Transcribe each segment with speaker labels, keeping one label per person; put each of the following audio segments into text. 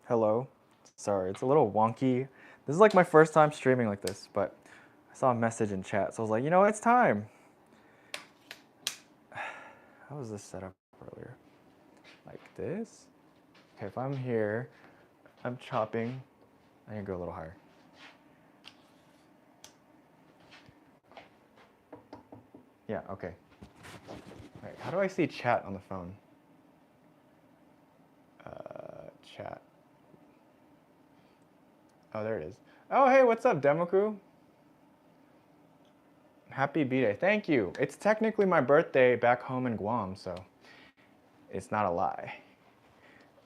Speaker 1: Hello. Sorry, it's a little wonky. This is like my first time streaming like this, but I saw a message in chat, so I was like, you know what, it's time. How was this set up earlier? Like this? Okay, if I'm here, I'm chopping. I can go a little higher. Yeah, okay. All right, how do I see chat on the phone? Chat. Oh, there it is. Oh, hey, what's up, Demo Crew? Happy B-Day. Thank you. It's technically my birthday back home in Guam, so it's not a lie.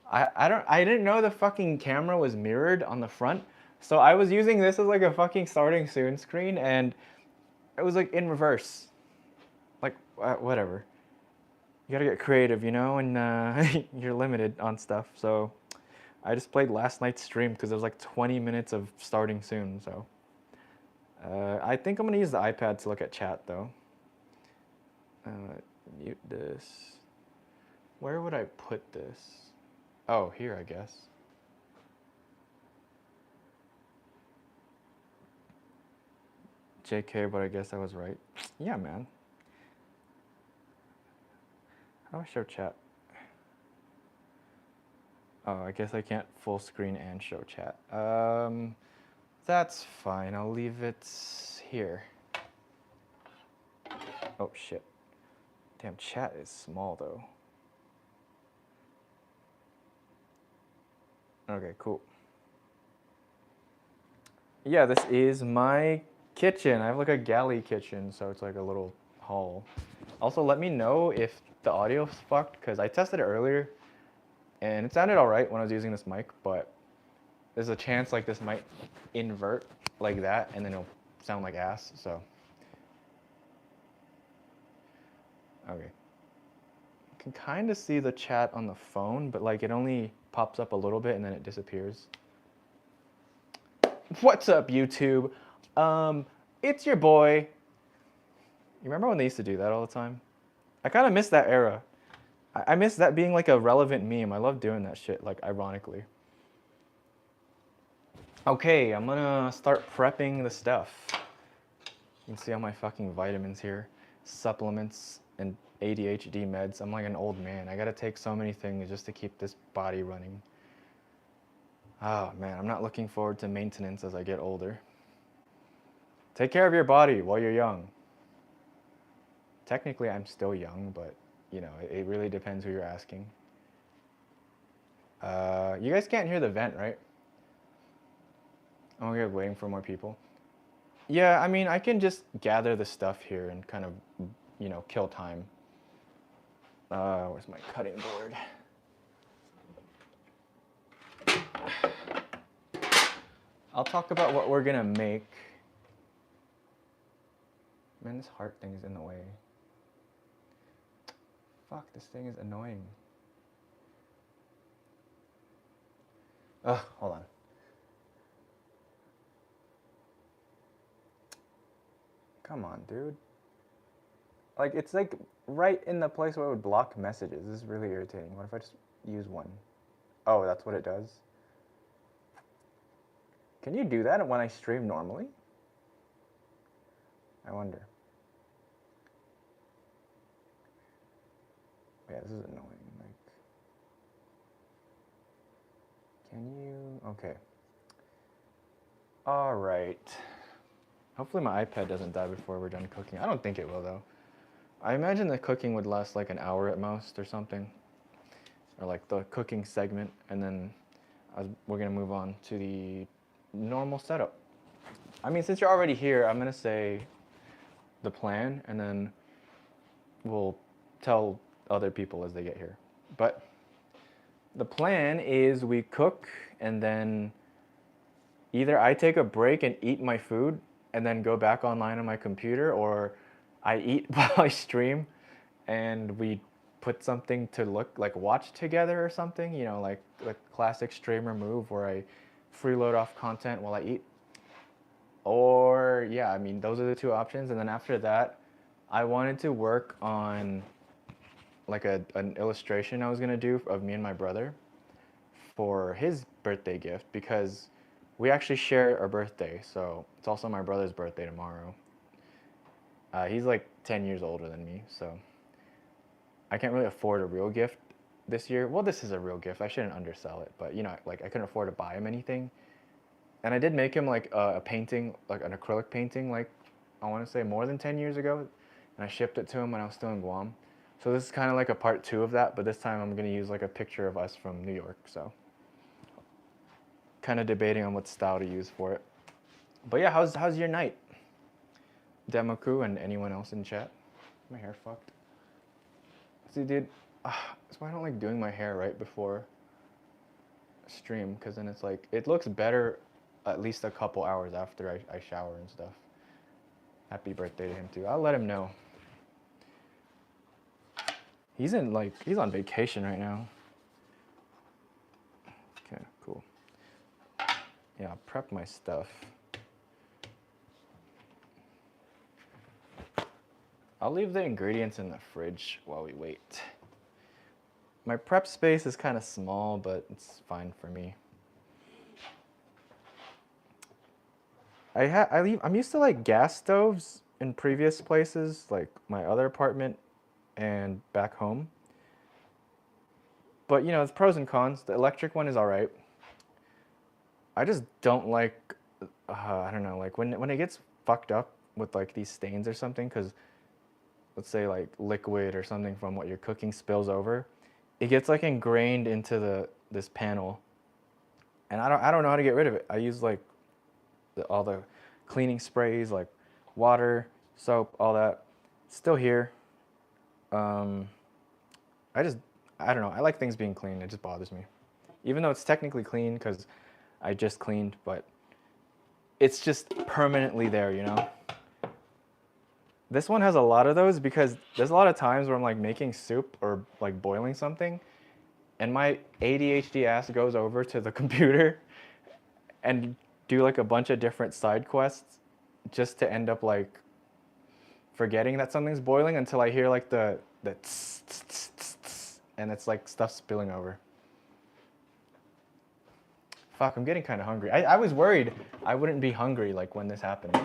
Speaker 1: I didn't know the fucking camera was mirrored on the front, so I was using this as like a fucking starting soon screen, and it was like in reverse. Like whatever. You gotta get creative, you know, and you're limited on stuff. So I just played last night's stream because it was like 20 minutes of starting soon. So I think I'm gonna use the iPad to look at chat though. Mute this. Where would I put this? Oh, here I guess. JK, but I guess I was right. Yeah, man. How do I show chat? Oh, I guess I can't full screen and show chat. That's fine. I'll leave it here. Oh, shit. Damn, chat is small, though. Okay, cool. Yeah, this is my kitchen. I have like a galley kitchen, so it's like a little hall. Also, let me know if the audio's fucked, because I tested it earlier, and it sounded alright when I was using this mic, but there's a chance like this might invert like that, and then it'll sound like ass, so. Okay. You can kind of see the chat on the phone, but like it only pops up a little bit and then it disappears. What's up, YouTube? It's your boy. You remember when they used to do that all the time? I kind of miss that era. I miss that being like a relevant meme. I love doing that shit, like ironically. Okay, I'm gonna start prepping the stuff. You can see all my fucking vitamins here, supplements, and ADHD meds. I'm like an old man. I gotta take so many things just to keep this body running. Oh man, I'm not looking forward to maintenance as I get older. Take care of your body while you're young. Technically, I'm still young, but you know, it really depends who you're asking. You guys can't hear the vent, right? Oh, we're waiting for more people. Yeah, I mean, I can just gather the stuff here and kind of, you know, kill time. Where's my cutting board? I'll talk about what we're gonna make. Man, this heart thing is in the way. Fuck, this thing is annoying. Ugh, hold on. Come on, dude. Like, it's like right in the place where it would block messages. This is really irritating. What if I just use one? Oh, that's what it does? Can you do that when I stream normally? I wonder. Yeah, this is annoying. Like, can you? Okay. All right. Hopefully my iPad doesn't die before we're done cooking. I don't think it will though. I imagine the cooking would last like an hour at most or something. Or like the cooking segment, and then we're gonna move on to the normal setup. I mean, since you're already here, I'm gonna say the plan, and then we'll tell other people as they get here. But the plan is we cook, and then either I take a break and eat my food, and then go back online on my computer, or I eat while I stream, and we put something to look like watch together or something, you know, like the classic streamer move where I freeload off content while I eat. Or yeah, I mean, those are the two options. And then after that, I wanted to work on like an illustration I was gonna do of me and my brother for his birthday gift because we actually share our birthday. So it's also my brother's birthday tomorrow. He's like 10 years older than me, so I can't really afford a real gift this year. Well, this is a real gift. I shouldn't undersell it, but you know, like I couldn't afford to buy him anything. And I did make him like a painting, like an acrylic painting, like I want to say more than 10 years ago, and I shipped it to him when I was still in Guam. So this is kind of like a part 2 of that, but this time I'm gonna use like a picture of us from New York. So kind of debating on what style to use for it. But yeah, how's your night, Demoku, and anyone else in chat? My hair fucked. See, dude, that's why I don't like doing my hair right before stream, because then it's like, it looks better at least a couple hours after I shower and stuff. Happy birthday to him too. I'll let him know. He's on vacation right now. Okay, cool. Yeah, I'll prep my stuff. I'll leave the ingredients in the fridge while we wait. My prep space is kind of small, but it's fine for me. I'm used to like gas stoves in previous places, like my other apartment and back home. But you know, it's pros and cons. The electric one is all right. I just don't like, I don't know, like when it gets fucked up with like these stains or something, because let's say like liquid or something from what you're cooking spills over, it gets like ingrained into this panel, and I don't know how to get rid of it. I use like all the cleaning sprays, like water, soap, all that. It's still here. I don't know. I like things being clean. It just bothers me, even though it's technically clean because I just cleaned, but it's just permanently there, you know? This one has a lot of those because there's a lot of times where I'm like making soup or like boiling something, and my ADHD ass goes over to the computer and do like a bunch of different side quests just to end up like forgetting that something's boiling until I hear like the tss, tss, tss, tss, tss, and it's like stuff spilling over. Fuck, I'm getting kind of hungry. I was worried I wouldn't be hungry like when this happened,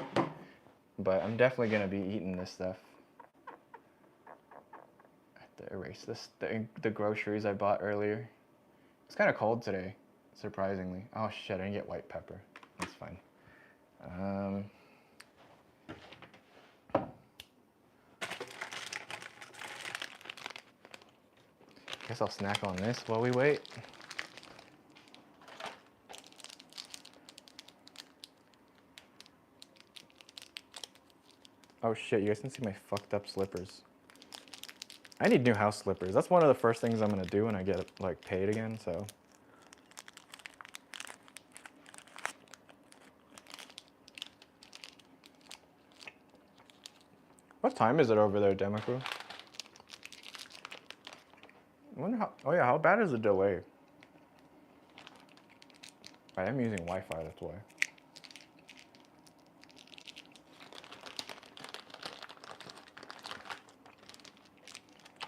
Speaker 1: but I'm definitely gonna be eating this stuff. I have to erase this, the groceries I bought earlier. It's kind of cold today, surprisingly. Oh shit, I didn't get white pepper. That's fine. Guess I'll snack on this while we wait. Oh shit, you guys can see my fucked up slippers. I need new house slippers. That's one of the first things I'm gonna do when I get like paid again, so. What time is it over there, Demoku? I wonder how, oh yeah, how bad is the delay? I am using Wi-Fi, that's why.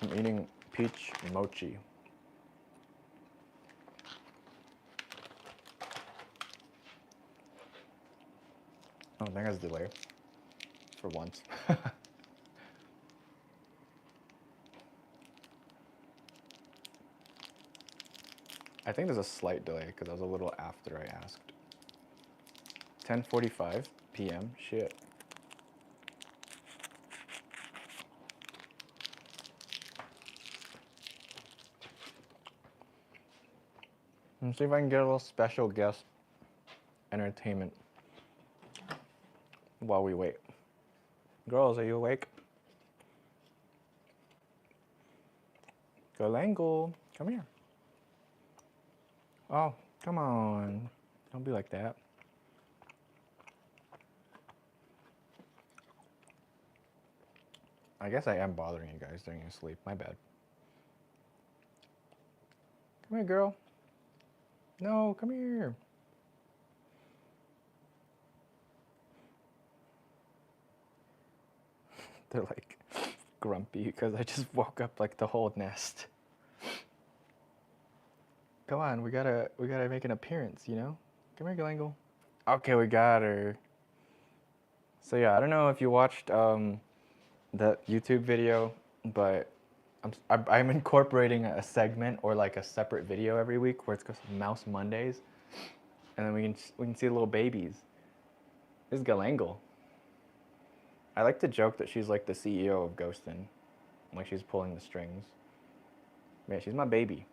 Speaker 1: I'm eating peach mochi. Oh, that has delay. For once. I think there's a slight delay because I was a little after I asked. 10:45 p.m. Shit. Let's see if I can get a little special guest entertainment while we wait. Girls, are you awake? Galangle, come here. Oh, come on. Don't be like that. I guess I am bothering you guys during your sleep. My bad. Come here, girl. No, come here. They're like grumpy because I just woke up like the whole nest. Come on, we gotta make an appearance, you know? Come here, Galangle. Okay, we got her. So yeah, I don't know if you watched that YouTube video, but I'm incorporating a segment or like a separate video every week where it's called Mouse Mondays, and then we can see the little babies. This is Galangle. I like to joke that she's like the CEO of Ghostin, like she's pulling the strings. Yeah, she's my baby.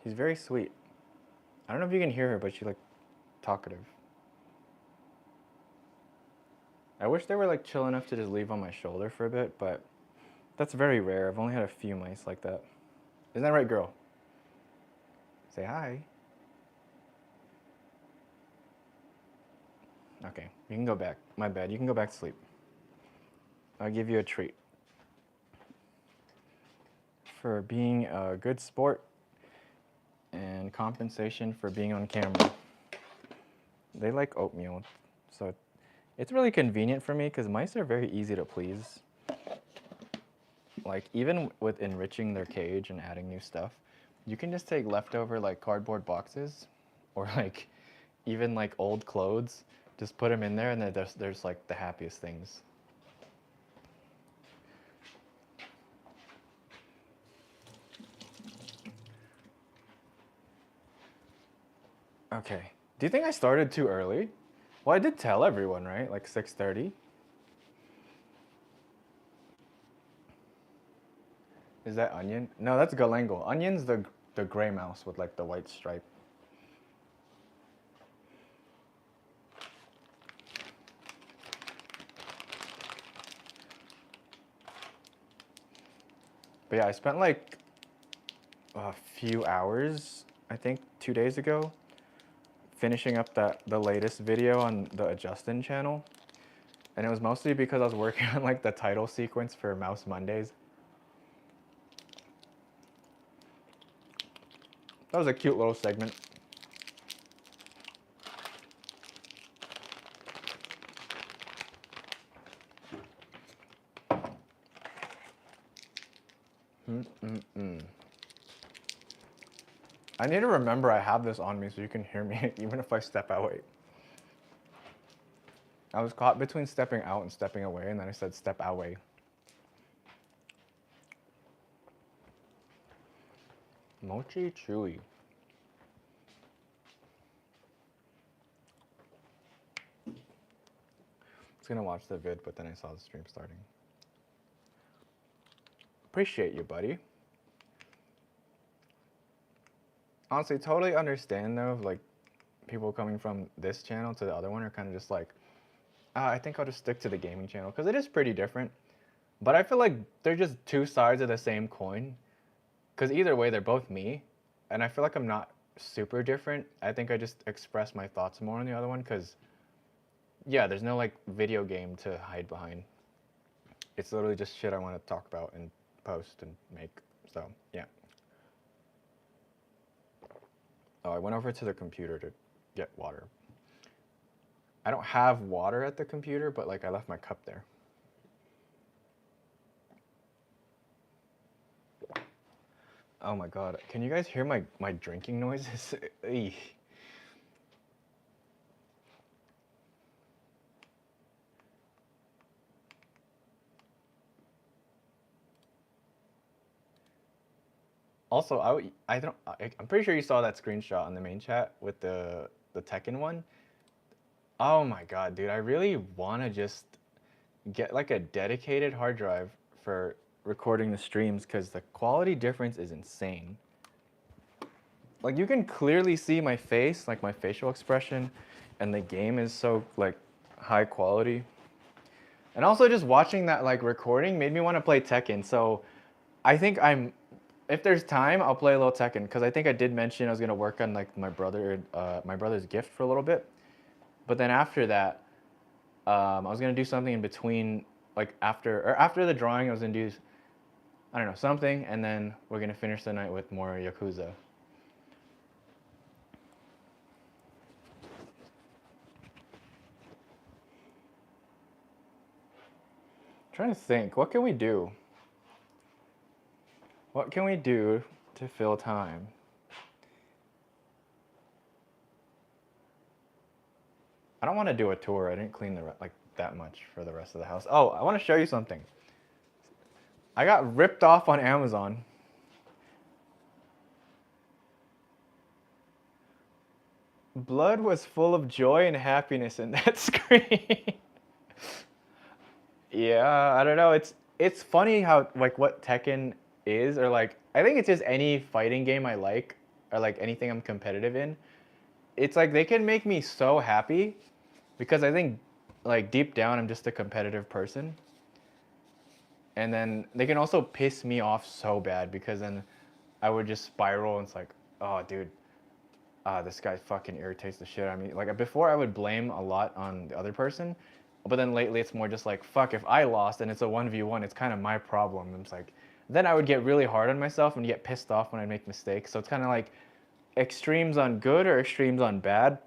Speaker 1: She's very sweet. I don't know if you can hear her, but she's like talkative. I wish they were like chill enough to just leave on my shoulder for a bit, but that's very rare. I've only had a few mice like that. Isn't that right, girl? Say hi. Okay, you can go back. My bad. You can go back to sleep. I'll give you a treat for being a good sport and compensation for being on camera. They like oatmeal, so it's really convenient for me because mice are very easy to please. Like even with enriching their cage and adding new stuff, you can just take leftover like cardboard boxes or like even like old clothes, just put them in there and there's like the happiest things. Okay. Do you think I started too early? Well, I did tell everyone, right? Like 6:30. Is that Onion? No, that's Galangle. Onion's the gray mouse with like the white stripe. But yeah, I spent like a few hours, I think 2 days ago, finishing up the latest video on the Adjusnt channel. And it was mostly because I was working on like the title sequence for Mouse Mondays. That was a cute little segment. I need to remember I have this on me so you can hear me even if I step away. I was caught between stepping out and stepping away, and then I said step away. Mochi chewy. I was gonna watch the vid, but then I saw the stream starting. Appreciate you, buddy. Honestly, totally understand though, like people coming from this channel to the other one are kind of just like, I think I'll just stick to the gaming channel because it is pretty different. But I feel like they're just two sides of the same coin. Because either way, they're both me. And I feel like I'm not super different. I think I just express my thoughts more on the other one because, yeah, there's no like video game to hide behind. It's literally just shit I want to talk about and post and make. So, yeah. Oh, I went over to the computer to get water. I don't have water at the computer, but like I left my cup there. Oh my god, can you guys hear my drinking noises? Also, I'm pretty sure you saw that screenshot on the main chat with the Tekken one. Oh my god, dude, I really want to just get like a dedicated hard drive for recording the streams because the quality difference is insane. Like you can clearly see my face, like my facial expression, and the game is so like high quality. And also just watching that like recording made me want to play Tekken. So I think if there's time, I'll play a little Tekken because I think I did mention I was gonna work on like my brother's gift for a little bit. But then after that, I was gonna do something in between, like after the drawing, I was gonna do, I don't know, something, and then we're gonna finish the night with more Yakuza. I'm trying to think, what can we do? What can we do to fill time. I don't want to do a tour. I didn't clean like that much for the rest of the house. Oh, I want to show you something. I got ripped off on Amazon. Blood was full of joy and happiness in that screen. Yeah, I don't know. It's funny how like what Tekken is, or like I think it's just any fighting game I like, or like anything I'm competitive in. It's like they can make me so happy because I think like deep down I'm just a competitive person. And then they can also piss me off so bad because then I would just spiral and it's like, oh dude, this guy fucking irritates the shit out of me. Like before I would blame a lot on the other person, but then lately it's more just like, fuck, if I lost and it's a 1v1, it's kind of my problem. And it's like, then I would get really hard on myself and get pissed off when I make mistakes. So it's kind of like extremes on good or extremes on bad.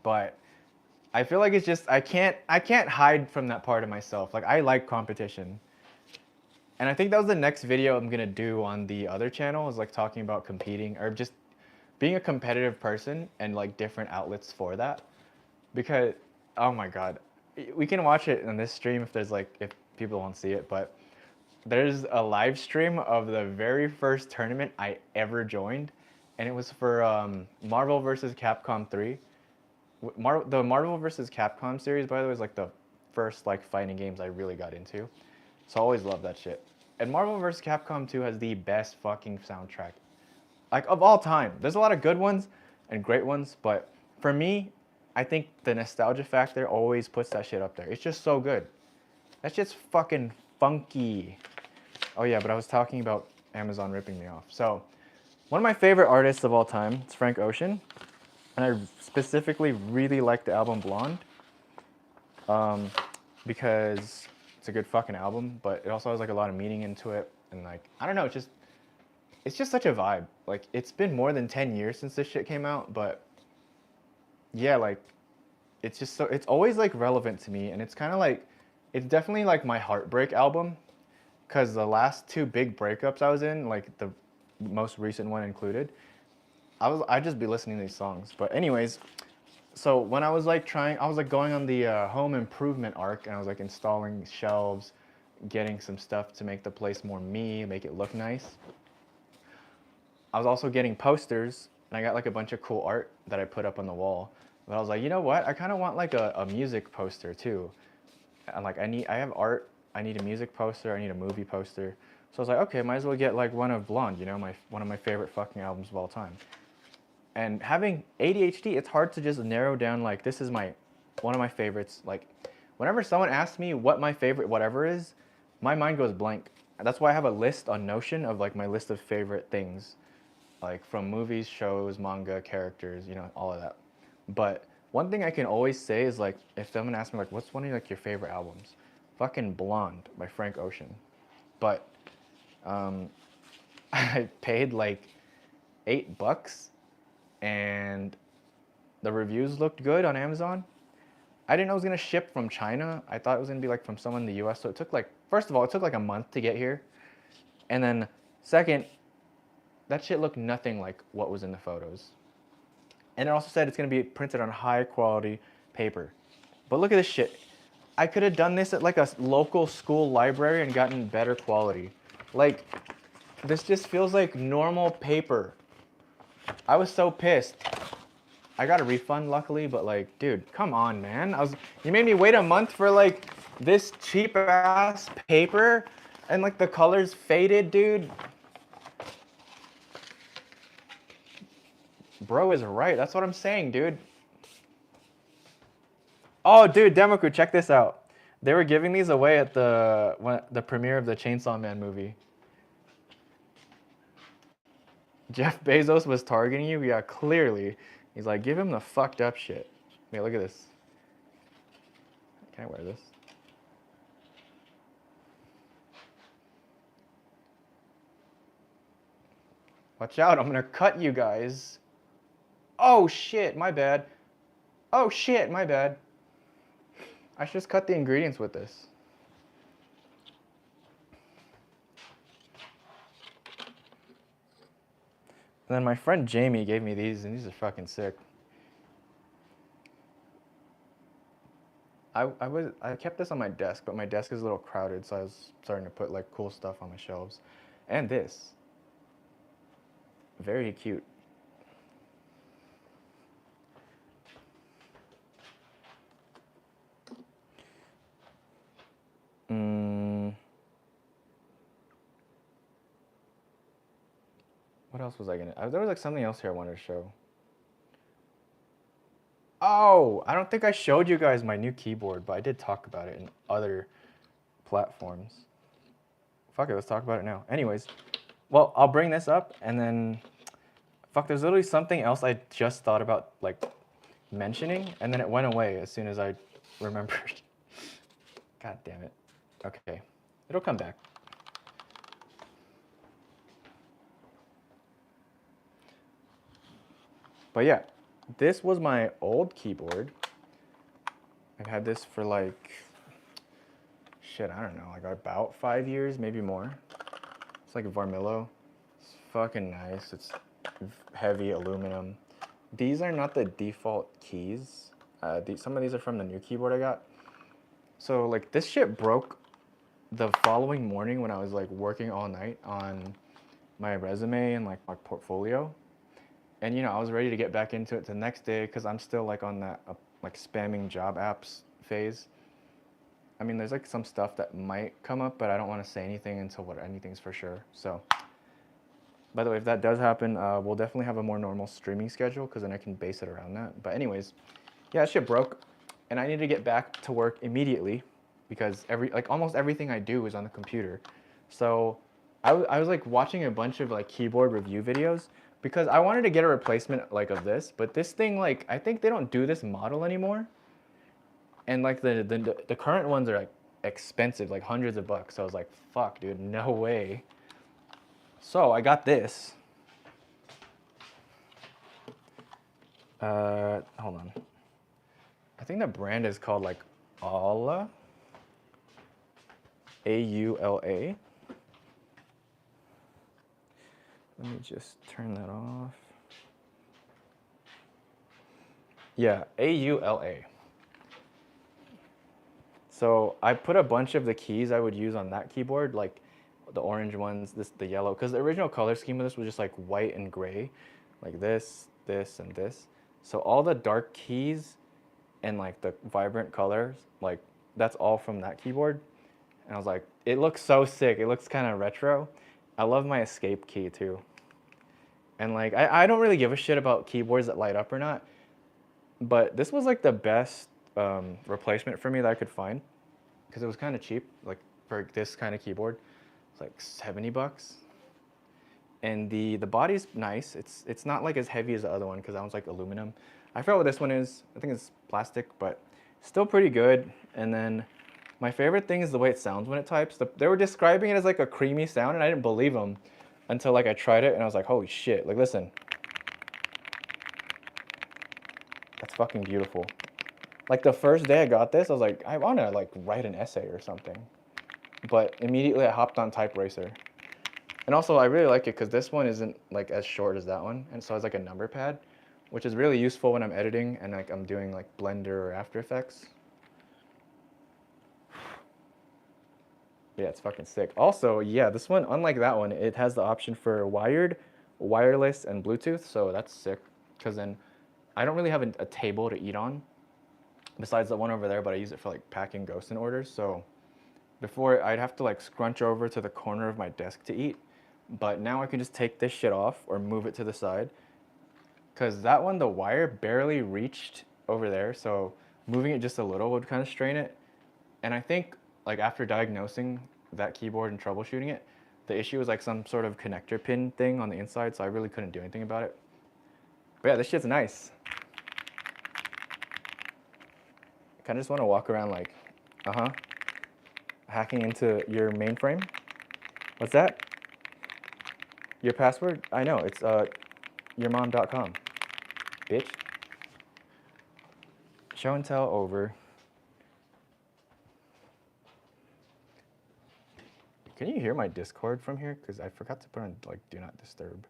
Speaker 1: But I feel like it's just I can't hide from that part of myself. Like I like competition. And I think that was the next video I'm gonna do on the other channel, is like talking about competing or just being a competitive person and like different outlets for that. Because oh my god, we can watch it in this stream if there's like if people won't see it, but there's a live stream of the very first tournament I ever joined, and it was for Marvel vs. Capcom 3. The Marvel vs. Capcom series, by the way, is like the first like fighting games I really got into. So I always loved that shit. And Marvel vs. Capcom 2 has the best fucking soundtrack, like of all time. There's a lot of good ones and great ones, but for me, I think the nostalgia factor always puts that shit up there. It's just so good. That shit's fucking funky. Oh yeah, but I was talking about Amazon ripping me off. So, one of my favorite artists of all time is Frank Ocean, and I specifically really like the album Blonde, because it's a good fucking album, but it also has like a lot of meaning into it, and like I don't know, it's just such a vibe. Like it's been more than 10 years since this shit came out, but yeah, like it's just so it's always like relevant to me, and it's kind of like it's definitely like my heartbreak album, because the last two big breakups I was in, like the most recent one included, I'd just be listening to these songs. But anyways, so when I was like I was like going on the home improvement arc, and I was like installing shelves, getting some stuff to make the place more me, make it look nice. I was also getting posters, and I got like a bunch of cool art that I put up on the wall. But I was like, you know what? I kind of want like a music poster too. And like I have art, I need a music poster, I need a movie poster. So I was like, okay, might as well get like one of Blonde, you know, one of my favorite fucking albums of all time. And having ADHD, it's hard to just narrow down like this is one of my favorites. Like whenever someone asks me what my favorite whatever is, my mind goes blank. That's why I have a list on Notion of like my list of favorite things, like from movies, shows, manga, characters, you know, all of that. But one thing I can always say is like if someone asks me like what's one of like your favorite albums, fucking Blonde by Frank Ocean. But I paid like $8 and the reviews looked good on Amazon. I didn't know it was gonna ship from China. I thought it was gonna be like from someone in the US. So it took like, first of all, it took like a month to get here. And then second, that shit looked nothing like what was in the photos. And it also said it's gonna be printed on high quality paper. But look at this shit. I could have done this at like a local school library and gotten better quality. Like, this just feels like normal paper. I was so pissed. I got a refund luckily, but like, dude, come on, man. You made me wait a month for like this cheap ass paper, and like the colors faded, dude. Bro is right. That's what I'm saying, dude. Oh, dude, Demoku, check this out. They were giving these away at the premiere of the Chainsaw Man movie. Jeff Bezos was targeting you? Yeah, clearly. He's like, give him the fucked up shit. Wait, look at this. Can I wear this? Watch out, I'm gonna cut you guys. Oh shit, my bad. Oh shit, my bad. I should just cut the ingredients with this. And then my friend Jamie gave me these, and these are fucking sick. I kept this on my desk, but my desk is a little crowded, so I was starting to put like cool stuff on my shelves. And this, very cute. What else was I gonna? There was like something else here I wanted to show. Oh, I don't think I showed you guys my new keyboard, but I did talk about it in other platforms. Fuck it, let's talk about it now. Anyways, well, I'll bring this up and then, fuck, there's literally something else I just thought about like mentioning, and then it went away as soon as I remembered. God damn it. Okay, it'll come back. But yeah, this was my old keyboard. I've had this for like, shit, I don't know, like about 5 years, maybe more. It's like Varmillo. It's fucking nice. It's heavy aluminum. These are not the default keys. Some of these are from the new keyboard I got. So like this shit broke the following morning when I was like working all night on my resume and like my portfolio. And you know, I was ready to get back into it the next day because I'm still like on that like spamming job apps phase. I mean, there's like some stuff that might come up, but I don't want to say anything until anything's for sure. So, by the way, if that does happen, we'll definitely have a more normal streaming schedule because then I can base it around that. But anyways, yeah, that shit broke, and I need to get back to work immediately because almost everything I do is on the computer. So, I was like watching a bunch of like keyboard review videos because I wanted to get a replacement like of this, but this thing like I think they don't do this model anymore. And like the current ones are like expensive, like hundreds of bucks. So I was like, fuck, dude, no way. So I got this. Hold on. I think the brand is called like Aula. A-U-L-A. Let me just turn that off. Yeah, A-U-L-A. So I put a bunch of the keys I would use on that keyboard, like the orange ones, the yellow, because the original color scheme of this was just like white and gray, like this, and this. So all the dark keys and like the vibrant colors, like that's all from that keyboard. And I was like, it looks so sick. It looks kind of retro. I love my escape key too. And like, I don't really give a shit about keyboards that light up or not, but this was like the best replacement for me that I could find because it was kind of cheap, like for this kind of keyboard. It's like 70 bucks. And the body's nice. It's not like as heavy as the other one because that one's like aluminum. I forgot what this one is. I think it's plastic, but still pretty good. And then my favorite thing is the way it sounds when it types. They were describing it as like a creamy sound, and I didn't believe them until like I tried it, and I was like, holy shit! Like listen, that's fucking beautiful. Like the first day I got this, I was like, I want to like write an essay or something. But immediately I hopped on Type Racer. And also I really like it because this one isn't like as short as that one, and so it's like a number pad, which is really useful when I'm editing and like I'm doing like Blender or After Effects. Yeah, it's fucking sick. Also, yeah, this one, unlike that one, it has the option for wired, wireless, and Bluetooth, so that's sick. Because then I don't really have a table to eat on, besides the one over there, but I use it for like packing ghosts and orders. So before I'd have to like scrunch over to the corner of my desk to eat, but now I can just take this shit off or move it to the side. Because that one, the wire barely reached over there, so moving it just a little would kind of strain it. And I think like after diagnosing that keyboard and troubleshooting it, the issue was like some sort of connector pin thing on the inside, so I really couldn't do anything about it. But yeah, this shit's nice. I kind of just want to walk around like, hacking into your mainframe. What's that? Your password? I know, it's yourmom.com. Bitch. Show and tell over. Can you hear my Discord from here? Because I forgot to put on like do not disturb.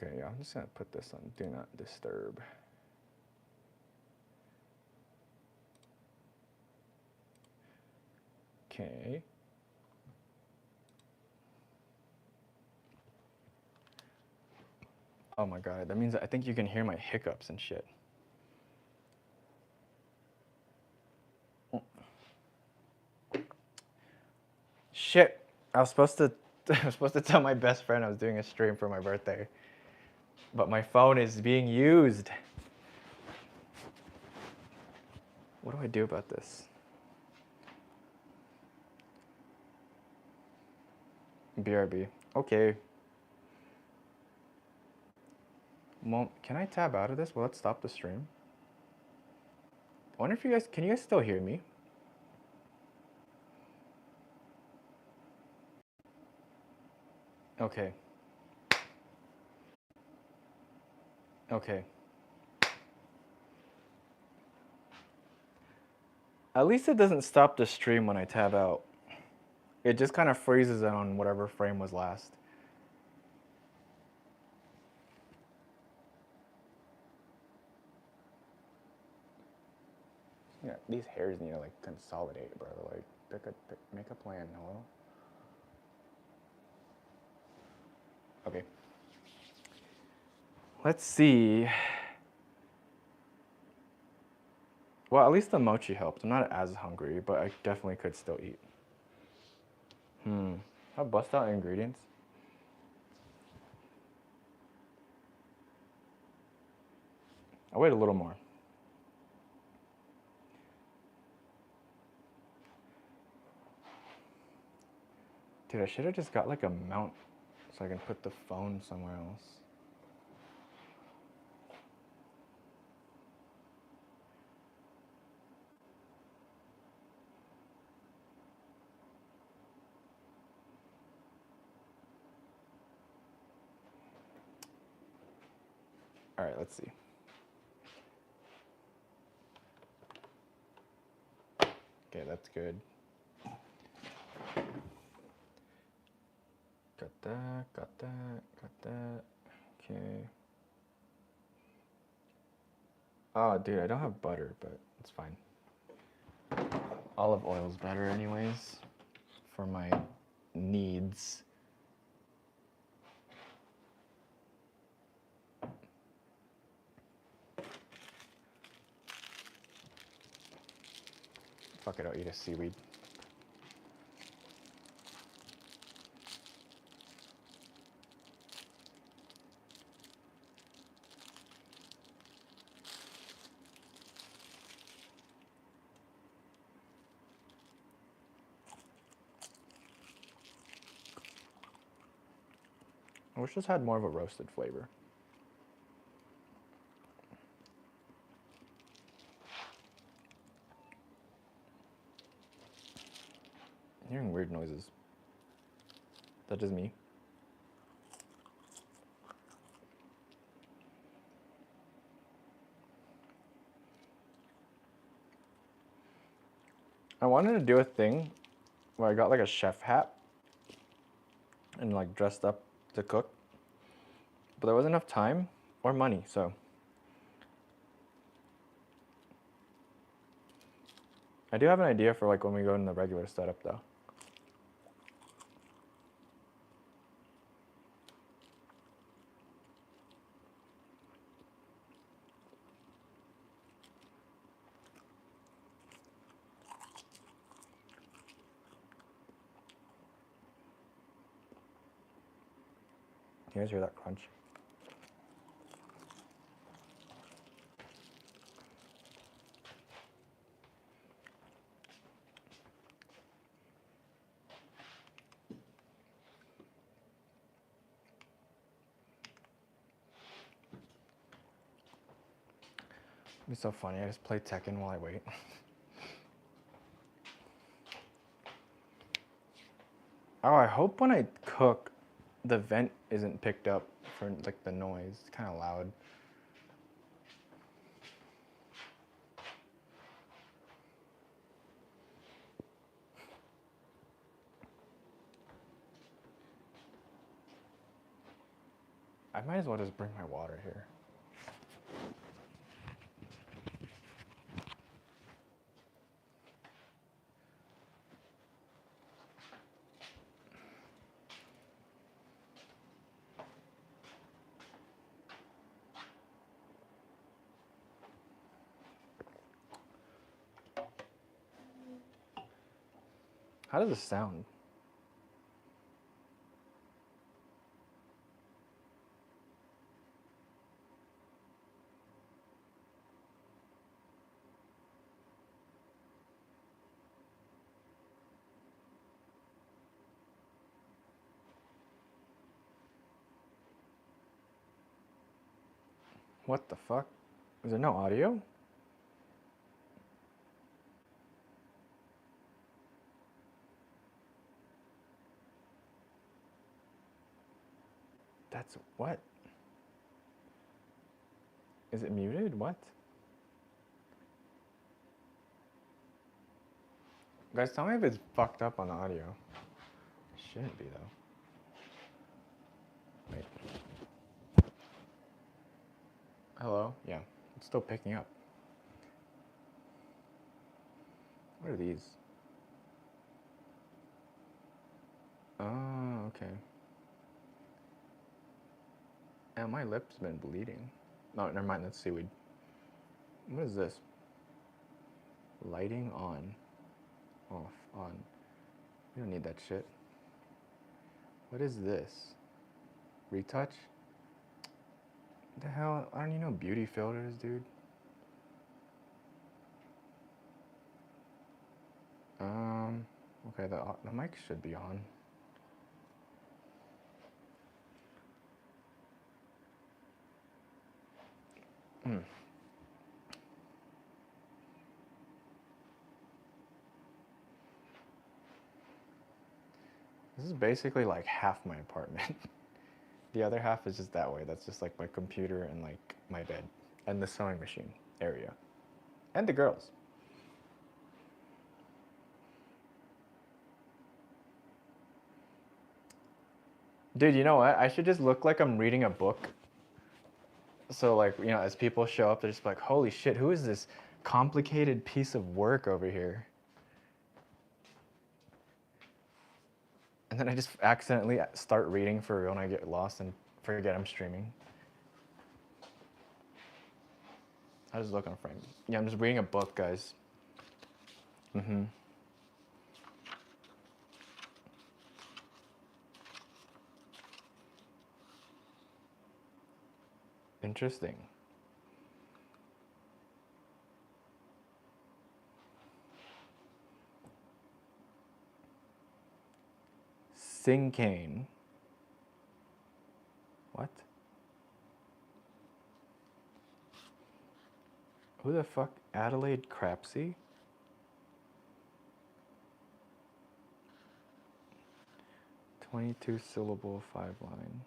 Speaker 1: Okay, yeah, I'm just gonna put this on Do Not Disturb. Okay. Oh my god, that means I think you can hear my hiccups and shit. Shit, I was supposed to tell my best friend I was doing a stream for my birthday, but my phone is being used. What do I do about this? BRB. Okay. Well, can I tab out of this? Will it stop the stream? I wonder if can you guys still hear me? Okay. Okay. At least it doesn't stop the stream when I tab out. It just kind of freezes it on whatever frame was last. Yeah, these hairs need to like consolidate, bro. Like, make a plan. Hello. Okay. Let's see. Well, at least the mochi helped. I'm not as hungry, but I definitely could still eat. I'll bust out ingredients. I'll wait a little more. Dude, I should have just got like a mount so I can put the phone somewhere else. All right, let's see. Okay, that's good. Got that, got that, got that. Okay. Oh, dude, I don't have butter, but it's fine. Olive oil's better anyways for my needs. Fuck it, I'll eat a seaweed. I wish this had more of a roasted flavor. I'm hearing weird noises. Is that just me? I wanted to do a thing where I got like a chef hat and like dressed up to cook, but there wasn't enough time or money, so I do have an idea for like when we go in the regular setup though. You guys hear that crunch? It'd be so funny. I just play Tekken while I wait. Oh, I hope when I cook, the vent isn't picked up for like the noise. It's kind of loud. I might as well just bring my water here. How does this sound? What the fuck? Is there no audio? That's what? Is it muted? What? Guys, tell me if it's fucked up on the audio. It shouldn't be though. Wait. Hello? Yeah, it's still picking up. What are these? Oh, okay. And my lip's been bleeding. No, never mind, that's seaweed. What is this? Lighting on. Off, on. We don't need that shit. What is this? Retouch? The hell? I don't even know beauty filters, dude. Okay, the mic should be on. This is basically like half my apartment. The other half is just that way. That's just like my computer and like my bed and the sewing machine area. And the girls. Dude, you know what? I should just look like I'm reading a book. So like, you know, as people show up, they're just like, holy shit, who is this complicated piece of work over here? And then I just accidentally start reading for real and I get lost and forget I'm streaming. I just look on frame. Yeah, I'm just reading a book, guys. Interesting. Sincane. What? Who the fuck? Adelaide Crapsey? "22 syllable, 5 line.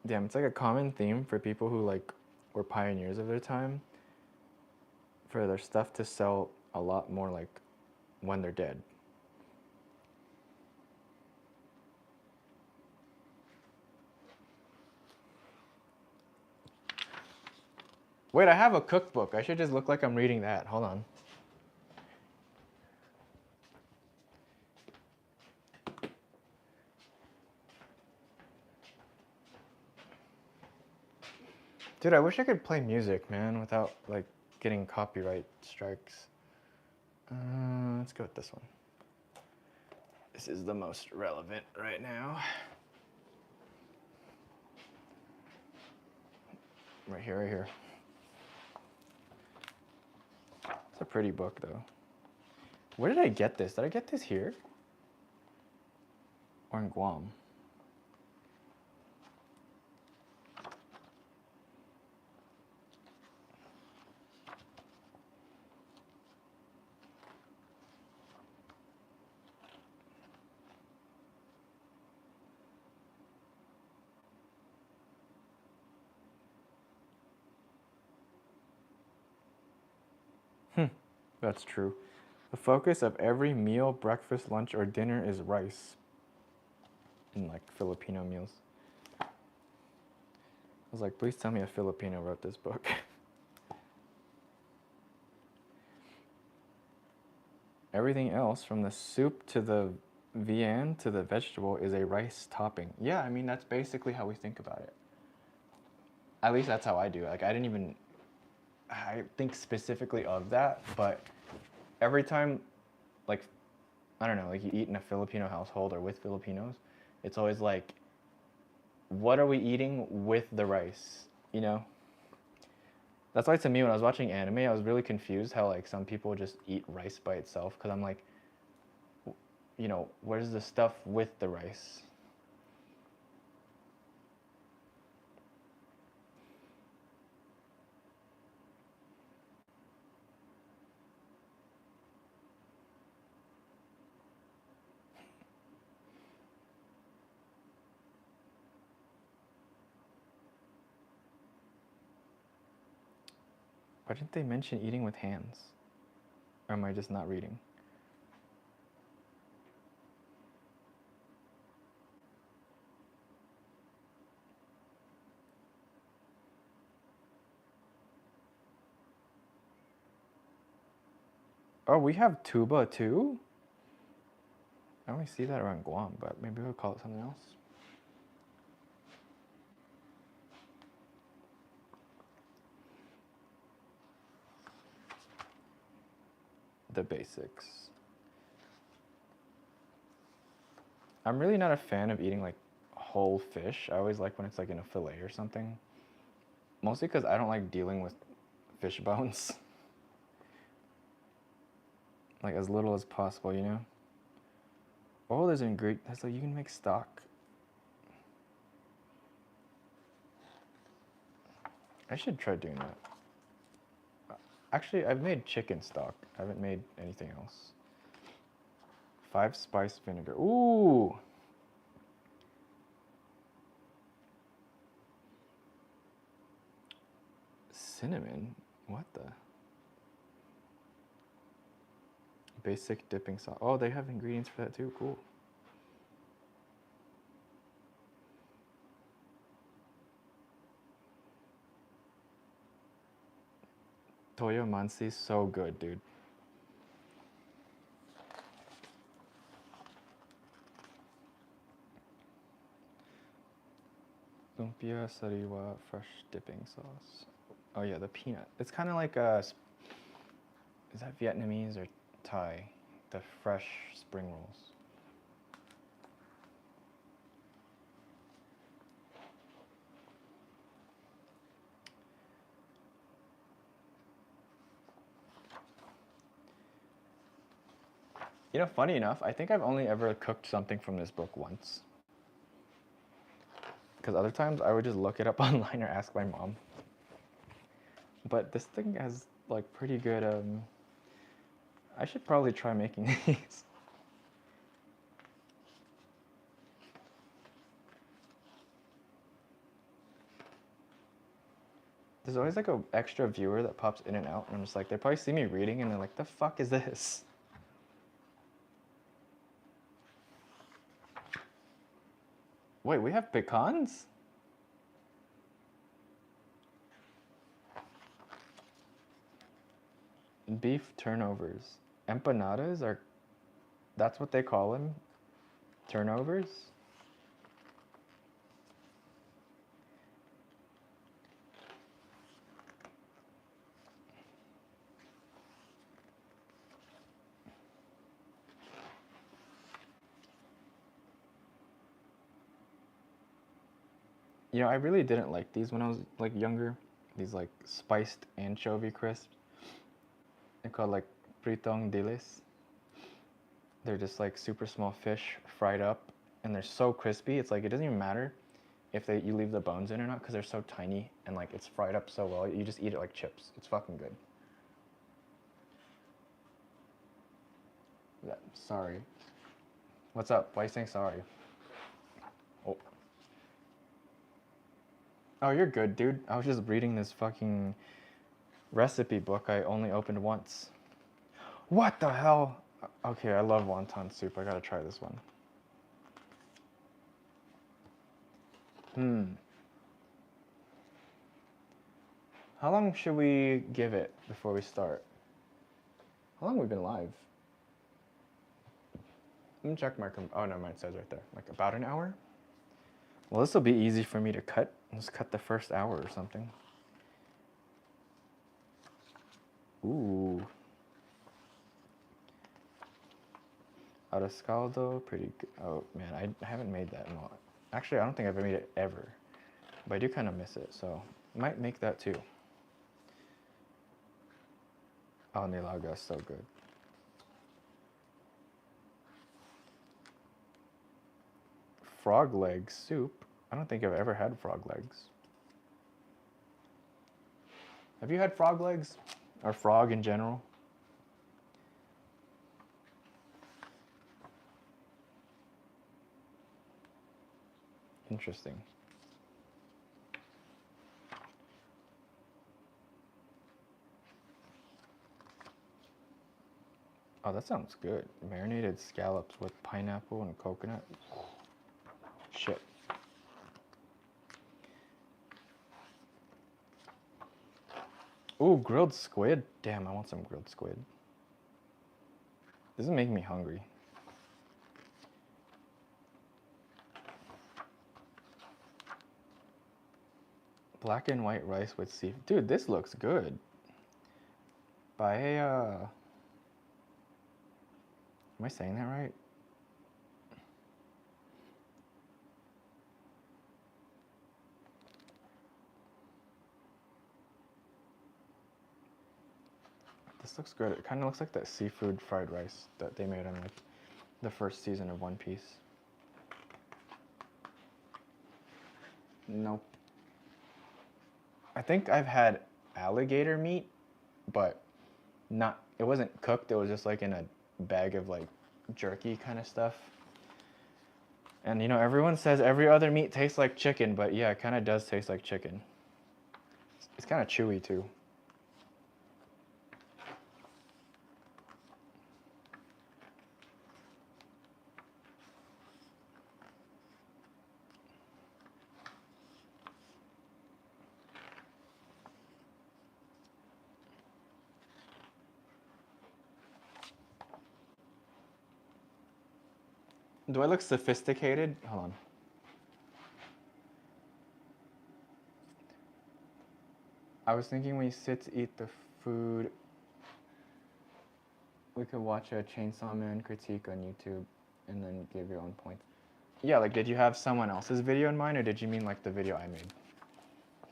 Speaker 1: Damn, it's like a common theme for people who like were pioneers of their time, for their stuff to sell a lot more like when they're dead. Wait, I have a cookbook. I should just look like I'm reading that. Hold on. Dude, I wish I could play music, man, without like getting copyright strikes. Let's go with this one. This is the most relevant right now. Right here, right here. It's a pretty book, though. Where did I get this? Did I get this here? Or in Guam? That's true. The focus of every meal, breakfast, lunch, or dinner is rice. In like Filipino meals. I was like, please tell me a Filipino wrote this book. Everything else, from the soup to the viand to the vegetable, is a rice topping. Yeah, I mean, that's basically how we think about it. At least that's how I do it. Like, I think specifically of that, but every time, like, I don't know, like you eat in a Filipino household or with Filipinos, it's always like, what are we eating with the rice, you know? That's why to me, when I was watching anime, I was really confused how like some people just eat rice by itself, because I'm like, you know, where's the stuff with the rice? Why didn't they mention eating with hands? Or am I just not reading? Oh, we have tuba too? I only see that around Guam, but maybe we'll call it something else. The basics. I'm really not a fan of eating like whole fish. I always like when it's like in a fillet or something. Mostly because I don't like dealing with fish bones. Like as little as possible, you know? Oh, there's an ingredient. That's like you can make stock. I should try doing that. Actually, I've made chicken stock. I haven't made anything else. 5 spice vinegar. Ooh! Cinnamon? What the? Basic dipping sauce. Oh, they have ingredients for that too. Cool. Toyo mansi, so good, dude. Lumpia sariwa fresh dipping sauce. Oh yeah, the peanut. It's kind of like is that Vietnamese or Thai? The fresh spring rolls. You know, funny enough, I think I've only ever cooked something from this book once. Because other times I would just look it up online or ask my mom. But this thing has like pretty good, I should probably try making these. There's always like an extra viewer that pops in and out, and I'm just like, they probably see me reading and they're like, the fuck is this? Wait, we have pecans? Beef turnovers. Empanadas are, that's what they call them? Turnovers? You know, I really didn't like these when I was like younger. These like spiced anchovy crisps. They're called like pritong dilis. They're just like super small fish fried up, and they're so crispy. It's like it doesn't even matter if you leave the bones in or not, because they're so tiny and like it's fried up so well. You just eat it like chips. It's fucking good. Yeah, sorry. What's up? Why are you saying sorry? Oh. Oh, you're good, dude. I was just reading this fucking recipe book I only opened once. What the hell? Okay, I love wonton soup. I gotta try this one. How long should we give it before we start? How long have we been live? Let me check my oh no, mine says right there. Like about an hour? Well, this will be easy for me to cut. Just cut the first hour or something. Ooh. Arroscaldo, pretty good. Oh man, I haven't made that in a while. Actually, I don't think I've made it ever. But I do kind of miss it, so might make that too. Oh, nilaga is so good. Frog leg soup? I don't think I've ever had frog legs. Have you had frog legs? Or frog in general? Interesting. Oh, that sounds good. Marinated scallops with pineapple and coconut. Shit. Ooh, grilled squid. Damn, I want some grilled squid. This is making me hungry. Black and white rice with seafood. Dude, this looks good. Paella. Am I saying that right? This looks good. It kind of looks like that seafood fried rice that they made on like the first season of One Piece. Nope. I think I've had alligator meat, but not, it wasn't cooked. It was just like in a bag of like jerky kind of stuff. And you know, everyone says every other meat tastes like chicken, but yeah, it kind of does taste like chicken. It's kind of chewy too. Do I look sophisticated? Hold on. I was thinking when you sit to eat the food, we could watch a Chainsaw Man critique on YouTube and then give your own points. Yeah, like did you have someone else's video in mind or did you mean like the video I made?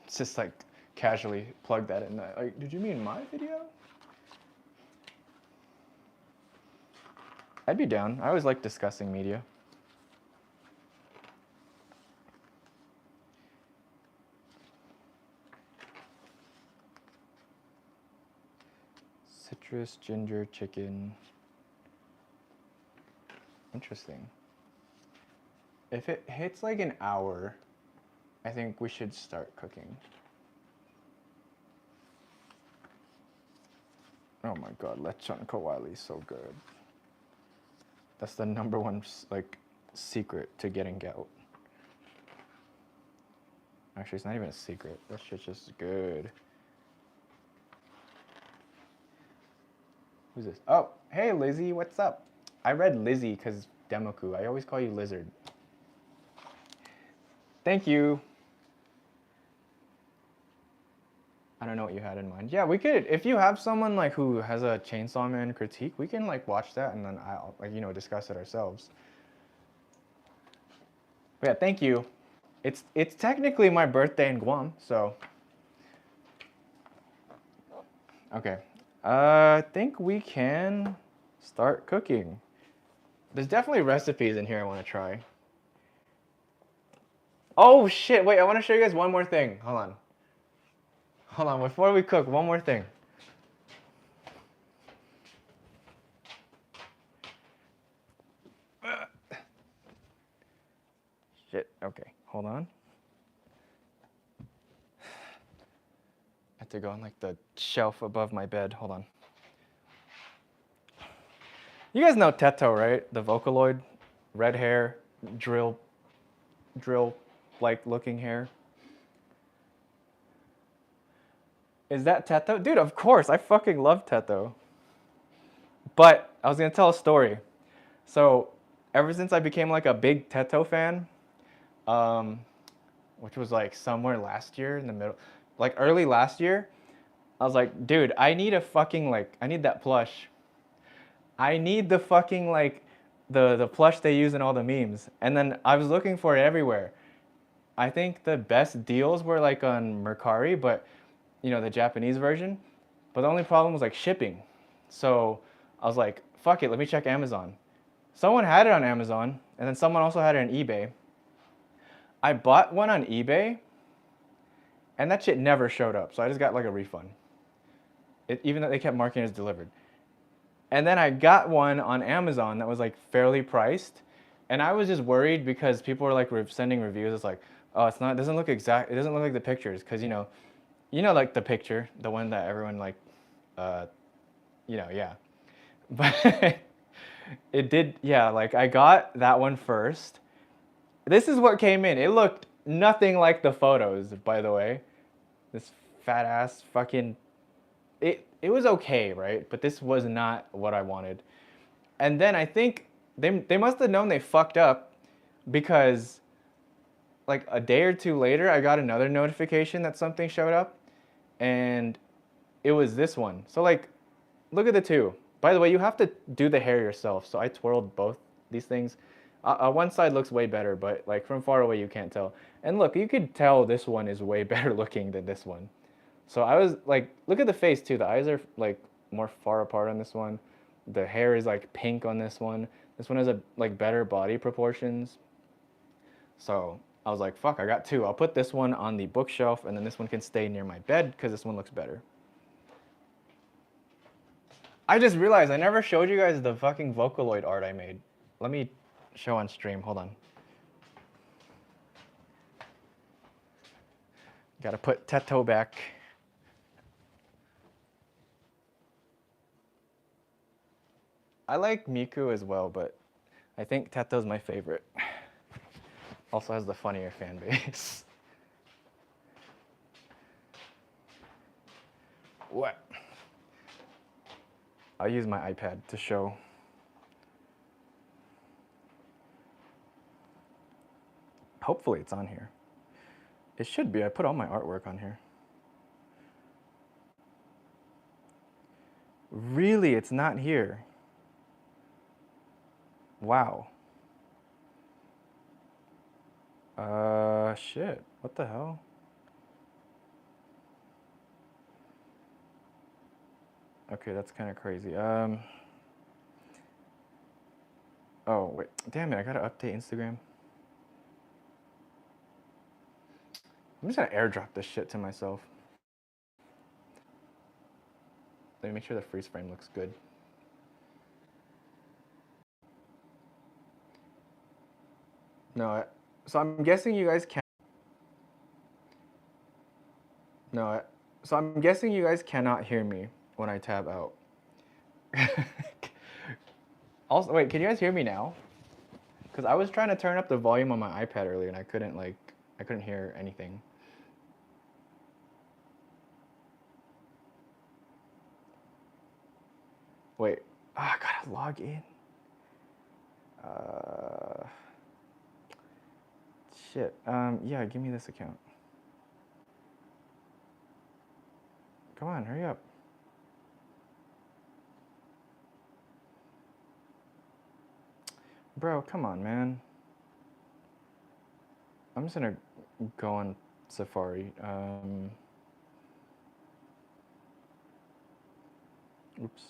Speaker 1: It's just like casually plug that in. Like, did you mean my video? I'd be down. I always like discussing media. Citrus, ginger, chicken. Interesting. If it hits like an hour, I think we should start cooking. Oh my god, lechon kawali is so good. That's the #1 like secret to getting gout. Actually, it's not even a secret. That shit's just good. Who's this? Oh, hey Lizzie, what's up? I read Lizzie because Demoku. I always call you Lizard. Thank you. I don't know what you had in mind. Yeah, we could, if you have someone like who has a Chainsaw Man critique, we can like watch that and then I'll like, you know, discuss it ourselves. But yeah, thank you. It's technically my birthday in Guam, so. Okay. I think we can start cooking. There's definitely recipes in here I want to try. Oh shit, wait, I want to show you guys one more thing. Hold on. Hold on, before we cook, one more thing. Shit, okay, hold on. I have to go on like the shelf above my bed, hold on. You guys know Teto, right? The Vocaloid, red hair, drill, like looking hair. Is that Teto? Dude, of course. I fucking love Teto. But I was gonna tell a story. So ever since I became like a big Teto fan, um, which was like somewhere last year in the middle, like early last year, I was like, dude, I need a fucking like, I need that plush. I need the fucking like, the plush they use in all the memes. And then I was looking for it everywhere. I think the best deals were like on Mercari, but you know, the Japanese version. But the only problem was like shipping. So I was like, fuck it, let me check Amazon. Someone had it on Amazon, and then someone also had it on eBay. I bought one on eBay, and that shit never showed up. So I just got like a refund, even though they kept marking it as delivered. And then I got one on Amazon that was like fairly priced, and I was just worried because people were like sending reviews. It's like, oh, it's not, it doesn't look exact, it doesn't look like the pictures, because you know, like the picture, the one that everyone like, uh, yeah. But it did, yeah. Like I got that one first. This is what came in. It looked nothing like the photos, by the way. This fat ass fucking. It was okay, right? But this was not what I wanted. And then I think they must have known they fucked up, because like a day or two later I got another notification that something showed up, and it was this one. So like, look at the two. By the way, you have to do the hair yourself. So I twirled both these things. One side looks way better, but like from far away you can't tell. And look, you could tell this one is way better looking than this one. So I was like, look at the face too. The eyes are like more far apart on this one. The hair is like pink on this one. This one has a like better body proportions. So I was like, fuck, I got two. I'll put this one on the bookshelf, and then this one can stay near my bed because this one looks better. I just realized I never showed you guys the fucking Vocaloid art I made. Let me show on stream. Hold on. Gotta put Teto back. I like Miku as well, but I think Teto's my favorite. Also has the funnier fan base. What? I'll use my iPad to show. Hopefully it's on here. It should be. I put all my artwork on here. Really, it's not here. Wow. Shit. What the hell? Okay, that's kind of crazy. Oh, wait. Damn it, I gotta update Instagram. I'm just gonna airdrop this shit to myself. Let me make sure the freeze frame looks good. No, so I'm guessing you guys can't. No, so I'm guessing you guys cannot hear me when I tab out. Also, wait, can you guys hear me now? Because I was trying to turn up the volume on my iPad earlier, and I couldn't hear anything. Wait, I gotta log in. Shit. Yeah, give me this account. Come on, hurry up. Bro, come on, man. I'm just gonna go on Safari. Oops.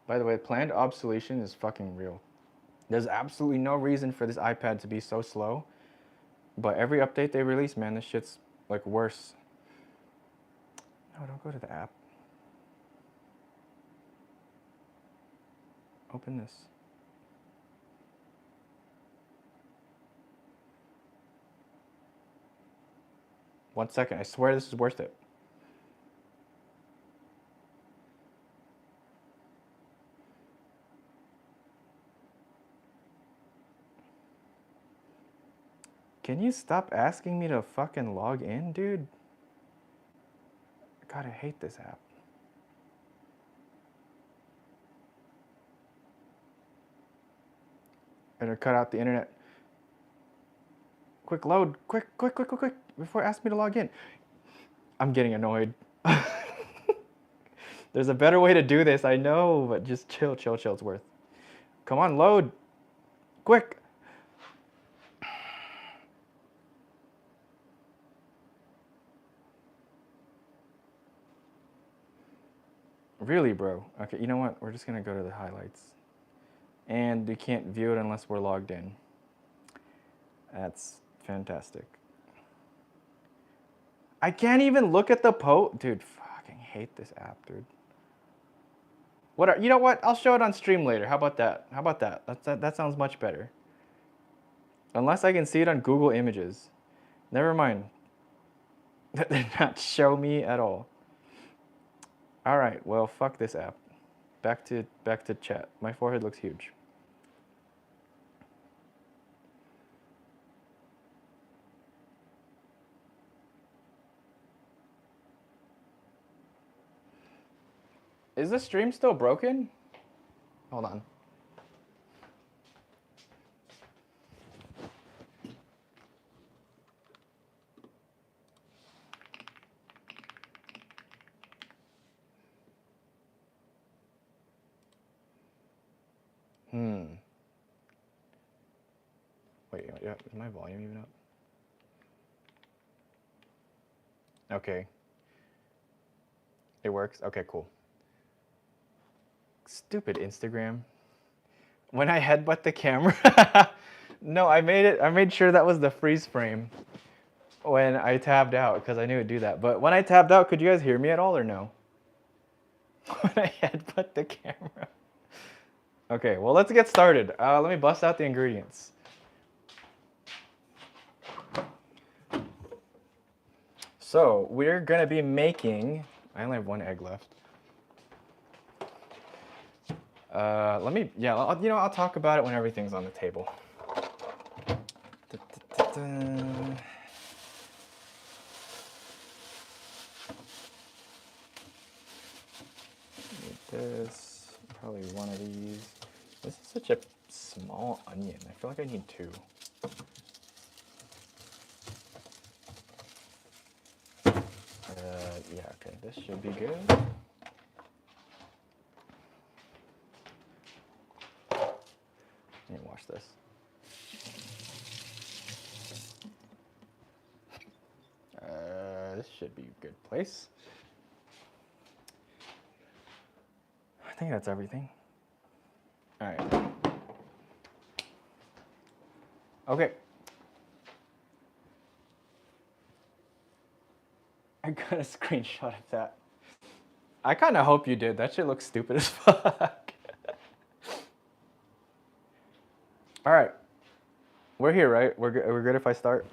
Speaker 1: By the way, planned obsolescence is fucking real. There's absolutely no reason for this iPad to be so slow, but every update they release, man, this shit's like worse. No, don't go to the app. Open this. One second, I swear this is worth it. Can you stop asking me to fucking log in, dude? God, I hate this app. Better cut out the internet. Quick load, quick, before it asks me to log in. I'm getting annoyed. There's a better way to do this, I know, but just chill, it's worth. Come on, load, quick. Really, bro? Okay, you know what? We're just gonna go to the highlights. And we can't view it unless we're logged in. That's fantastic. I can't even look at the post. Dude, fucking hate this app, dude. You know what? I'll show it on stream later. How about that? That sounds much better. Unless I can see it on Google Images. Never mind. That did not show me at all. All right, well, fuck this app. Back to chat. My forehead looks huge. Is the stream still broken? Hold on. Wait, yeah, is my volume even up? Okay. It works? Okay, cool. Stupid Instagram. When I headbutt the camera. No, I made sure that was the freeze frame when I tabbed out because I knew it'd do that. But when I tabbed out, could you guys hear me at all or no? When I headbutt the camera. Okay, well, let's get started. Let me bust out the ingredients. So we're gonna be making, I only have one egg left. I'll talk about it when everything's on the table. Need this, probably one of these. This is such a small onion. I feel like I need two. Yeah, okay, this should be good. Let me wash this. This should be a good place. I think that's everything. All right. Okay. I got a screenshot of that. I kind of hope you did. That shit looks stupid as fuck. All right. We're here, right? We're good if I start?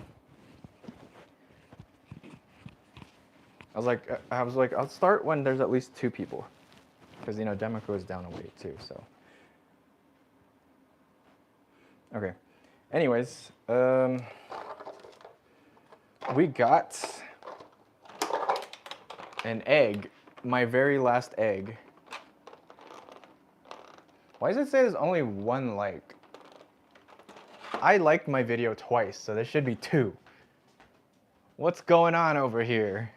Speaker 1: I was like, I'll start when there's at least 2 people. Because, you know, Demico is down a weight too, so. Okay. Anyways, we got an egg, my very last egg. Why does it say there's only 1 like? I liked my video twice, so there should be 2. What's going on over here?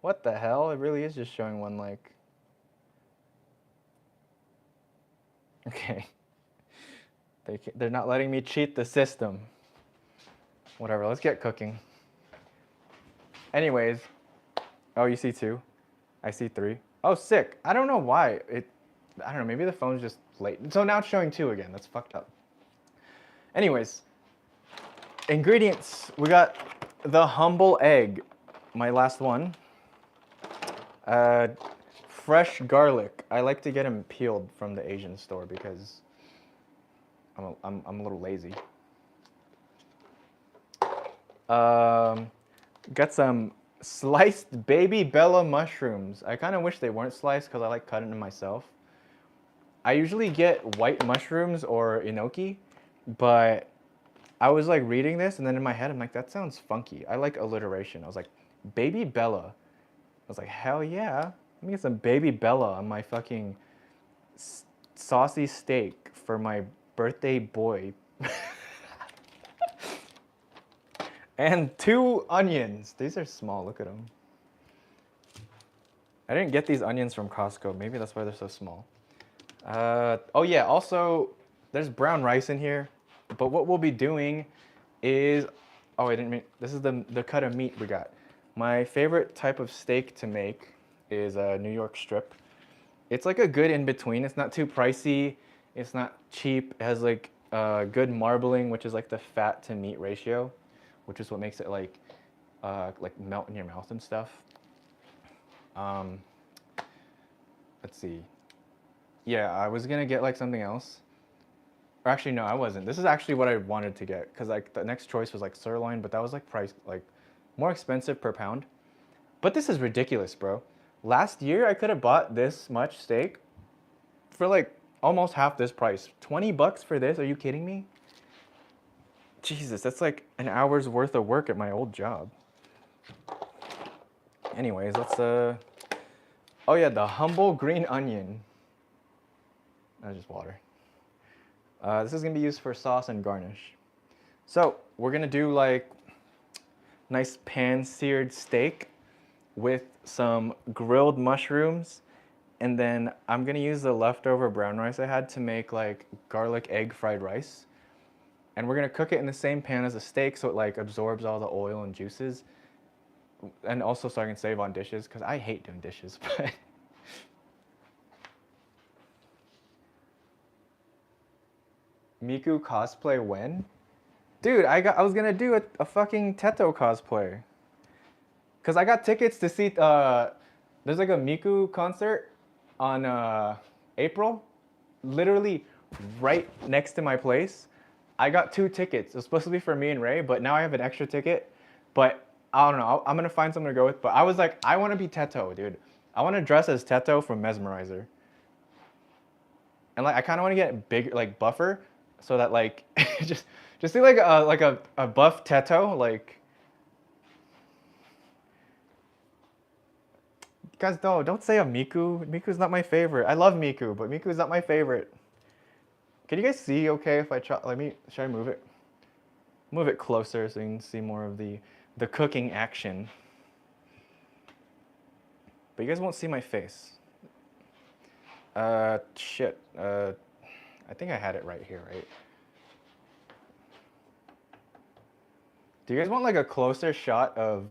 Speaker 1: What the hell? It really is just showing 1 like. Okay. They're not letting me cheat the system. Whatever, let's get cooking. Anyways. Oh, you see 2? I see 3. Oh, sick. I don't know why. I don't know, maybe the phone's just late. So now it's showing 2 again. That's fucked up. Anyways. Ingredients. We got the humble egg. My last one. Fresh garlic. I like to get them peeled from the Asian store because I'm a little lazy. Got some Sliced baby Bella mushrooms. I kind of wish they weren't sliced because I like cutting them myself. I usually get white mushrooms or enoki, but I was like reading this and then in my head I'm like, that sounds funky. I like alliteration. I was like, baby Bella. I was like, hell yeah. Let me get some baby Bella on my fucking saucy steak for my birthday boy. And 2 onions. These are small, look at them. I didn't get these onions from Costco. Maybe that's why they're so small. Oh yeah, also, there's brown rice in here. But what we'll be doing is, oh, I didn't mean, this is the cut of meat we got. My favorite type of steak to make is a New York strip. It's like a good in-between. It's not too pricey. It's not cheap. It has like good marbling, which is like the fat to meat ratio, which is what makes it like melt in your mouth and stuff. Let's see. Yeah, I was gonna get like something else. Or actually, no, I wasn't. This is actually what I wanted to get because like the next choice was like sirloin, but that was like priced like more expensive per pound. But this is ridiculous, bro. Last year I could have bought this much steak for like almost half this price. 20 bucks for this? Are you kidding me? Jesus, that's like an hour's worth of work at my old job. Anyways, let's oh yeah, the humble green onion. That's just water. This is gonna be used for sauce and garnish. So we're gonna do like nice pan-seared steak with some grilled mushrooms, and then I'm gonna use the leftover brown rice I had to make like garlic egg fried rice. And we're gonna cook it in the same pan as the steak so it like absorbs all the oil and juices. And also so I can save on dishes, because I hate doing dishes, but Miku cosplay when? Dude, I was gonna do a fucking Teto cosplay. Cause I got tickets to see there's like a Miku concert on April, literally right next to my place. I got 2 tickets. It was supposed to be for me and Ray, but now I have an extra ticket. But I don't know. I'm gonna find someone to go with. But I was like, I want to be Teto, dude. I want to dress as Teto from Mesmerizer. And like, I kind of want to get bigger, like buffer, so that like, just see like a buff Teto, like. Guys, no, don't say a Miku. Miku's not my favorite. I love Miku, but Miku's not my favorite. Can you guys see okay if I try, should I move it? Move it closer so you can see more of the cooking action. But you guys won't see my face. Shit. I think I had it right here, right? Do you guys want like a closer shot of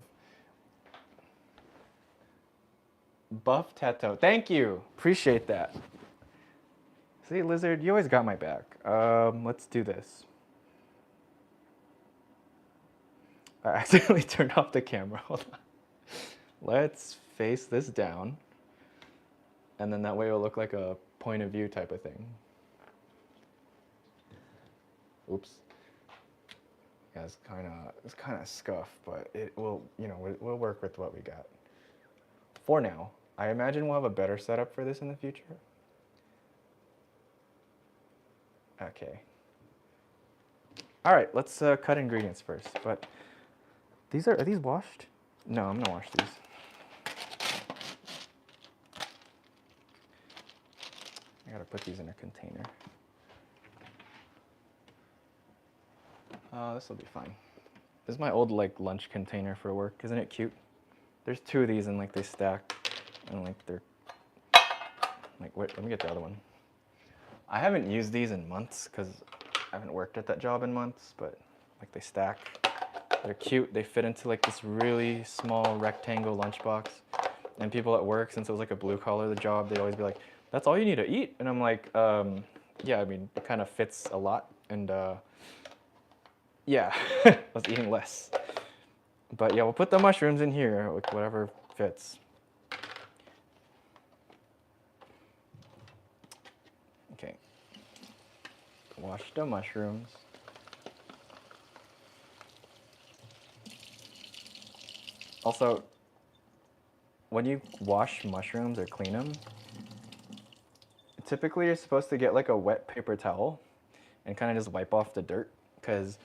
Speaker 1: buff Teto? Thank you. Appreciate that. See, Lizard, you always got my back. Let's do this. I accidentally turned off the camera. Hold on. Let's face this down. And then that way it'll look like a point of view type of thing. Oops. Yeah, it's kind of scuffed, but it will, you know, we'll work with what we got. For now, I imagine we'll have a better setup for this in the future. Okay. All right, let's cut ingredients first. But are these washed? No, I'm gonna wash these. I gotta put these in a container. This will be fine. This is my old like lunch container for work. Isn't it cute? There's 2 of these and like they stack, and like they're like, wait, let me get the other one. I haven't used these in months because I haven't worked at that job in months, but like they stack. They're cute. They fit into like this really small rectangle lunchbox. And people at work, since it was like a blue collar job, they'd always be like, "That's all you need to eat?" And I'm like, yeah, I mean, it kind of fits a lot. And yeah, I was eating less. But yeah, we'll put the mushrooms in here, like whatever fits. Okay. Wash the mushrooms. Also, when you wash mushrooms or clean them, typically you're supposed to get like a wet paper towel and kind of just wipe off the dirt, because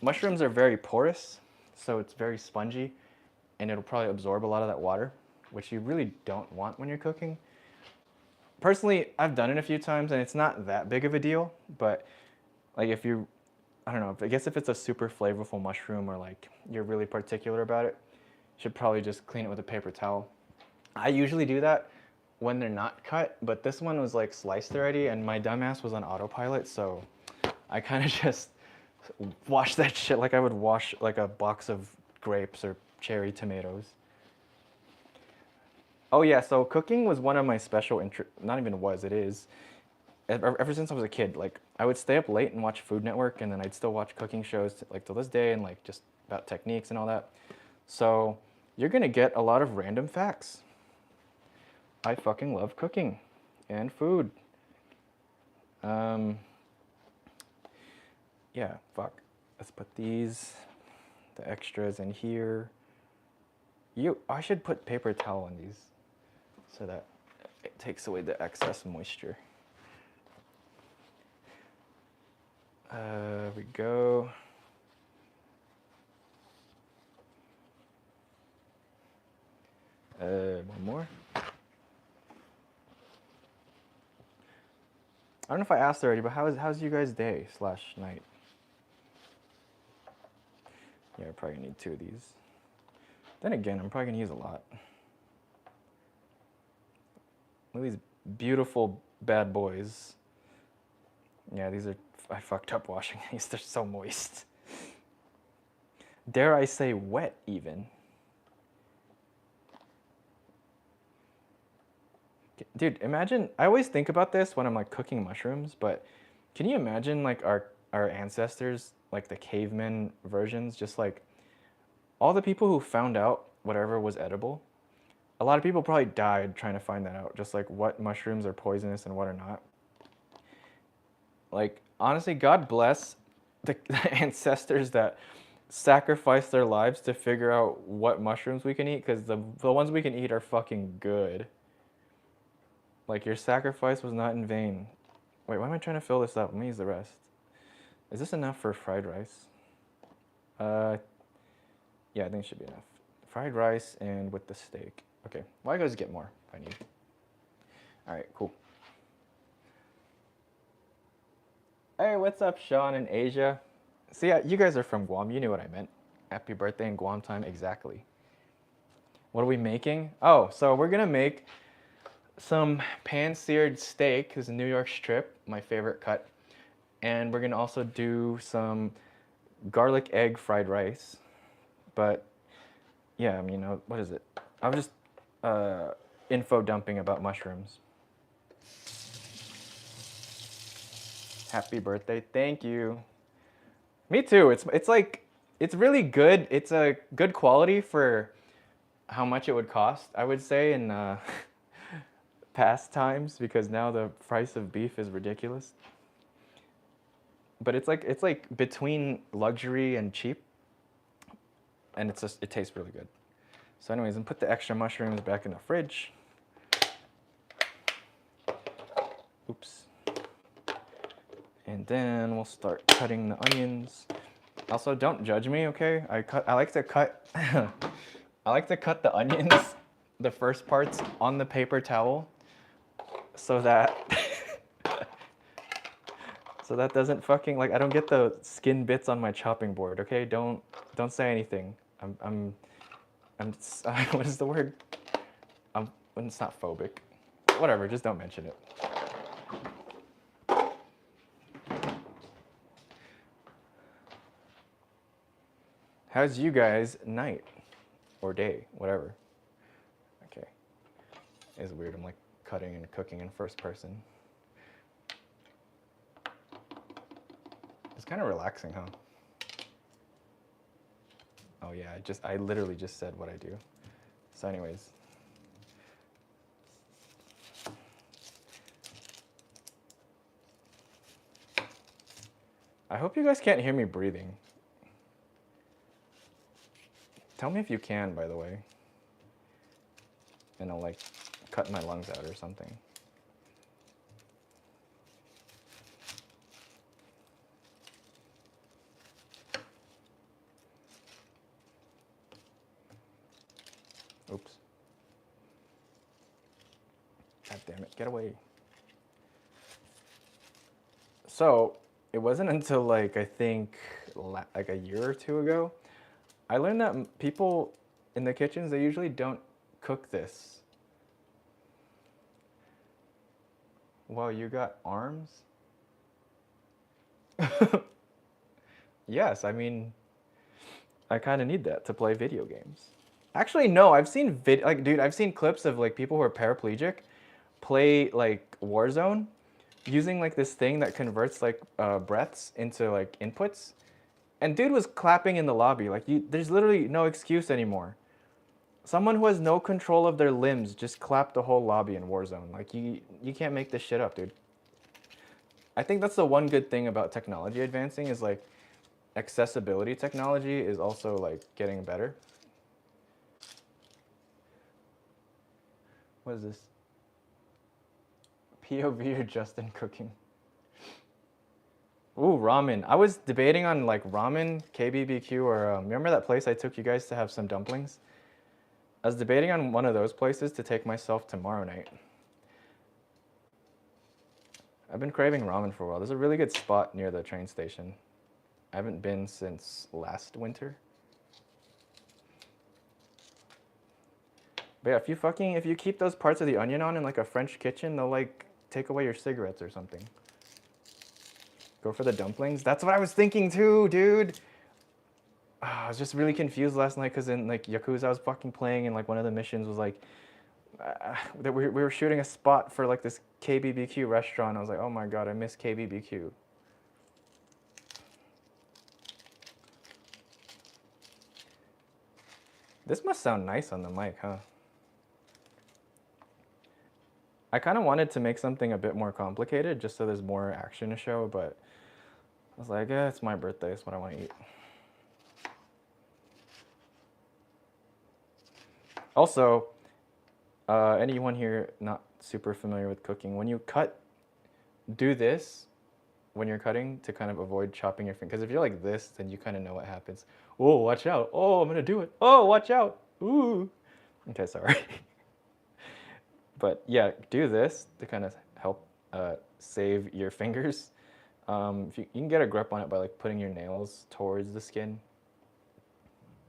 Speaker 1: mushrooms are very porous, so it's very spongy, and it'll probably absorb a lot of that water, which you really don't want when you're cooking. Personally, I've done it a few times and it's not that big of a deal, but like if you, I don't know, I guess if it's a super flavorful mushroom or like you're really particular about it, you should probably just clean it with a paper towel. I usually do that when they're not cut, but this one was like sliced already and my dumbass was on autopilot, so I kind of just washed that shit like I would wash like a box of grapes or cherry tomatoes. Oh yeah, so cooking was one of my special not even was, it is. Ever since I was a kid, like I would stay up late and watch Food Network, and then I'd still watch cooking shows like till this day, and like just about techniques and all that. So you're gonna get a lot of random facts. I fucking love cooking and food. Yeah, fuck. Let's put the extras in here. I should put paper towel on these so that it takes away the excess moisture. We go. One more. I don't know if I asked already, but how's you guys' day / night? Yeah, I probably need 2 of these. Then again, I'm probably gonna use a lot. Look at these beautiful bad boys. Yeah, I fucked up washing these. They're so moist. Dare I say wet even. Dude, imagine, I always think about this when I'm like cooking mushrooms, but can you imagine like our ancestors, like the cavemen versions, just like all the people who found out whatever was edible? A lot of people probably died trying to find that out, just like what mushrooms are poisonous and what are not. Like, honestly, God bless the ancestors that sacrificed their lives to figure out what mushrooms we can eat, because the ones we can eat are fucking good. Like, your sacrifice was not in vain. Wait, why am I trying to fill this up? Let me use the rest. Is this enough for fried rice? Yeah, I think it should be enough. Fried rice and with the steak. Okay, well, I gotta get more if I need. All right, cool. Hey, what's up, Sean and Asia? See, you guys are from Guam. You knew what I meant. Happy birthday in Guam time, exactly. What are we making? Oh, so we're gonna make some pan-seared steak. This is a New York strip, my favorite cut. And we're gonna also do some garlic egg fried rice. But yeah, I mean, what is it? I was just info dumping about mushrooms. Happy birthday, thank you. Me too. It's like, it's really good. It's a good quality for how much it would cost, I would say, in past times, because now the price of beef is ridiculous. But it's like between luxury and cheap, and it tastes really good. So anyways, and put the extra mushrooms back in the fridge. Oops. And then we'll start cutting the onions. Also, don't judge me, okay? I like to cut I like to cut the onions, the first parts, on the paper towel, so that so that doesn't fucking, like, I don't get the skin bits on my chopping board, okay? Don't say anything. I'm what is the word? It's not phobic. Whatever, just don't mention it. How's you guys' night or day, whatever? Okay. It's weird. I'm like cutting and cooking in first person. It's kind of relaxing, huh? Oh yeah, I literally just said what I do. So anyways. I hope you guys can't hear me breathing. Tell me if you can, by the way. and I'll like cut my lungs out or something. Oops. God damn it, get away. So it wasn't until like, I think like a year or two ago, I learned that people in the kitchens, they usually don't cook this. Wow, you got arms? Yes, I mean, I kind of need that to play video games. Actually, no, I've seen dude, I've seen clips of like people who are paraplegic play like Warzone using like this thing that converts like breaths into like inputs. And dude was clapping in the lobby. Like there's literally no excuse anymore. Someone who has no control of their limbs just clapped the whole lobby in Warzone. Like you can't make this shit up, dude. I think that's the one good thing about technology advancing is like accessibility technology is also like getting better. What is this? POV or Justin cooking? Ooh, ramen. I was debating on like ramen, KBBQ, or remember that place I took you guys to have some dumplings? I was debating on one of those places to take myself tomorrow night. I've been craving ramen for a while. There's a really good spot near the train station. I haven't been since last winter. But yeah, if you keep those parts of the onion on in like a French kitchen, they'll like take away your cigarettes or something. Go for the dumplings. That's what I was thinking too, dude. I was just really confused last night because in like Yakuza I was fucking playing and like one of the missions was like that we were shooting a spot for like this KBBQ restaurant. I was like, oh my god, I miss KBBQ. This must sound nice on the mic, huh? I kind of wanted to make something a bit more complicated just so there's more action to show, but I was like, it's my birthday, it's what I want to eat. Also, anyone here not super familiar with cooking, when you cut, do this when you're cutting to kind of avoid chopping your finger. Because if you're like this, then you kind of know what happens. Oh, watch out. Oh, I'm going to do it. Oh, watch out. Ooh. Okay, sorry. But yeah, do this to kind of help save your fingers. If you can get a grip on it by like putting your nails towards the skin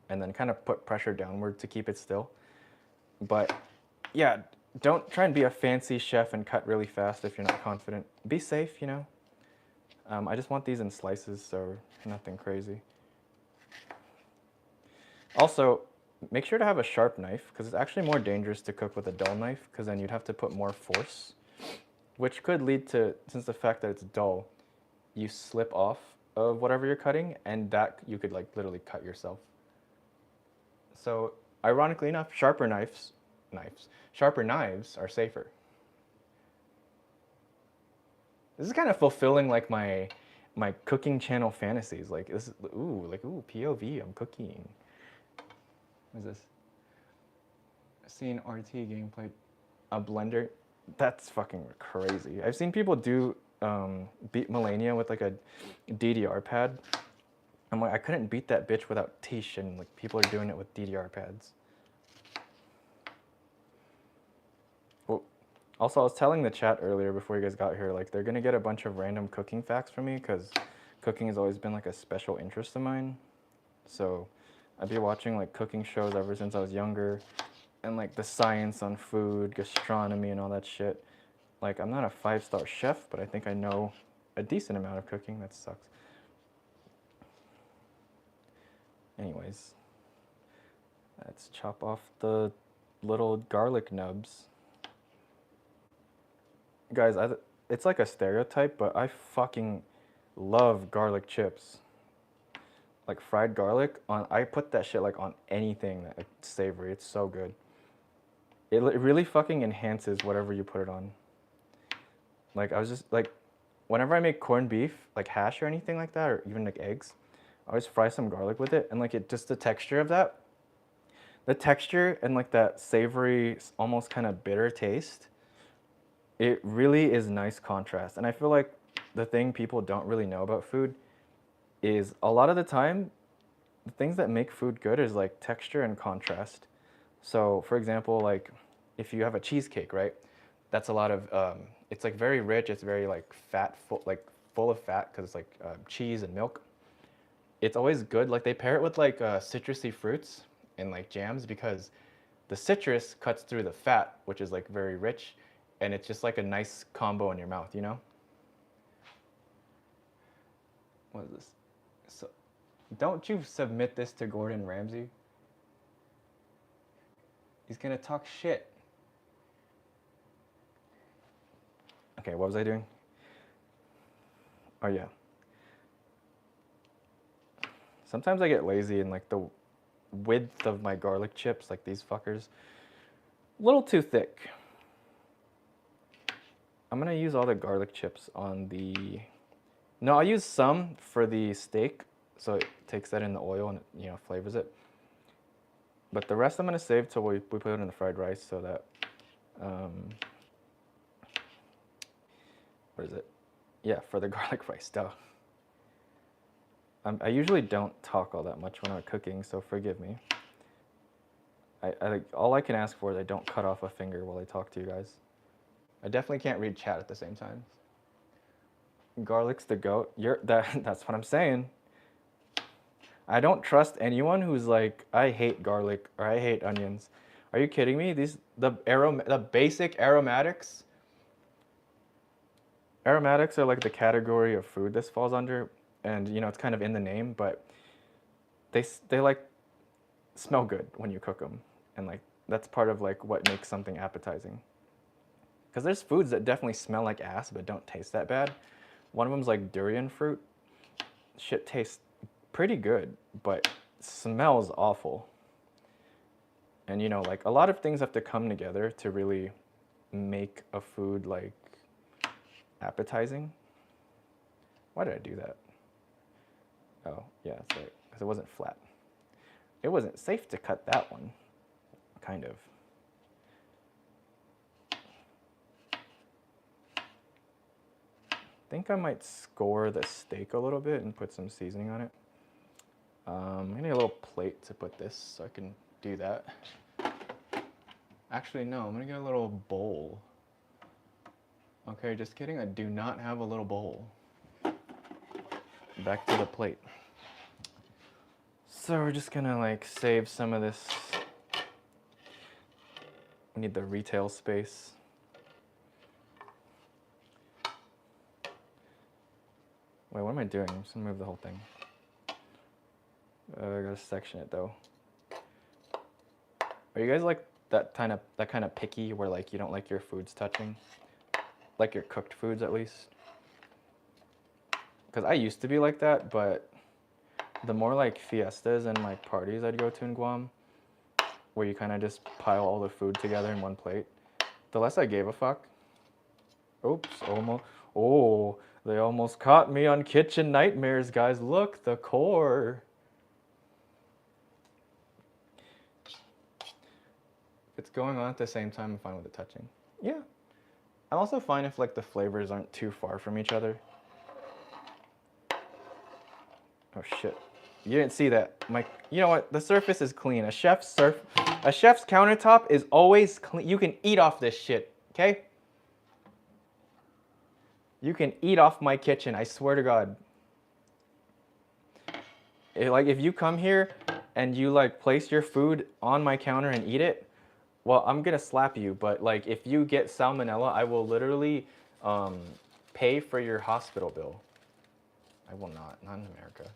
Speaker 1: and then kind of put pressure downward to keep it still. But yeah, don't try and be a fancy chef and cut really fast if you're not confident. Be safe, you know. I just want these in slices, so nothing crazy. Also, make sure to have a sharp knife because it's actually more dangerous to cook with a dull knife because then you'd have to put more force, which could lead to, since the fact that it's dull, you slip off of whatever you're cutting and that you could like literally cut yourself. So ironically enough, sharper knives are safer. This is kind of fulfilling like my cooking channel fantasies. Like this, ooh, POV, I'm cooking. What is this? Seen RT gameplay, a blender. That's fucking crazy. I've seen people do beat Melania with like a DDR pad. I'm like, I couldn't beat that bitch without Tish, and like people are doing it with DDR pads. Well, also I was telling the chat earlier before you guys got here, like they're gonna get a bunch of random cooking facts from me because cooking has always been like a special interest of mine. So I've been watching like cooking shows ever since I was younger, and like the science on food, gastronomy, and all that shit. Like I'm not a 5-star chef, but I think I know a decent amount of cooking. That sucks. Anyways, let's chop off the little garlic nubs. Guys, it's like a stereotype, but I fucking love garlic chips. Like fried garlic, I put that shit like on anything that's savory. It's so good. It really fucking enhances whatever you put it on. Like I was just like, whenever I make corned beef, like hash or anything like that, or even like eggs, I always fry some garlic with it, and like just the texture of that, The texture and like that savory, almost kind of bitter taste, it really is nice contrast. And I feel like the thing people don't really know about food is a lot of the time, the things that make food good is like texture and contrast. So for example, like if you have a cheesecake, right? That's a lot of, it's like very rich, it's very like fat, full of fat because it's like cheese and milk. It's always good, like they pair it with like citrusy fruits and like jams because the citrus cuts through the fat, which is like very rich, and it's just like a nice combo in your mouth, you know? What is this? So, don't you submit this to Gordon Ramsay? He's gonna talk shit. Okay, what was I doing? Oh yeah. Sometimes I get lazy and like the width of my garlic chips, like these fuckers, a little too thick. I'm gonna use all the garlic chips on the, no, I'll use some for the steak, so it takes that in the oil and it, you know, flavors it. But the rest I'm gonna save till we put it in the fried rice so that, what is it? Yeah, for the garlic rice, duh. I usually don't talk all that much when I'm cooking, so forgive me. All I can ask for is I don't cut off a finger while I talk to you guys. I definitely can't read chat at the same time. Garlic's the goat. That's what I'm saying. I don't trust anyone who's like, I hate garlic or I hate onions. Are you kidding me? The basic aromatics. Aromatics are like the category of food this falls under, and you know it's kind of in the name, but they like smell good when you cook them, and like that's part of like what makes something appetizing. Because there's foods that definitely smell like ass but don't taste that bad. One of them's like durian fruit. Shit tastes pretty good, but smells awful. And you know, like a lot of things have to come together to really make a food like appetizing. Why did I do that? Oh, yeah, that's right, because it wasn't flat. It wasn't safe to cut that one, kind of. I think I might score the steak a little bit and put some seasoning on it. I'm gonna get a little plate to put this so I can do that. Actually, no, I'm gonna get a little bowl. Okay, just kidding, I do not have a little bowl. Back to the plate. So we're just gonna like save some of this. We need the retail space. Wait, what am I doing? I'm just gonna move the whole thing. I gotta section it though. Are you guys like that kind of picky where like you don't like your foods touching? Like your cooked foods at least? Because I used to be like that, but the more like fiestas and like parties I'd go to in Guam, where you kind of just pile all the food together in one plate, the less I gave a fuck. Oops, almost. Oh, they almost caught me on kitchen nightmares, guys. Look, the core. If it's going on at the same time, I'm fine with it touching. Yeah. I'm also fine if like the flavors aren't too far from each other. Oh shit. You didn't see that. You know what? The surface is clean. A chef's countertop is always clean. You can eat off this shit, okay? You can eat off my kitchen, I swear to God. Like if you come here and you like place your food on my counter and eat it, well, I'm gonna slap you. But like if you get salmonella, I will literally pay for your hospital bill. I will not in America.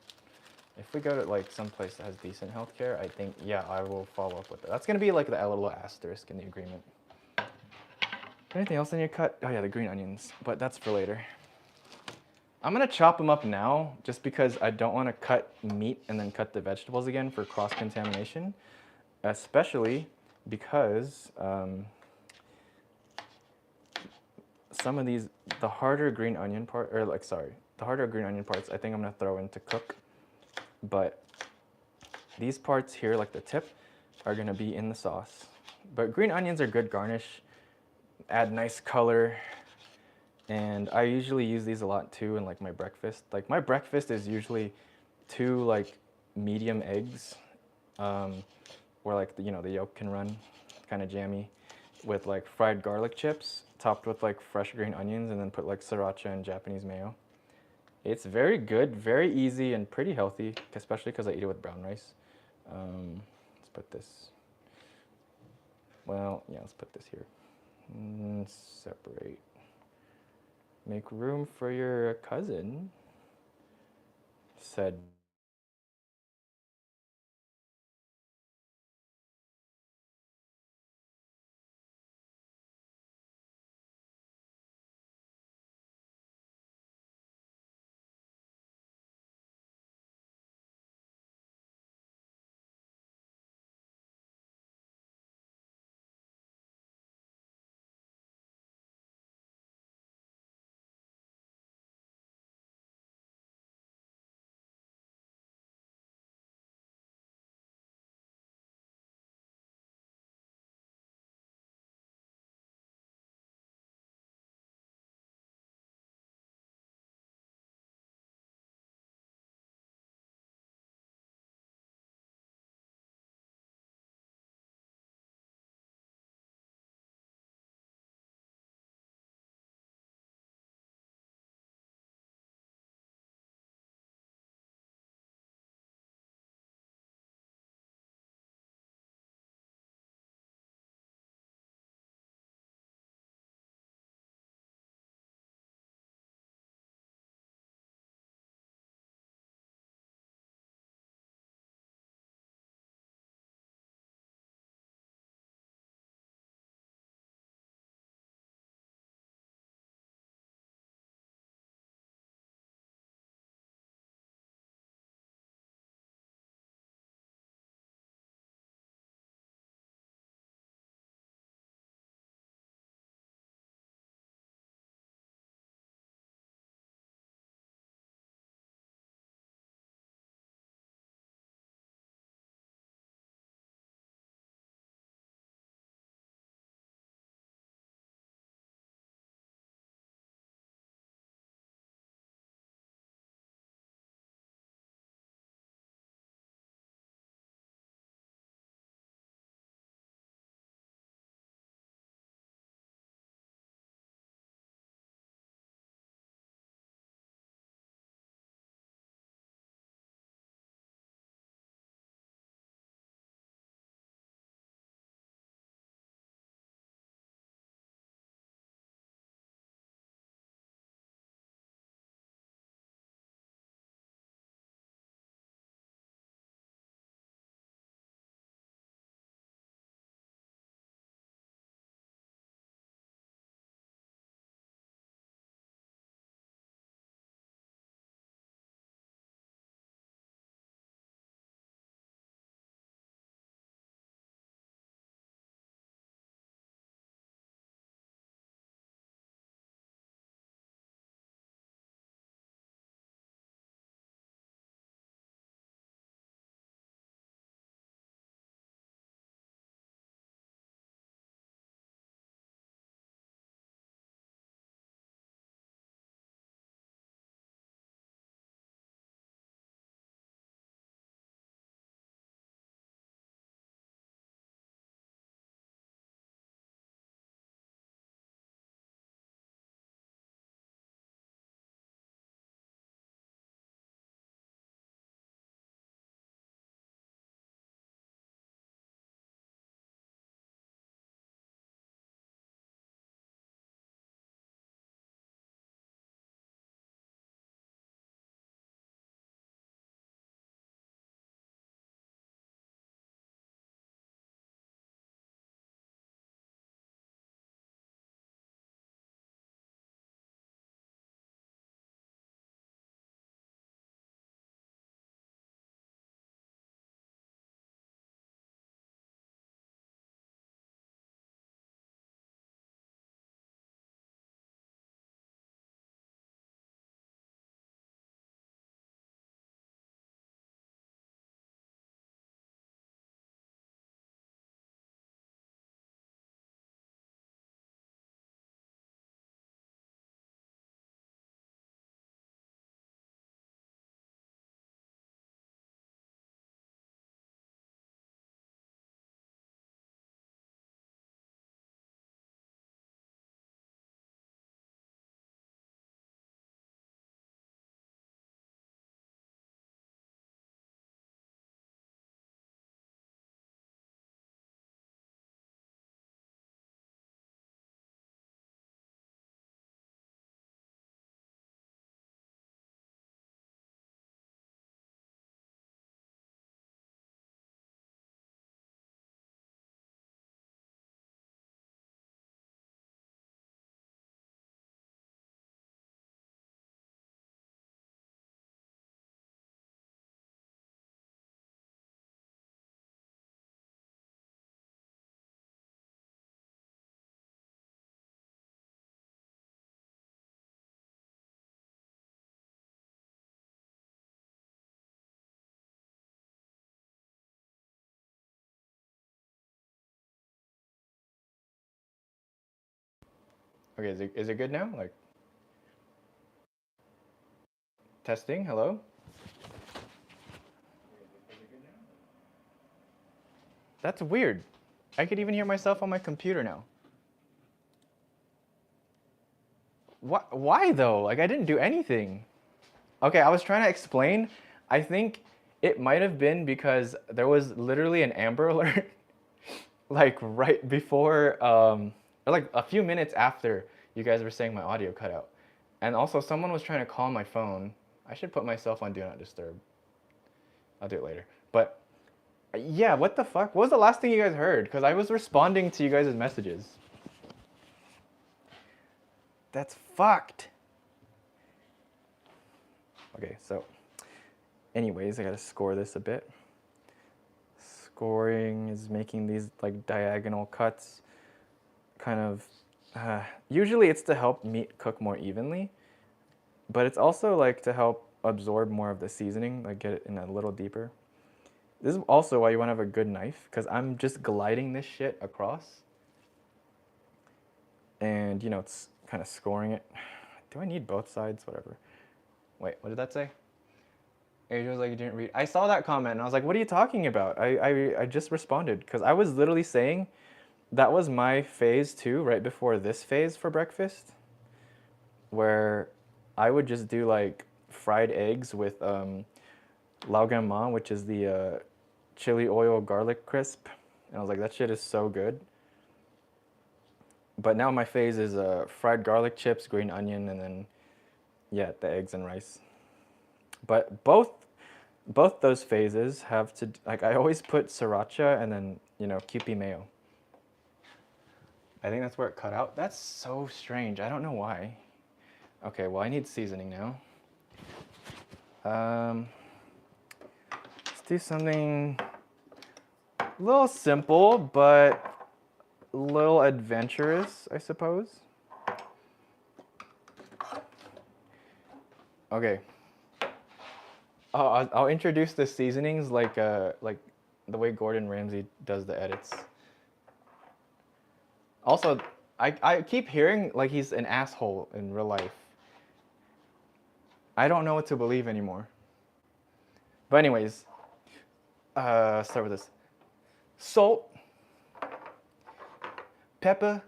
Speaker 1: If we go to like some place that has decent healthcare, I think, yeah, I will follow up with it. That's gonna be like the little asterisk in the agreement. Anything else in your cut? Oh yeah, the green onions, but that's for later. I'm gonna chop them up now just because I don't wanna cut meat and then cut the vegetables again for cross-contamination, especially because some of these, the harder green onion parts, I think I'm gonna throw in to cook. But these parts here, like the tip, are gonna be in the sauce. But green onions are good garnish, add nice color, and I usually use these a lot too in like my breakfast. Like my breakfast is usually two like medium eggs, where like the yolk can run, kind of jammy, with like fried garlic chips, topped with like fresh green onions, and then put like sriracha and Japanese mayo. It's very good, very easy, and pretty healthy, especially because I eat it with brown rice. Let's put this. Well, yeah, let's put this here. Separate. Make room for your cousin, said Okay, is it good now? Like, testing, hello? That's weird. I could even hear myself on my computer now. Why though? Like, I didn't do anything. Okay, I was trying to explain. I think it might have been because there was literally an Amber Alert, like right before, or like a few minutes after you guys were saying my audio cut out. And also, someone was trying to call my phone. I should put myself on Do Not Disturb. I'll do it later. But yeah, what the fuck? What was the last thing you guys heard? Because I was responding to you guys' messages. That's fucked. Okay, so anyways, I gotta score this a bit. Scoring is making these like diagonal cuts. Kind of, usually it's to help meat cook more evenly, but it's also like to help absorb more of the seasoning, like get it in a little deeper. This is also why you want to have a good knife, because I'm just gliding this shit across. And, you know, it's kind of scoring it. Do I need both sides? Whatever. Wait, what did that say? Age was like, you didn't read. I saw that comment and I was like, what are you talking about? I just responded, because I was literally saying that was my phase too, right before this phase for breakfast, where I would just do like fried eggs with lao gan ma, which is the chili oil garlic crisp. And I was like, that shit is so good. But now my phase is fried garlic chips, green onion, and then, yeah, the eggs and rice. But both those phases have to, like, I always put sriracha and then, you know, Kewpie mayo. I think that's where it cut out. That's so strange. I don't know why. Okay, well, I need seasoning now. Let's do something a little simple, but a little adventurous, I suppose. Okay. Oh, I'll introduce the seasonings like the way Gordon Ramsay does the edits. Also, I keep hearing like he's an asshole in real life. I don't know what to believe anymore. But anyways, start with this. Salt, pepper,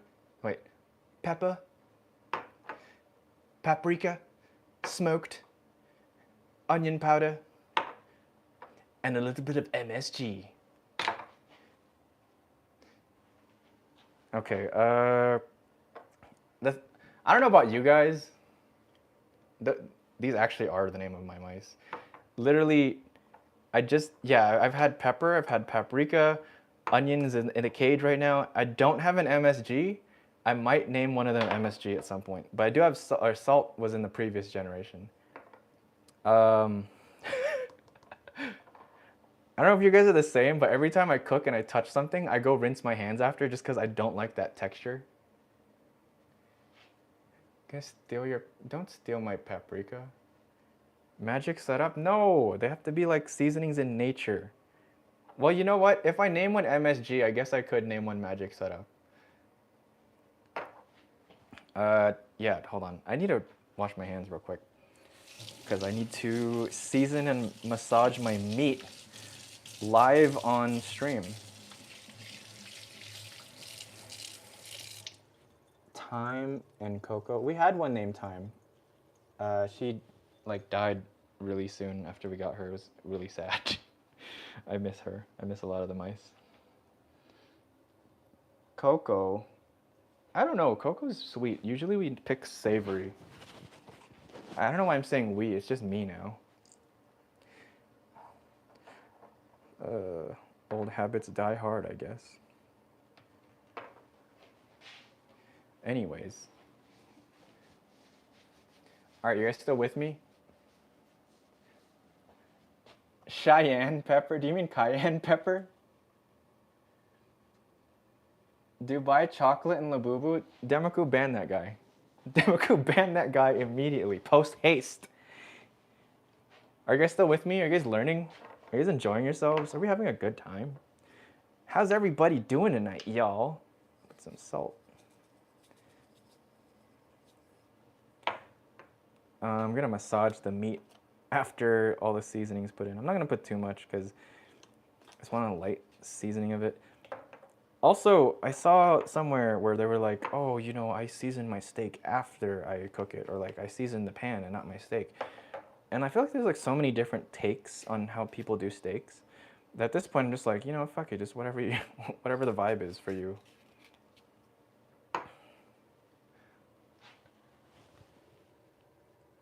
Speaker 1: paprika, smoked, onion powder, and a little bit of MSG. Okay, I don't know about you guys. These actually are the name of my mice. Literally, I've had pepper, I've had paprika, onions in a cage right now. I don't have an MSG. I might name one of them MSG at some point, but I do have salt was in the previous generation. I don't know if you guys are the same, but every time I cook and I touch something, I go rinse my hands after just because I don't like that texture. Don't steal my paprika. Magic setup? No, they have to be like seasonings in nature. Well, you know what? If I name one MSG, I guess I could name one magic setup. Yeah, hold on. I need to wash my hands real quick, because I need to season and massage my meat live on stream. Time and Coco. We had one named Time. She like died really soon after we got her. It was really sad. I miss her. I miss a lot of the mice. Coco. I don't know. Coco's sweet. Usually we pick savory. I don't know why I'm saying we. It's just me now. Old habits die hard, I guess. Anyways. Alright, you guys still with me? Cheyenne pepper? Do you mean cayenne pepper? Dubai chocolate and Labubu? Demaku, ban that guy. Demaku, ban that guy immediately. Post haste. Are you guys still with me? Are you guys learning? Are you guys enjoying yourselves? Are we having a good time? How's everybody doing tonight, y'all? Put some salt. I'm gonna massage the meat after all the seasonings put in. I'm not gonna put too much because I just want a light seasoning of it. Also, I saw somewhere where they were like, oh, you know, I season my steak after I cook it, or like I season the pan and not my steak. And I feel like there's like so many different takes on how people do steaks that at this point I'm just like, you know, fuck it, just whatever you, whatever the vibe is for you.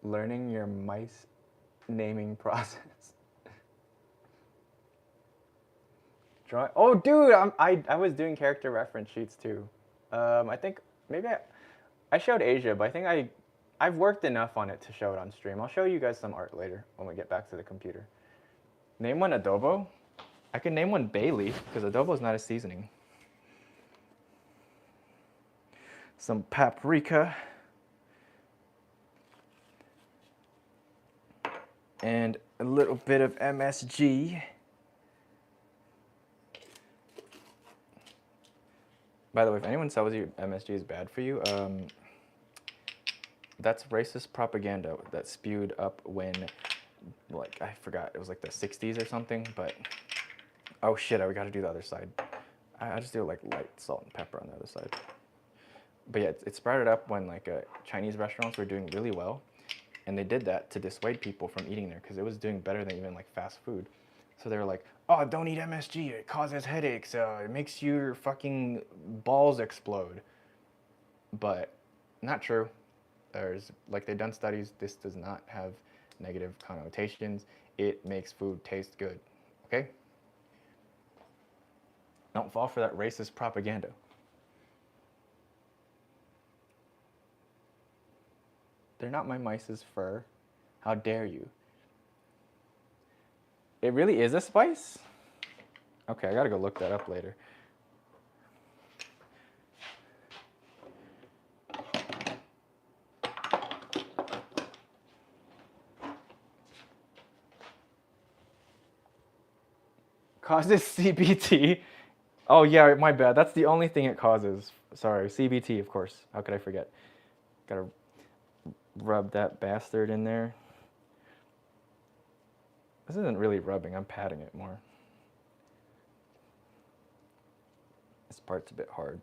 Speaker 1: Learning your mice naming process. Drawing. Oh, dude, I was doing character reference sheets too. I think maybe I showed Asia, but I think I've worked enough on it to show it on stream. I'll show you guys some art later when we get back to the computer. Name one adobo. I can name one bay leaf because adobo is not a seasoning. Some paprika. And a little bit of MSG. By the way, if anyone tells you MSG is bad for you, that's racist propaganda that spewed up when, like, I forgot, it was like the 60s or something, but, oh shit, we gotta do the other side. I just do like light salt and pepper on the other side. But yeah, it sprouted up when like Chinese restaurants were doing really well, and they did that to dissuade people from eating there because it was doing better than even like fast food. So they were like, oh, don't eat MSG, it causes headaches, it makes your fucking balls explode. But not true. There's, like, they've done studies, this does not have negative connotations. It makes food taste good, okay? Don't fall for that racist propaganda. They're not my mice's fur. How dare you? It really is a spice? Okay, I gotta go look that up later. Causes CBT. Oh yeah, my bad. That's the only thing it causes. Sorry, CBT, of course. How could I forget? Gotta rub that bastard in there. This isn't really rubbing, I'm patting it more. This part's a bit hard.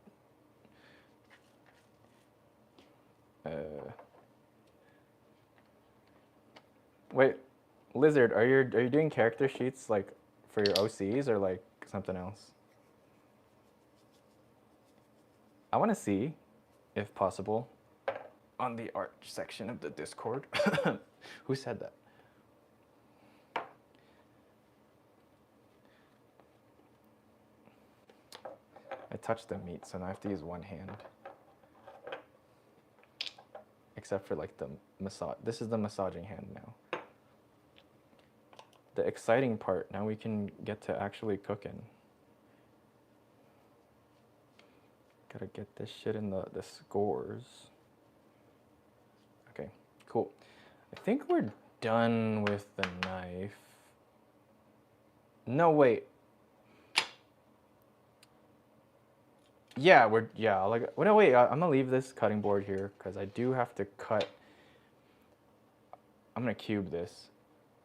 Speaker 1: Wait, Lizard, are you doing character sheets like for your OCs or like something else? I want to see, if possible, on the art section of the Discord. Who said that? I touched the meat, so now I have to use one hand. Except for like the massage. This is the massaging hand now. The exciting part, now we can get to actually cooking. Gotta get this shit in the scores. Okay, cool. I think we're done with the knife. No, wait. Yeah, like, well, no, wait, I'm gonna leave this cutting board here because I do have to cut. I'm gonna cube this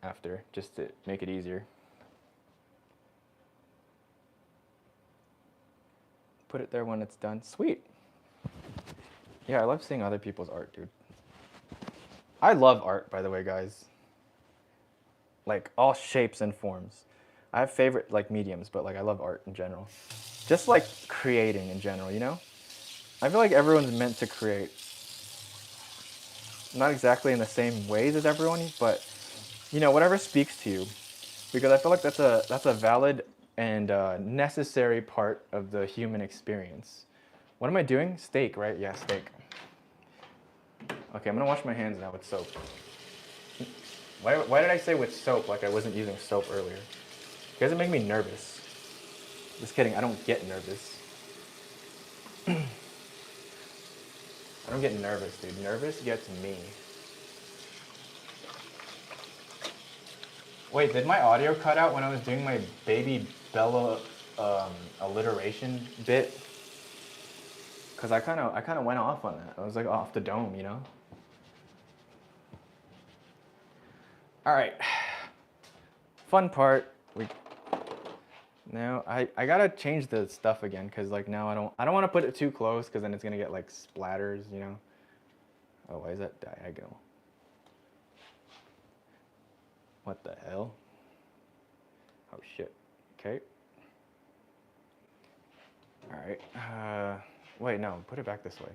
Speaker 1: after just to make it easier. Put it there when it's done. Sweet. Yeah, I love seeing other people's art, dude. I love art, by the way, guys. Like, all shapes and forms. I have favorite, like, mediums, but, like, I love art in general. Just, like, creating in general, you know? I feel like everyone's meant to create. Not exactly in the same ways as everyone, but, you know, whatever speaks to you. Because I feel like that's a valid and necessary part of the human experience. What am I doing? Steak, right? Yeah, steak. Okay, I'm gonna wash my hands now with soap. Why did I say with soap like I wasn't using soap earlier? You guys make me nervous. Just kidding, I don't get nervous. I don't get nervous, dude. Nervous gets me. Wait, did my audio cut out when I was doing my baby Bella alliteration bit? Cause I kind of went off on that. I was like off the dome, you know. All right. Fun part. Now I gotta change the stuff again because like now I don't want to put it too close because then it's gonna get like splatters, you know. Oh, why is that diagonal? What the hell? Oh shit. Okay. All right. Wait, no, put it back this way.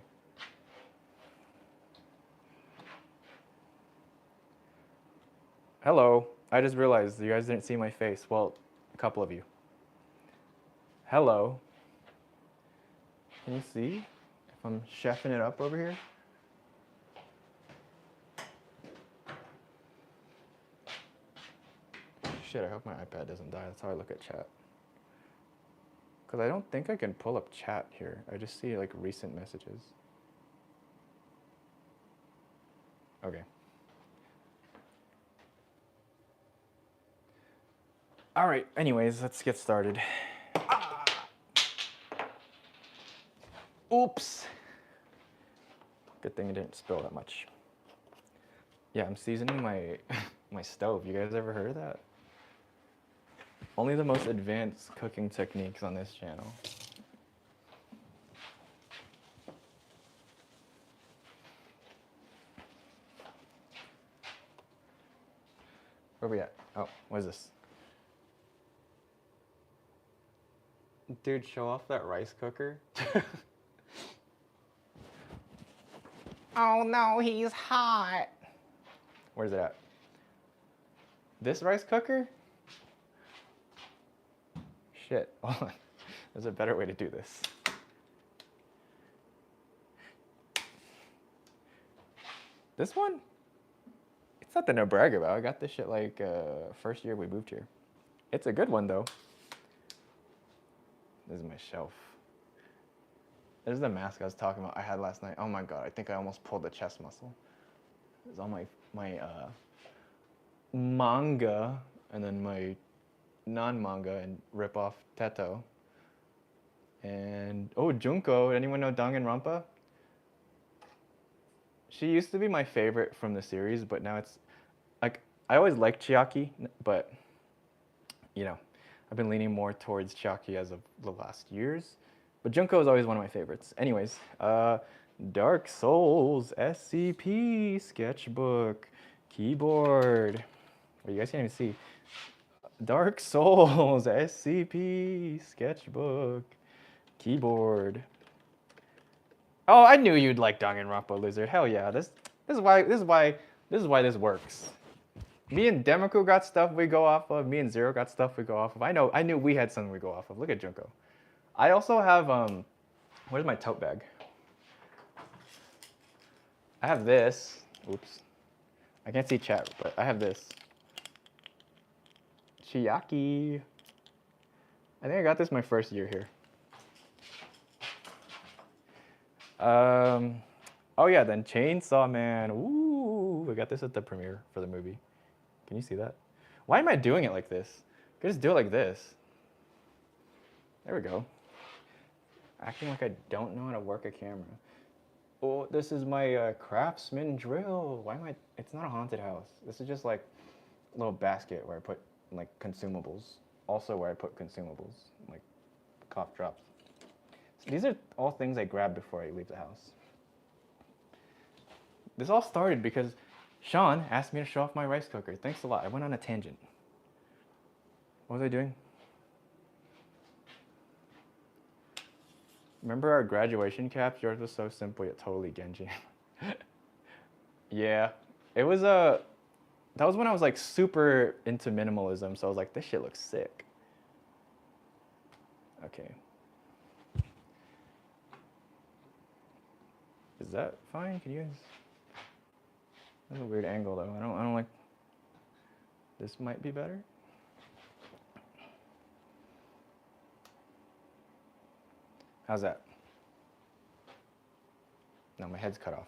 Speaker 1: Hello. I just realized you guys didn't see my face. Well, a couple of you. Hello. Can you see if I'm chefing it up over here? Shit, I hope my iPad doesn't die. That's how I look at chat. Because I don't think I can pull up chat here. I just see like recent messages. Okay. All right, anyways, let's get started. Ah! Oops. Good thing I didn't spill that much. Yeah, I'm seasoning my my stove. You guys ever heard of that? Only the most advanced cooking techniques on this channel. Where are we at? Oh, what is this? Dude, show off that rice cooker. Oh no, he's hot. Where's it at? This rice cooker? Shit, hold on. There's a better way to do this. This one? It's nothing to brag about. I got this shit like first year we moved here. It's a good one though. This is my shelf. This is the mask I was talking about I had last night. Oh my god, I think I almost pulled the chest muscle. It's all my manga and then my non-manga and rip-off Teto. And oh, Junko, anyone know Danganronpa? She used to be my favorite from the series, but now it's like I always liked Chiaki, but you know, I've been leaning more towards Chiaki as of the last years. But Junko is always one of my favorites. Anyways, Dark Souls SCP sketchbook keyboard. Well, you guys can't even see. Dark Souls SCP sketchbook keyboard. Oh, I knew you'd like Danganronpa, Lizard. Hell yeah. This is why this works. Me and Demiku got stuff we go off of. Me and Zero got stuff we go off of. I knew we had something we go off of. Look at Junko. I also have where's my tote bag? I have this. Oops. I can't see chat, but I have this. Chiaki. I think I got this my first year here. Oh yeah, then Chainsaw Man. Ooh, we got this at the premiere for the movie. Can you see that? Why am I doing it like this? I could just do it like this. There we go. Acting like I don't know how to work a camera. Oh, this is my craftsman drill. Why am I? It's not a haunted house. This is just like a little basket where I put like consumables. Also where I put consumables, like cough drops. So these are all things I grab before I leave the house. This all started because Sean asked me to show off my rice cooker. Thanks a lot. I went on a tangent. What was I doing? Remember our graduation caps? Yours was so simple yet totally Genji. Yeah, it was that was when I was like super into minimalism, so I was like, this shit looks sick. Okay. Is that fine? Can you guys? That's a weird angle though. I don't like. This might be better. How's that? No, my head's cut off.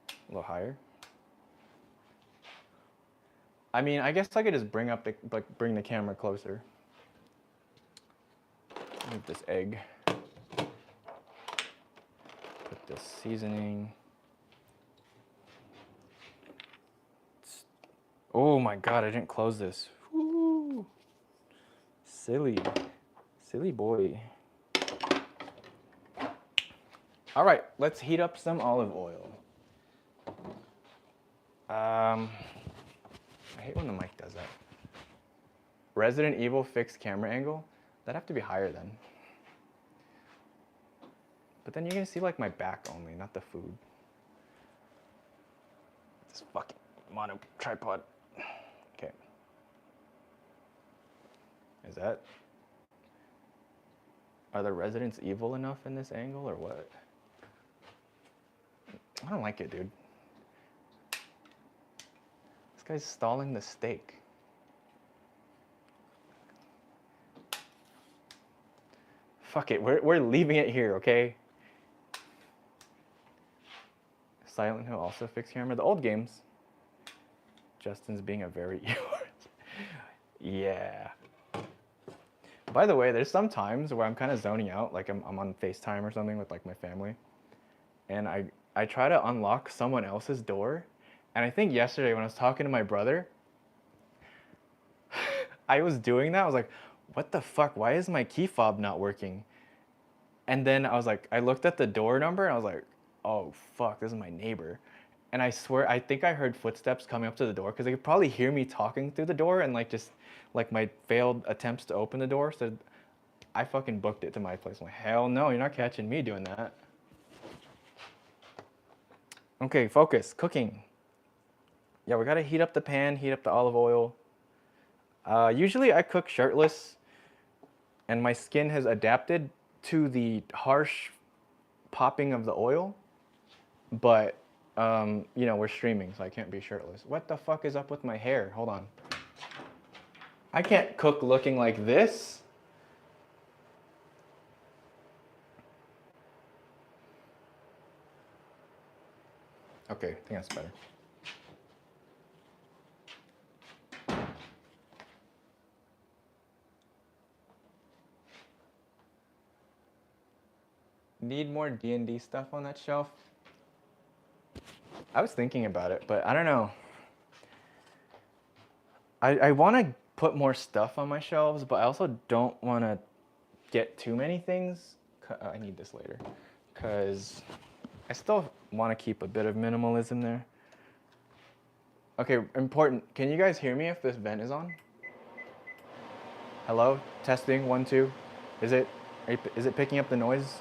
Speaker 1: A little higher. I mean, I guess I could just bring the camera closer. Move this egg. Put this seasoning. Oh my god, I didn't close this. Woo. Silly. Silly boy. All right, let's heat up some olive oil. I hate when the mic does that. Resident Evil fixed camera angle? That'd have to be higher then. But then you're gonna see like my back only, not the food. This fucking mono tripod. Okay. Is that? Are the residents evil enough in this angle or what? I don't like it, dude. This guy's stalling the steak. Fuck it, we're leaving it here, okay? Silent Hill also fixed camera. The old games. Justin's being a very yeah. By the way, there's some times where I'm kind of zoning out, like I'm on FaceTime or something with like my family, and I try to unlock someone else's door, and I think yesterday when I was talking to my brother, I was doing that. I was like, what the fuck? Why is my key fob not working? And then I was like, I looked at the door number and I was like, oh fuck, this is my neighbor. And I swear, I think I heard footsteps coming up to the door because they could probably hear me talking through the door and like just like my failed attempts to open the door. So I fucking booked it to my place. I'm like, hell no, you're not catching me doing that. Okay, focus, cooking. Yeah, we gotta heat up the pan, heat up the olive oil. Usually I cook shirtless and my skin has adapted to the harsh popping of the oil, but you know, we're streaming, so I can't be shirtless. What the fuck is up with my hair? Hold on. I can't cook looking like this. Okay, I think that's better. Need more D&D stuff on that shelf? I was thinking about it, but I don't know. I want to put more stuff on my shelves, but I also don't want to get too many things. I need this later, because I still want to keep a bit of minimalism there. Okay, important. Can you guys hear me if this vent is on? Hello? Testing, 1, 2. Is it picking up the noise?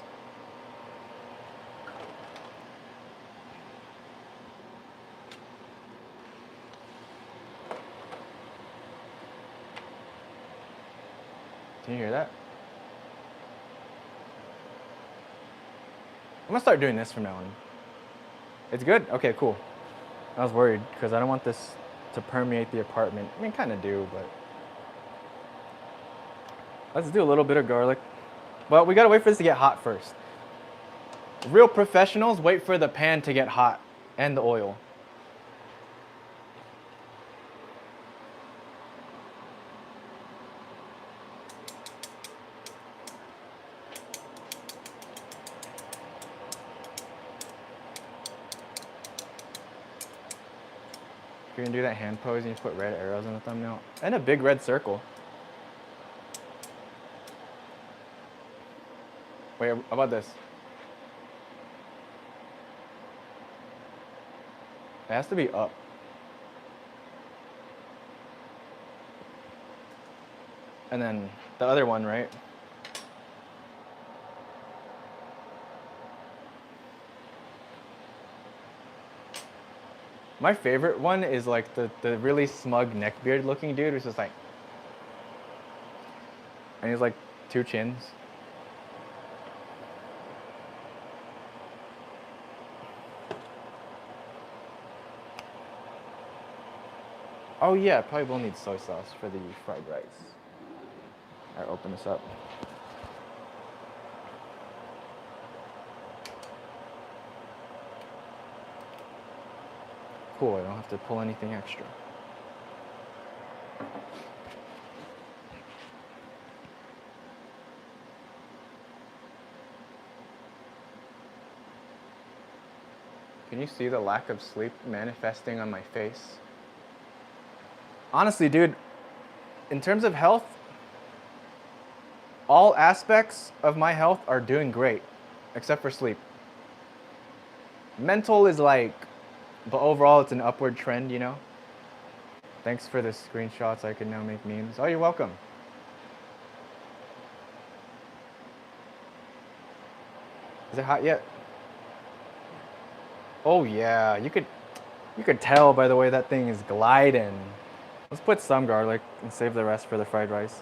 Speaker 1: Can you hear that? I'm gonna start doing this from now on. It's good? Okay, cool. I was worried because I don't want this to permeate the apartment. I mean, kind of do, but let's do a little bit of garlic. Well, we gotta wait for this to get hot first. Real professionals wait for the pan to get hot and the oil. If you're gonna do that hand pose and you put red arrows in the thumbnail and a big red circle. Wait, how about this? It has to be up. And then the other one, right? My favorite one is like the really smug neckbeard looking dude who's just like, and he's like 2 chins. Oh yeah, probably will need soy sauce for the fried rice. All right, open this up. Cool, I don't have to pull anything extra. Can you see the lack of sleep manifesting on my face? Honestly, dude, in terms of health, all aspects of my health are doing great, except for sleep. Mental is like, but overall it's an upward trend, you know? Thanks for the screenshots, I can now make memes. Oh, you're welcome. Is it hot yet? Oh yeah, you could tell by the way that thing is gliding. Let's put some garlic and save the rest for the fried rice.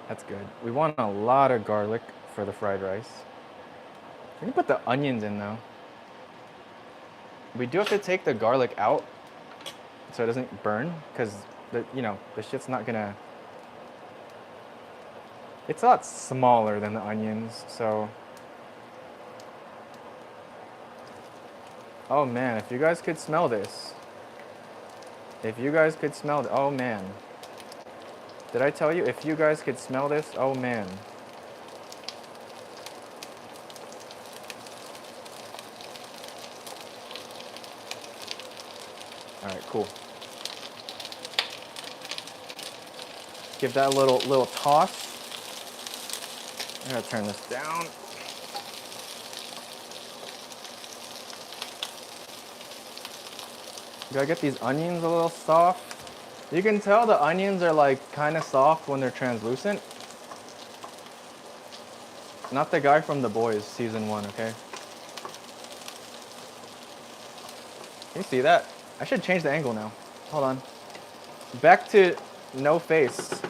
Speaker 1: That's good. We want a lot of garlic for the fried rice. We can put the onions in though. We do have to take the garlic out so it doesn't burn, because the shit's not gonna. It's a lot smaller than the onions, so. Oh man, if you guys could smell this. If you guys could smell it, oh man. Did I tell you? If you guys could smell this, oh man. Alright, cool. Give that a little toss. I gotta turn this down. Gotta get these onions a little soft. You can tell the onions are like kind of soft when they're translucent. Not the guy from The Boys season 1, okay? Can you see that? I should change the angle now. Hold on. Back to no face.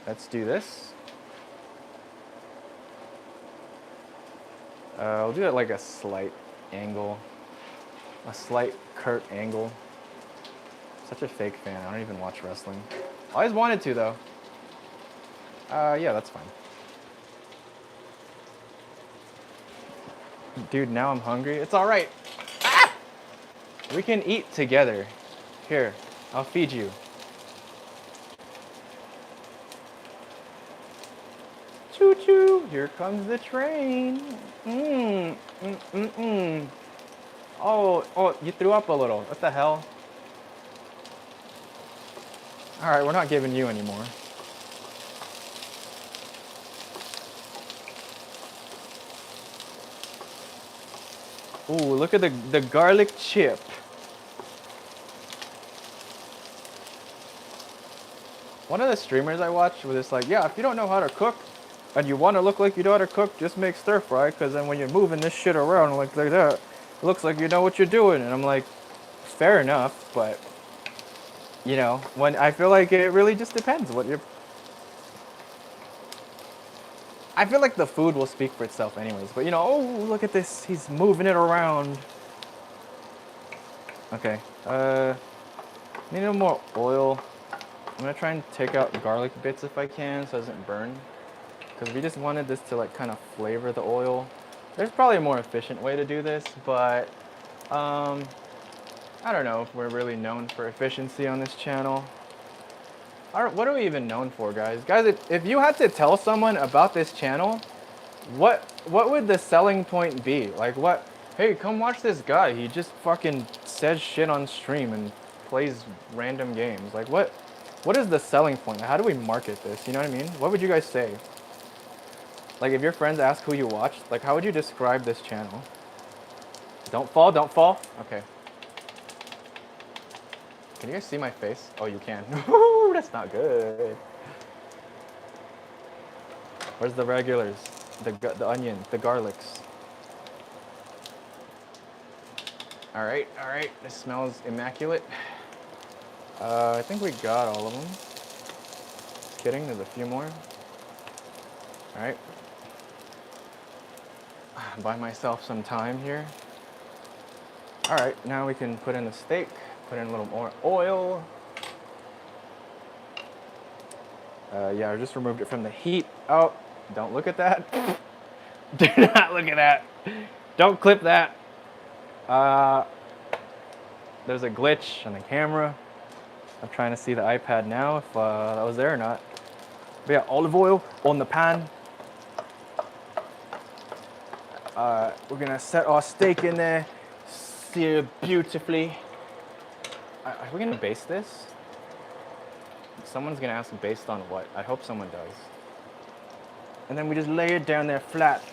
Speaker 1: Let's do this. I'll do it like a slight angle. A slight Kurt angle. Such a fake fan. I don't even watch wrestling. Always wanted to though. Yeah, that's fine. Dude, now I'm hungry. It's all right. Ah! We can eat together. Here, I'll feed you. Choo choo, here comes the train. Oh, you threw up a little. What the hell? All right, we're not giving you anymore. Ooh, look at the garlic chip. One of the streamers I watched was just like, yeah, if you don't know how to cook and you want to look like you know how to cook, just make stir fry, because then when you're moving this shit around like that, it looks like you know what you're doing. And I'm like, fair enough, but you know, when I feel like it really just depends what you're. I feel like the food will speak for itself anyways, but you know, oh, look at this, he's moving it around. Okay, need a little more oil. I'm gonna try and take out garlic bits if I can so it doesn't burn, because we just wanted this to like kind of flavor the oil. There's probably a more efficient way to do this, but I don't know if we're really known for efficiency on this channel. What are we even known for, guys? Guys, if you had to tell someone about this channel, what would the selling point be? Like what? Hey, come watch this guy. He just fucking says shit on stream and plays random games. Like what is the selling point? How do we market this? You know what I mean? What would you guys say? Like if your friends ask who you watch, like how would you describe this channel? Don't fall, don't fall. Okay. Can you guys see my face? Oh, you can. That's not good. Where's the regulars? The onion, the garlics. All right. This smells immaculate. I think we got all of them. Just kidding, there's a few more. All right. Buy myself some time here. All right, now we can put in the steak. Put in a little more oil. Yeah, I just removed it from the heat. Oh, don't look at that. Do not look at that. Don't clip that. There's a glitch on the camera. I'm trying to see the iPad now if that was there or not. But yeah, olive oil on the pan. We're gonna set our steak in there, sear beautifully. Are we gonna baste this? Someone's gonna ask based on what? I hope someone does. And then we just lay it down there flat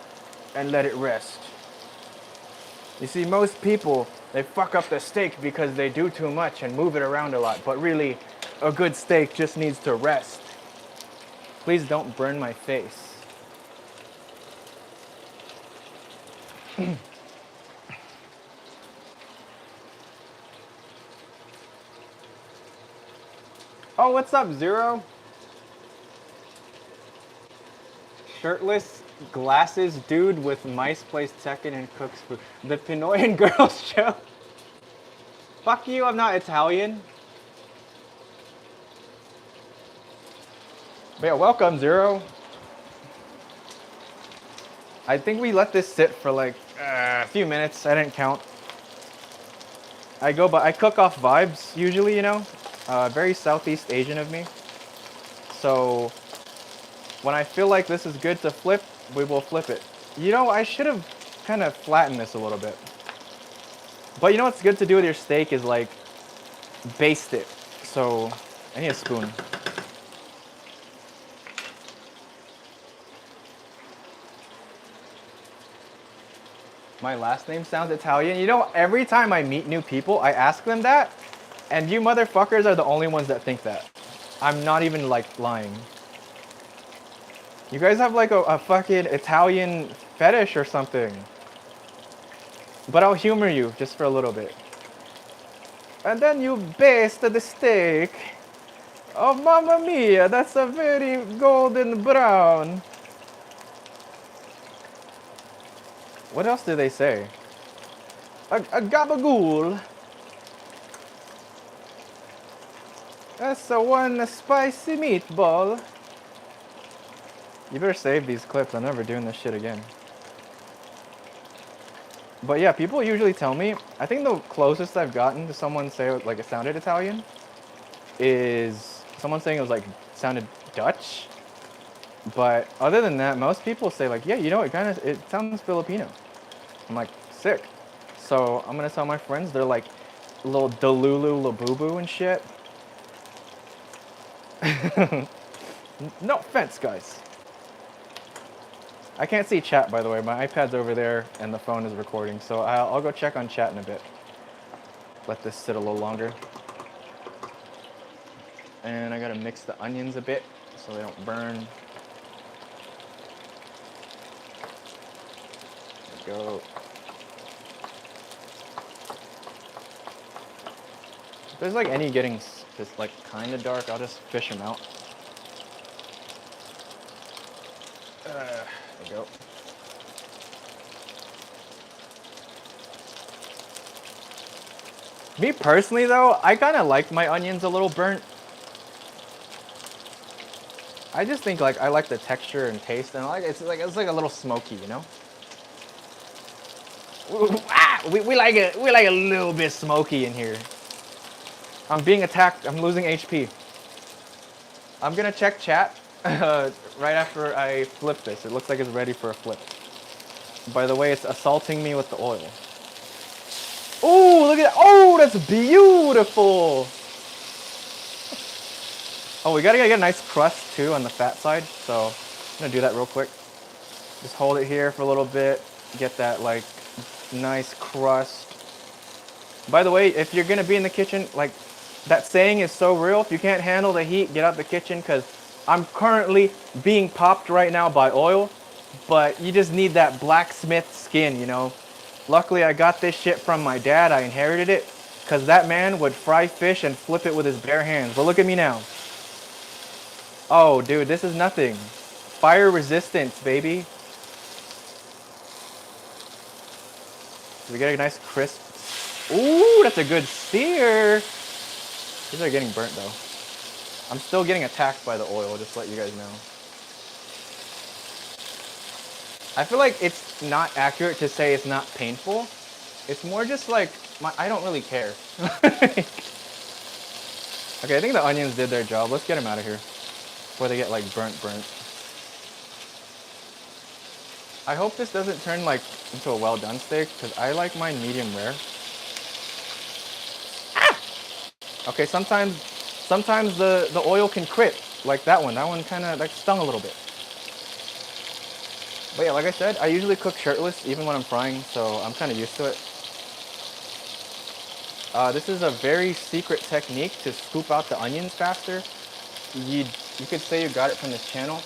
Speaker 1: and let it rest. You see, most people, they fuck up the steak because they do too much and move it around a lot, but really, a good steak just needs to rest. Please don't burn my face. Oh, what's up, Zero? Shirtless glasses dude with mice plays Tekken and cooks food. The Pinoyan Girls show. Fuck you, I'm not Italian. But yeah, welcome, Zero. I think we let this sit for like a few minutes. I didn't count. I cook off vibes usually, you know. Very Southeast Asian of me. So when I feel like this is good to flip, we will flip it. You know, I should have kind of flattened this a little bit. But you know what's good to do with your steak is like baste it. So I need a spoon. My last name sounds Italian. You know, every time I meet new people, I ask them that, and you motherfuckers are the only ones that think that. I'm not even like lying. You guys have like a fucking Italian fetish or something. But I'll humor you just for a little bit. And then you baste the steak. Oh, mamma mia, that's a very golden brown. What else do they say? A gabagool. That's a one spicy meatball. You better save these clips. I'm never doing this shit again. But yeah, people usually tell me, I think the closest I've gotten to someone say like it sounded Italian is someone saying it was like sounded Dutch. But other than that, most people say like, yeah, you know, it sounds Filipino. I'm like, sick. So I'm gonna tell my friends, they're like little Delulu Labubu and shit. No offense, guys. I can't see chat, by the way. My iPad's over there and the phone is recording, so I'll go check on chat in a bit. Let this sit a little longer. And I gotta mix the onions a bit so they don't burn. There we go. If there's like any getting just like kind of dark, I'll just fish them out. There we go. Me personally though, I kind of like my onions a little burnt. I just think like I like the texture and taste, and it's like a little smoky, you know. We like a little bit smoky in here. I'm being attacked. I'm losing HP. I'm gonna check chat right after I flip this. It looks like it's ready for a flip. By the way, it's assaulting me with the oil. Oh, look at that. Oh, that's beautiful. Oh, we gotta get a nice crust too on the fat side. So I'm gonna do that real quick. Just hold it here for a little bit. Get that like nice crust. By the way, if you're gonna be in the kitchen, like that saying is so real. If you can't handle the heat, get out the kitchen, because I'm currently being popped right now by oil, but you just need that blacksmith skin, you know. Luckily, I got this shit from my dad. I inherited it, because that man would fry fish and flip it with his bare hands. But look at me now. Oh, dude, this is nothing. Fire resistance, baby. We get a nice crisp. Ooh, that's a good sear. These are getting burnt though. I'm still getting attacked by the oil, just to let you guys know. I feel like it's not accurate to say it's not painful. It's more just like, I don't really care. Okay, I think the onions did their job. Let's get them out of here before they get like burnt. I hope this doesn't turn like into a well done steak because I like mine medium rare. Okay, sometimes the oil can quit like that one. That one kind of like stung a little bit. But yeah, like I said, I usually cook shirtless even when I'm frying, so I'm kind of used to it. This is a very secret technique to scoop out the onions faster. You could say you got it from this channel.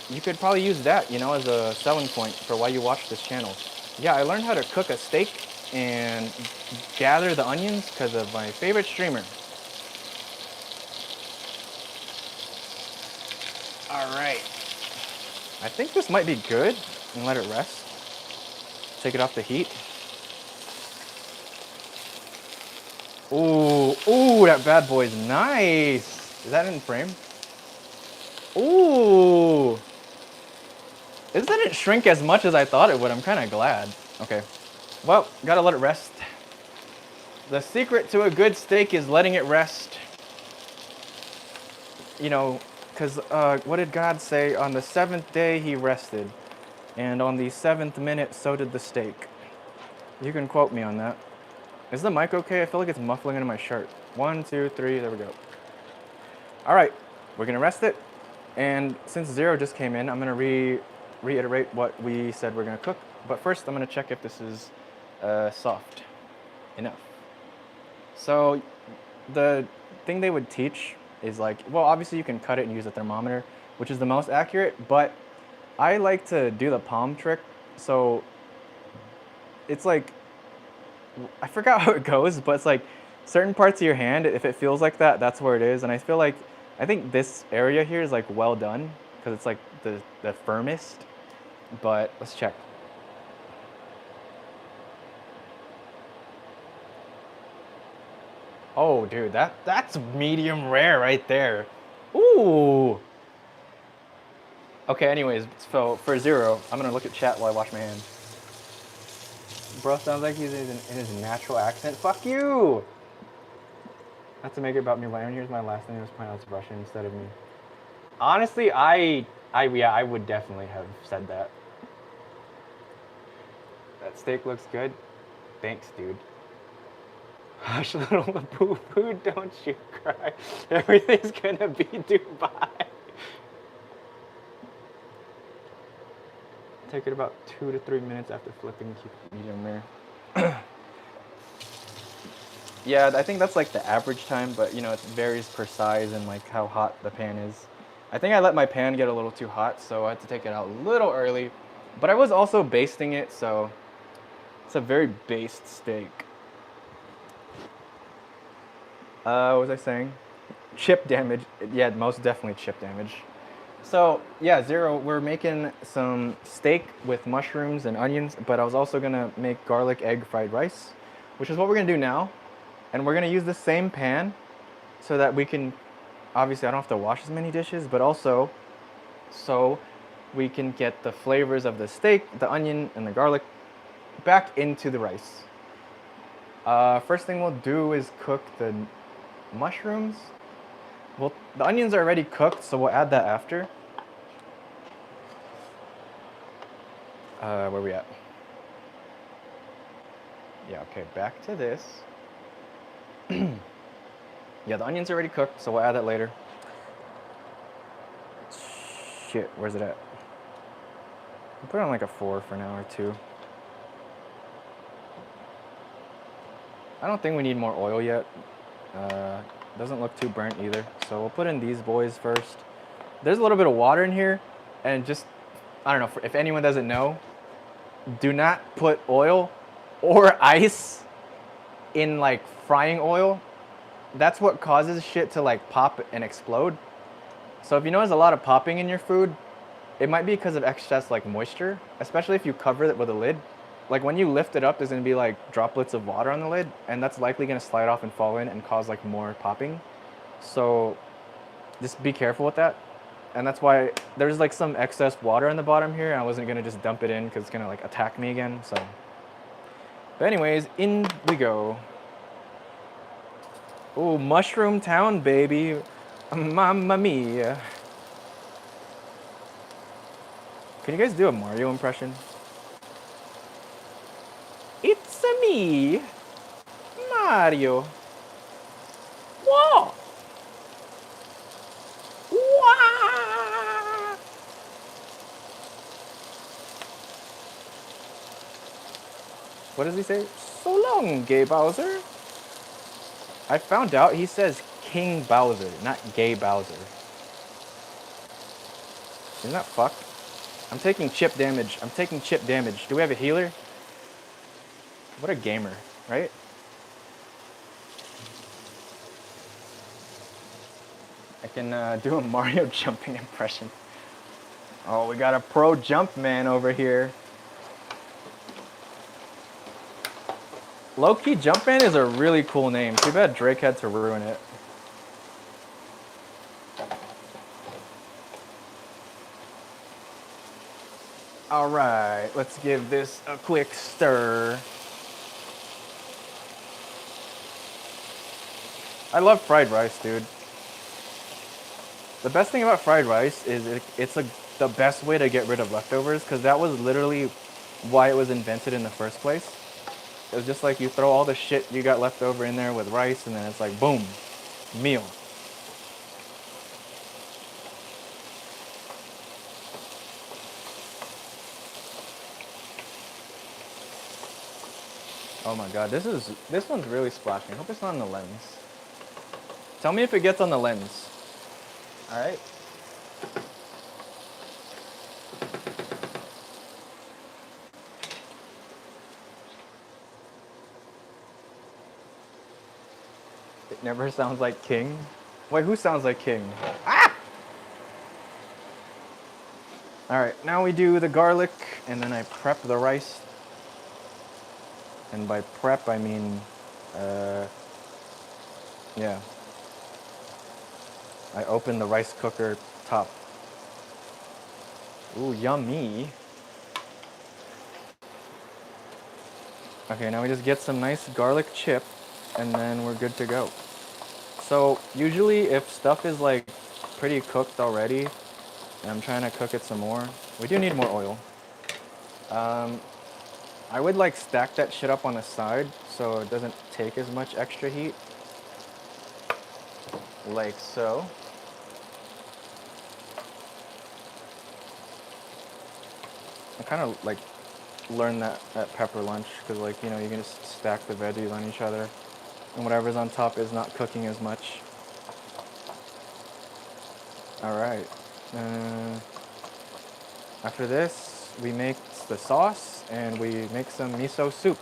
Speaker 1: You could probably use that, you know, as a selling point for why you watch this channel. Yeah, I learned how to cook a steak and gather the onions because of my favorite streamer. All right. I think this might be good and let it rest. Take it off the heat. Ooh, ooh, that bad boy's nice. Is that in frame? Ooh. This didn't shrink as much as I thought it would. I'm kind of glad. Okay. Well, gotta let it rest. The secret to a good steak is letting it rest. You know, because what did God say? On the seventh day he rested, and on the seventh minute so did the steak. You can quote me on that. Is the mic okay? I feel like it's muffling into my shirt. 1, 2, 3, there we go. All right, we're gonna rest it. And since Zero just came in, I'm gonna reiterate what we said we're gonna cook. But first, I'm gonna check if this is soft enough. So the thing they would teach is like, well, obviously you can cut it and use a thermometer, which is the most accurate, but I like to do the palm trick. So it's like, I forgot how it goes, but it's like certain parts of your hand, if it feels like that, that's where it is. And I feel like, I think this area here is like well done because it's like the firmest, but let's check. Oh, dude, that's medium rare right there. Ooh. Okay, anyways, so for Zero, I'm gonna look at chat while I wash my hands. Bro sounds like he's in his natural accent. Fuck you! Not to make it about me, Ryan. Here's my last name. I was pronounced Russian instead of me. Honestly, yeah, I would definitely have said that. That steak looks good. Thanks, dude. Hush, little boo-boo, don't you cry. Everything's gonna be Dubai. Take it about 2 to 3 minutes after flipping. Keep it medium rare. Yeah, I think that's like the average time, but you know, it varies per size and like how hot the pan is. I think I let my pan get a little too hot, so I had to take it out a little early. But I was also basting it, so it's a very based steak. What was I saying? Chip damage. Yeah, most definitely chip damage. So yeah, Zero, we're making some steak with mushrooms and onions, but I was also gonna make garlic egg fried rice, which is what we're gonna do now. And we're gonna use the same pan so that we can, obviously I don't have to wash as many dishes, but also so we can get the flavors of the steak, the onion, and the garlic back into the rice. First thing we'll do is cook the mushrooms. Well, the onions are already cooked, so we'll add that after. Where we at? Yeah, okay, back to this. Yeah, the onions are already cooked, so we'll add that later. Shit, where's it at? I'll put it on like a 4 for now, or 2. I don't think we need more oil yet. Doesn't look too burnt either. So we'll put in these boys first. There's a little bit of water in here, and just, I don't know, if anyone doesn't know, do not put oil or ice in like frying oil. That's what causes shit to like pop and explode. So if you notice a lot of popping in your food, it might be because of excess like moisture, especially if you cover it with a lid. Like when you lift it up, there's gonna be like droplets of water on the lid, and that's likely gonna slide off and fall in and cause like more popping. So just be careful with that. And that's why there's like some excess water on the bottom here, and I wasn't gonna just dump it in because it's gonna like attack me again, so. But anyways, in we go. Ooh, Mushroom Town, baby. Mamma mia. Can you guys do a Mario impression? me, Mario. Whoa! Wah! What does he say? So long, gay Bowser. I found out he says King Bowser, not gay Bowser. Isn't that fucked? I'm taking chip damage. I'm taking chip damage. Do we have a healer? What a gamer, right? I can do a Mario jumping impression. Oh, we got a pro jump man over here. Low-key Jumpman is a really cool name. Too bad Drake had to ruin it. Alright, let's give this a quick stir. I love fried rice, dude. The best thing about fried rice is it's the best way to get rid of leftovers, because that was literally why it was invented in the first place. It was just like you throw all the shit you got left over in there with rice, and then it's like, boom, meal. Oh my god, this one's really splashing. I hope it's not on the lens. Tell me if it gets on the lens. Alright. It never sounds like King. Wait, who sounds like King? Ah! Alright, now we do the garlic, and then I prep the rice. And by prep, I mean, yeah. I open the rice cooker top. Ooh, yummy. Okay, now we just get some nice garlic chip, and then we're good to go. So, usually if stuff is like pretty cooked already, and I'm trying to cook it some more, we do need more oil. I would like stack that shit up on the side so it doesn't take as much extra heat. Like so. I kind of like learned that at Pepper Lunch, because like, you know, you can just stack the veggies on each other and whatever's on top is not cooking as much. Alright. After this, we make the sauce and we make some miso soup.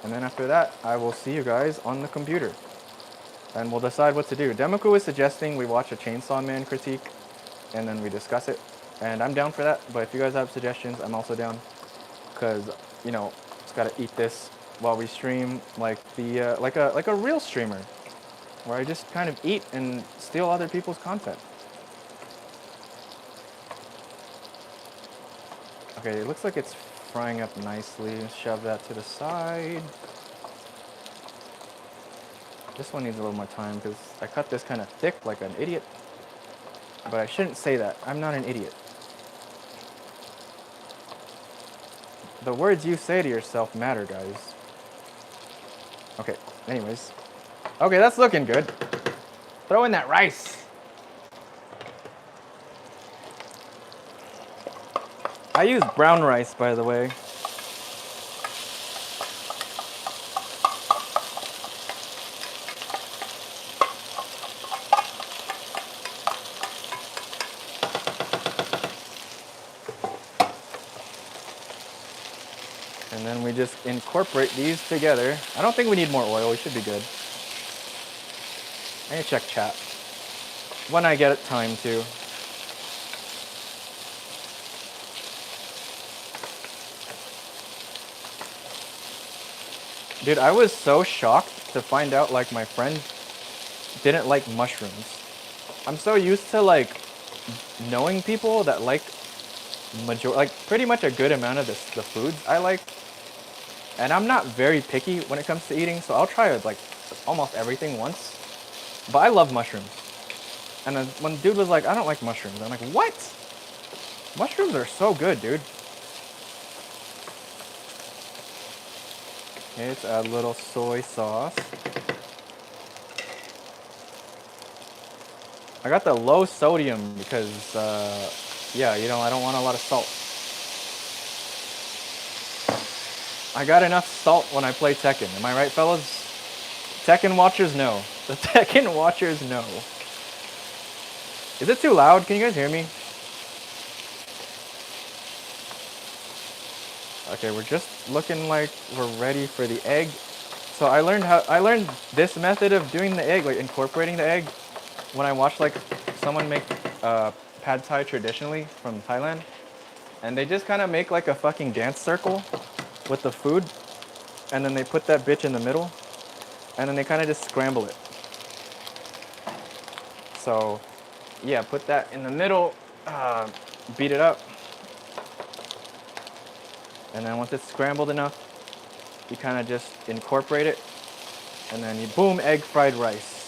Speaker 1: And then after that, I will see you guys on the computer. And we'll decide what to do. Demoku is suggesting we watch a Chainsaw Man critique and then we discuss it. And I'm down for that, but if you guys have suggestions, I'm also down. Because, you know, just gotta eat this while we stream like the like a real streamer, where I just kind of eat and steal other people's content. Okay, it looks like it's frying up nicely. Shove that to the side. This one needs a little more time because I cut this kind of thick like an idiot. But I shouldn't say that. I'm not an idiot. The words you say to yourself matter, guys. Okay, anyways. Okay, that's looking good. Throw in that rice. I use brown rice, by the way. And then we just incorporate these together. I don't think we need more oil. We should be good. I need to check chat when I get time to. Dude, I was so shocked to find out like my friend didn't like mushrooms. I'm so used to like knowing people that like pretty much a good amount of the foods I like. And I'm not very picky when it comes to eating, so I'll try like almost everything once. But I love mushrooms. And then when dude was like, I don't like mushrooms, I'm like, what? Mushrooms are so good, dude. Okay, let's add a little soy sauce. I got the low sodium because, yeah, you know, I don't want a lot of salt. I got enough salt when I play Tekken. Am I right, fellas? Tekken watchers know. The Tekken watchers know. Is it too loud? Can you guys hear me? Okay, we're just looking like we're ready for the egg. So I learned this method of doing the egg, like incorporating the egg, when I watched like someone make pad thai traditionally from Thailand, and they just kind of make like a fucking dance circle with the food, and then they put that bitch in the middle, and then they kind of just scramble it. So yeah, put that in the middle, beat it up, and then once it's scrambled enough, you kind of just incorporate it, and then you boom, egg fried rice.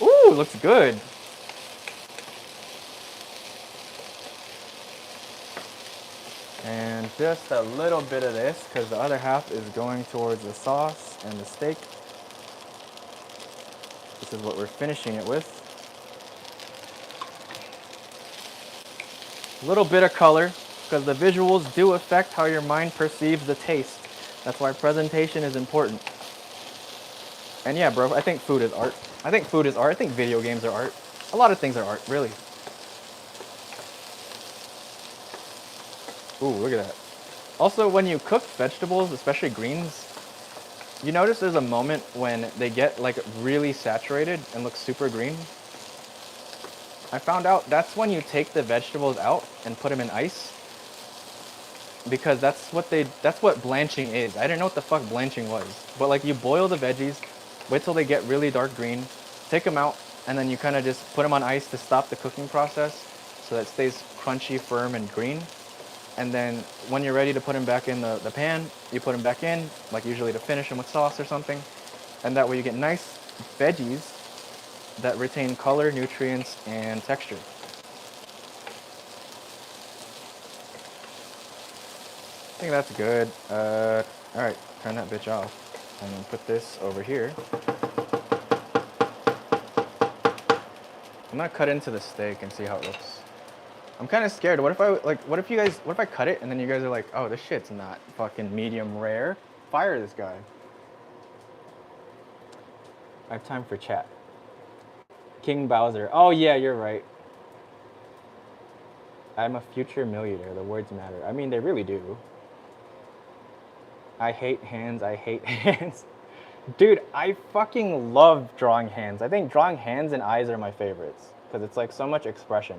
Speaker 1: Ooh, looks good. And just a little bit of this, because the other half is going towards the sauce and the steak. This is what we're finishing it with. A little bit of color, because the visuals do affect how your mind perceives the taste. That's why presentation is important. And yeah, bro, I think food is art. I think food is art. I think video games are art. A lot of things are art, really. Ooh, look at that. Also, when you cook vegetables, especially greens, you notice there's a moment when they get like really saturated and look super green. I found out that's when you take the vegetables out and put them in ice, because that's what blanching is. I didn't know what the fuck blanching was. But like, you boil the veggies, wait till they get really dark green, take them out, and then you kind of just put them on ice to stop the cooking process so that it stays crunchy, firm, and green. And then when you're ready to put them back in the pan, you put them back in, like usually to finish them with sauce or something. And that way you get nice veggies that retain color, nutrients, and texture. I think that's good. All right, turn that bitch off. And then put this over here. I'm gonna cut into the steak and see how it looks. I'm kind of scared. What if I cut it and then you guys are like, oh, this shit's not fucking medium rare. Fire this guy. I have time for chat. King Bowser. Oh yeah, you're right. I'm a future millionaire. The words matter. I mean, they really do. I hate hands. I hate hands. Dude, I fucking love drawing hands. I think drawing hands and eyes are my favorites because it's like so much expression.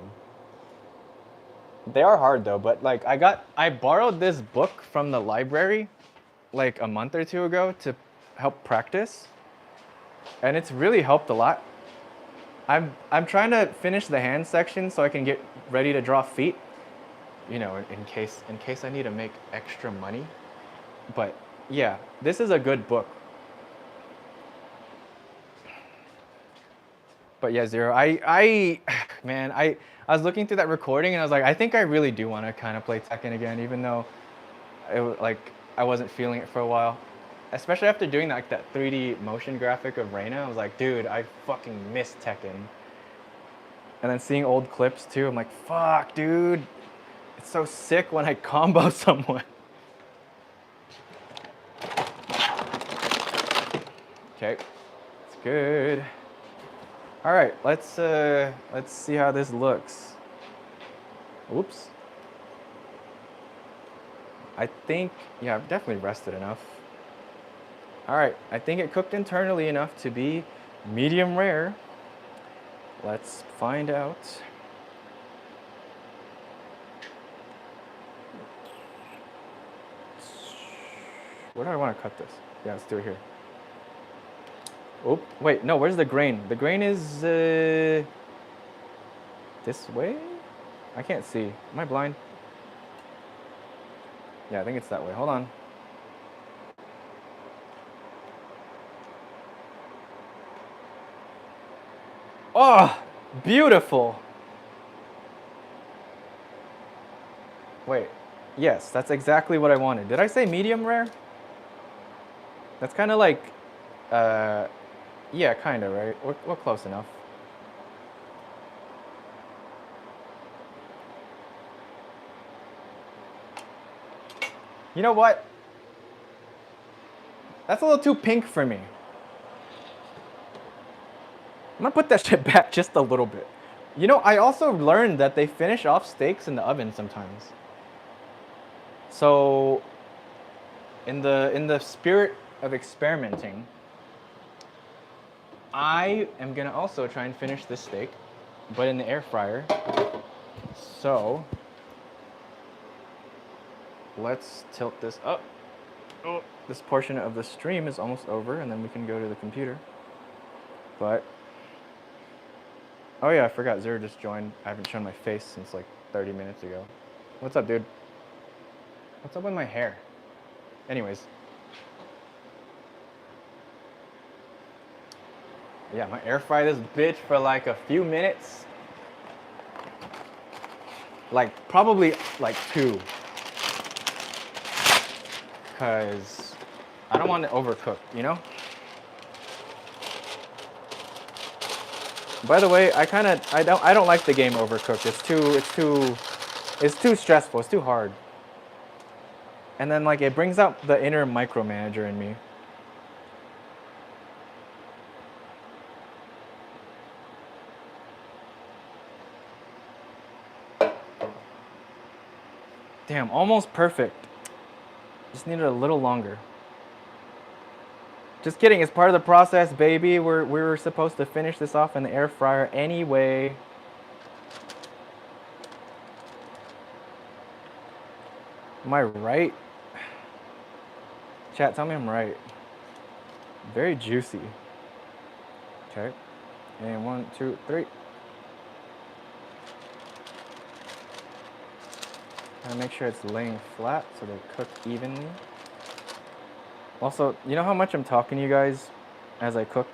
Speaker 1: They are hard though, but like I borrowed this book from the library like a month or two ago to help practice, and it's really helped a lot. I'm trying to finish the hand section so I can get ready to draw feet, you know, in case I need to make extra money. But yeah, this is a good book. But yeah, Zero, man, I was looking through that recording and I was like, I think I really do want to kind of play Tekken again, even though I wasn't feeling it for a while. Especially after doing like that 3D motion graphic of Reina, I was like, dude, I fucking miss Tekken. And then seeing old clips too, I'm like, fuck, dude, it's so sick when I combo someone. Okay, it's good. All right, let's see how this looks. Oops. I think, yeah, I've definitely rested enough. All right, I think it cooked internally enough to be medium rare. Let's find out. Where do I want to cut this? Yeah, let's do it here. Oh, wait, no, where's the grain? The grain is this way? I can't see. Am I blind? Yeah, I think it's that way. Hold on. Oh, beautiful. Wait. Yes, that's exactly what I wanted. Did I say medium rare? That's kind of like, yeah, kind of, right? We're close enough. You know what? That's a little too pink for me. I'm gonna put that shit back just a little bit. You know, I also learned that they finish off steaks in the oven sometimes. So, in the spirit of experimenting, I am gonna also try and finish this steak, but in the air fryer. So, let's tilt this up. Oh, this portion of the stream is almost over, and then we can go to the computer. But, oh yeah, I forgot Zero just joined. I haven't shown my face since like 30 minutes ago. What's up, dude? What's up with my hair? Anyways. Yeah, I'm gonna air fry this bitch for like a few minutes. Like, probably like 2. Cause I don't want it overcooked, you know? By the way, I don't like the game Overcooked. It's too stressful. It's too hard. And then like it brings out the inner micromanager in me. Damn, almost perfect. Just needed a little longer. Just kidding, it's part of the process, baby. We're supposed to finish this off in the air fryer anyway. Am I right? Chat, tell me I'm right. Very juicy. Okay. And 1, 2, 3. Gotta make sure it's laying flat so they cook evenly. Also, you know how much I'm talking to you guys as I cook?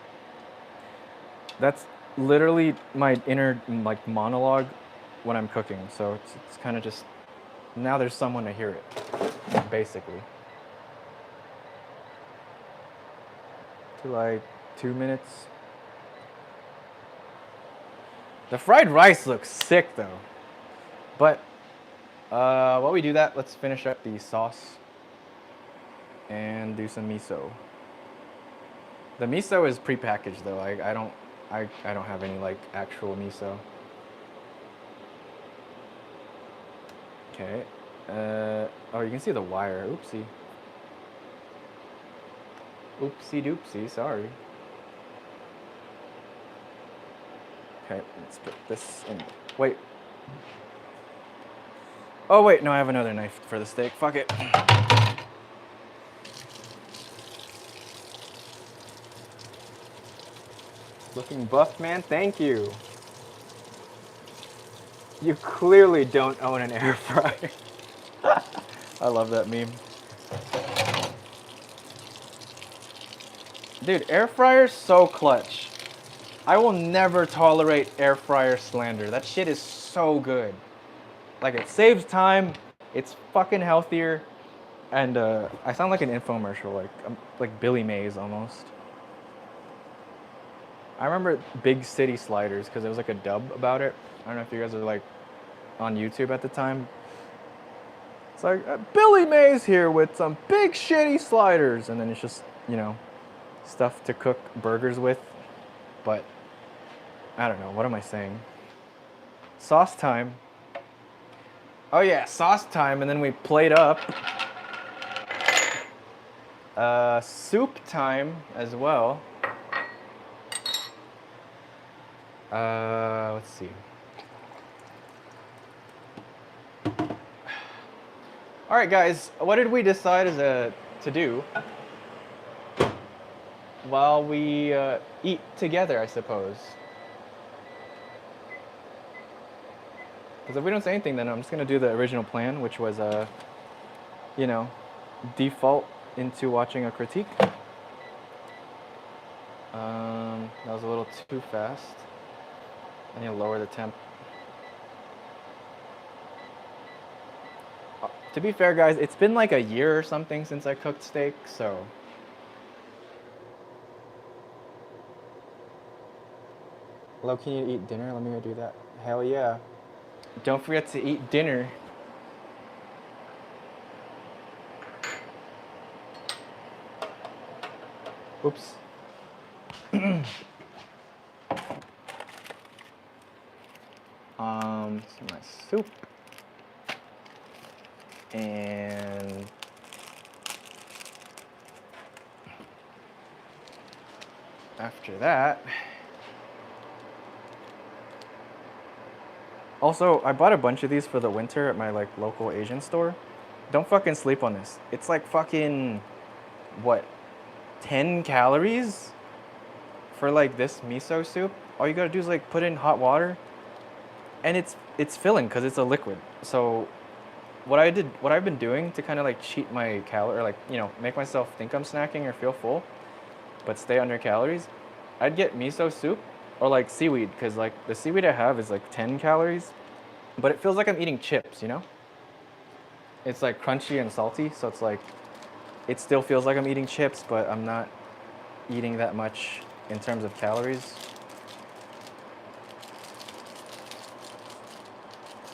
Speaker 1: That's literally my inner like monologue when I'm cooking. So it's kind of just, now there's someone to hear it, basically. To like 2 minutes. The fried rice looks sick though. But while we do that, let's finish up the sauce and do some miso. The miso is prepackaged though. I don't have any like actual miso. Okay. Oh, you can see the wire. Oopsie. Oopsie doopsie. Sorry. Okay, let's put this in. Wait. Oh wait, no, I have another knife for the steak. Fuck it. Looking buff, man. Thank you. You clearly don't own an air fryer. I love that meme. Dude, air fryer's so clutch. I will never tolerate air fryer slander. That shit is so good. Like, it saves time, it's fucking healthier, and I sound like an infomercial, like Billy Mays almost. I remember Big City Sliders because there was like a dub about it. I don't know if you guys are like on YouTube at the time. It's like Billy Mays here with some big shitty sliders, and then it's just, you know, stuff to cook burgers with. But I don't know, what am I saying? Sauce time. Oh yeah, sauce time, and then we plate up. Soup time as well. Let's see. All right, guys, what did we decide to do while we eat together, I suppose? Because if we don't say anything, then I'm just gonna do the original plan, which was, you know, default into watching a critique. That was a little too fast. I need to lower the temp. To be fair, guys, it's been like a year or something since I cooked steak, so. Hello, can you eat dinner? Let me go do that. Hell yeah. Don't forget to eat dinner. Oops. My soup. And after that, also, I bought a bunch of these for the winter at my like local Asian store. Don't fucking sleep on this. It's like fucking, what, 10 calories for like this miso soup? All you gotta do is like put in hot water, and it's filling because it's a liquid. So what I've been doing to kind of like cheat my calorie, or like, you know, make myself think I'm snacking or feel full, but stay under calories, I'd get miso soup or like seaweed, because like the seaweed I have is like 10 calories, but it feels like I'm eating chips, you know? It's like crunchy and salty, so it's like, it still feels like I'm eating chips, but I'm not eating that much in terms of calories.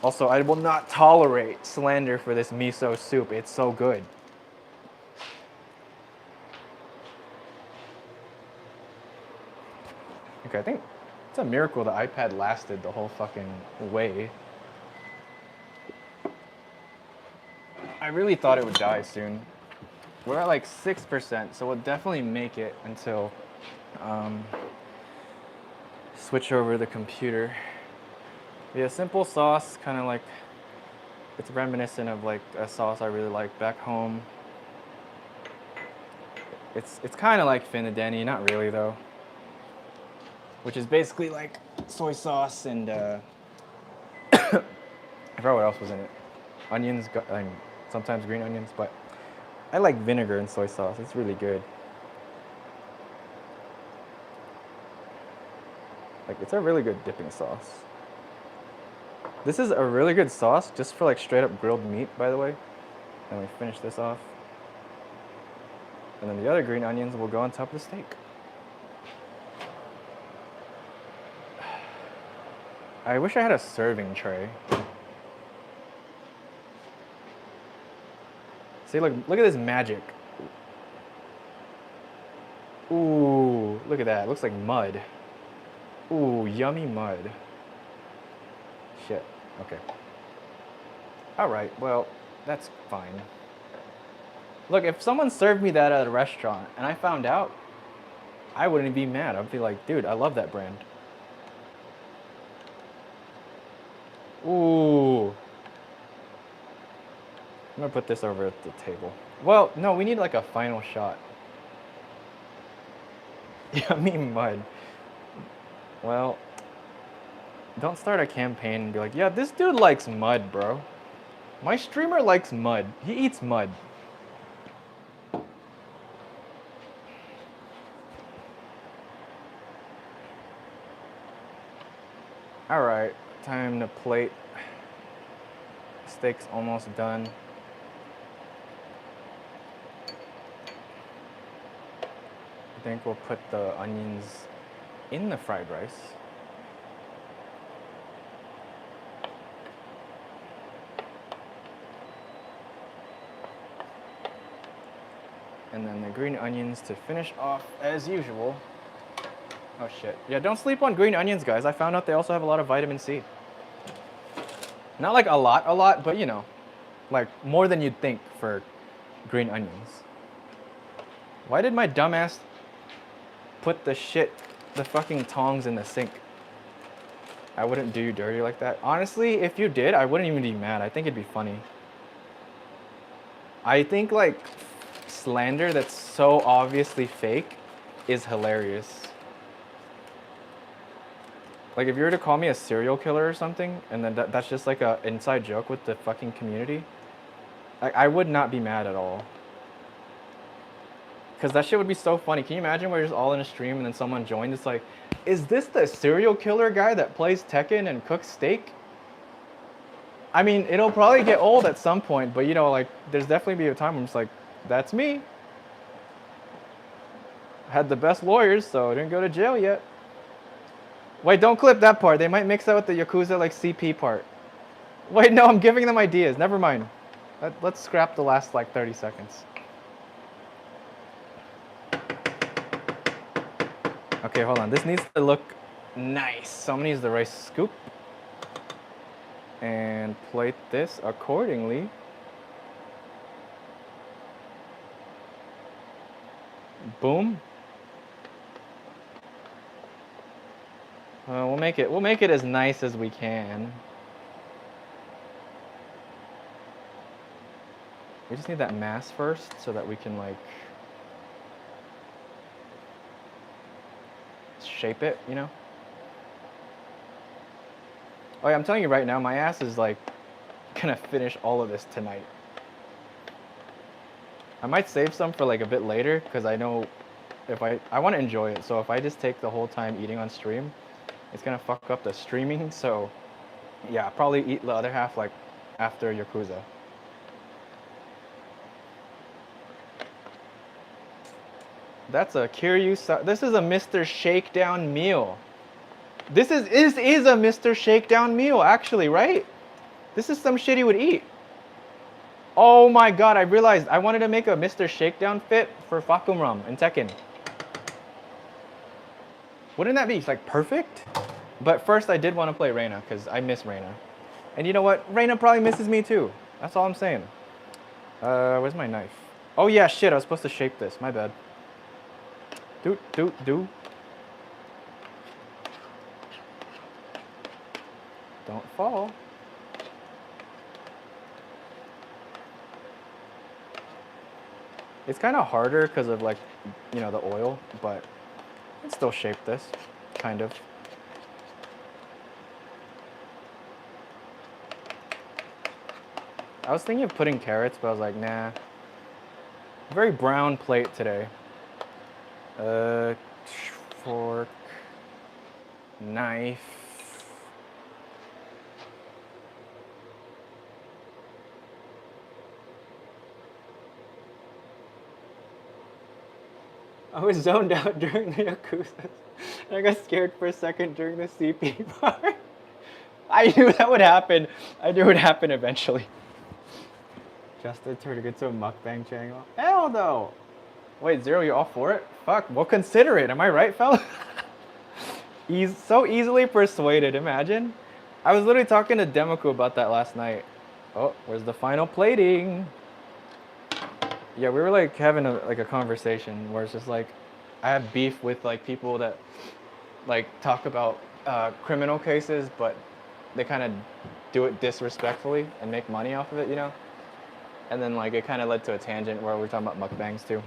Speaker 1: Also, I will not tolerate slander for this miso soup. It's so good. Okay, I think it's a miracle the iPad lasted the whole fucking way. I really thought it would die soon. We're at like 6%, so we'll definitely make it until switch over the computer. Yeah, simple sauce, kind of like, it's reminiscent of like a sauce I really like back home. It's kind of like finadeni, not really though. Which is basically like soy sauce and I forgot what else was in it. Onions, sometimes green onions, but I like vinegar and soy sauce. It's really good. Like, it's a really good dipping sauce. This is a really good sauce just for like straight up grilled meat, by the way. And we finish this off. And then the other green onions will go on top of the steak. I wish I had a serving tray. See, look at this magic. Ooh, look at that. It looks like mud. Ooh, yummy mud. Shit. Okay. Alright, well, that's fine. Look, if someone served me that at a restaurant and I found out, I wouldn't be mad. I'd be like, dude, I love that brand. Ooh. I'm gonna put this over at the table. Well, no, we need like a final shot. Yummy mud. Well, don't start a campaign and be like, yeah, this dude likes mud, bro. My streamer likes mud. He eats mud. Alright, time to plate. Steak's almost done. I think we'll put the onions in the fried rice. And then the green onions to finish off as usual. Oh shit. Yeah, don't sleep on green onions, guys. I found out they also have a lot of vitamin C. Not like a lot, but you know, like more than you'd think for green onions. Why did my dumbass put the fucking tongs in the sink? I wouldn't do you dirty like that. Honestly, if you did, I wouldn't even be mad. I think it'd be funny. I think like slander that's so obviously fake is hilarious. Like if you were to call me a serial killer or something, and then that's just like a inside joke with the fucking community, I would not be mad at all. Because that shit would be so funny. Can you imagine we're just all in a stream and then someone joined? It's like, is this the serial killer guy that plays Tekken and cooks steak? I mean, it'll probably get old at some point, but you know, like, there's definitely be a time where I'm just like, that's me. I had the best lawyers, so I didn't go to jail yet. Wait, don't clip that part. They might mix that with the Yakuza, like, CP part. Wait, no, I'm giving them ideas. Never mind. Let's scrap the last, like, 30 seconds. Okay, hold on. This needs to look nice. So I'm gonna use the rice scoop and plate this accordingly. Boom. We'll make it as nice as we can. We just need that mass first so that we can like shape it, you know? Oh yeah, I'm telling you right now, my ass is like gonna finish all of this tonight. I might save some for like a bit later because I know if I want to enjoy it. So if I just take the whole time eating on stream, it's gonna fuck up the streaming. So yeah, I'll probably eat the other half like after Yakuza. That's a Kiryu. This is a Mr. Shakedown meal. This is a Mr. Shakedown meal, actually, right? This is some shit he would eat. Oh my god, I realized I wanted to make a Mr. Shakedown fit for Fakumram and Tekken. Wouldn't that be like perfect? But first I did want to play Reina because I miss Reina. And you know what? Reina probably misses me too. That's all I'm saying. Where's my knife? Oh yeah, shit, I was supposed to shape this. My bad. Do. Don't fall. It's kind of harder because of like, you know, the oil, but I can still shape this, kind of. I was thinking of putting carrots, but I was like, nah. Very brown plate today. Fork, knife. I was zoned out during the Yakuza. I got scared for a second during the CP part. I knew that would happen. I knew it would happen eventually. Just to turn to get to a mukbang channel. Hell no! Wait, Zero, you're all for it? Fuck, well consider it. Am I right, fella? He's so easily persuaded, imagine. I was literally talking to Demaku about that last night. Oh, where's the final plating? Yeah, we were like having a conversation where it's just like, I have beef with like people that like talk about criminal cases, but they kind of do it disrespectfully and make money off of it, you know? And then like it kind of led to a tangent where we're talking about mukbangs too.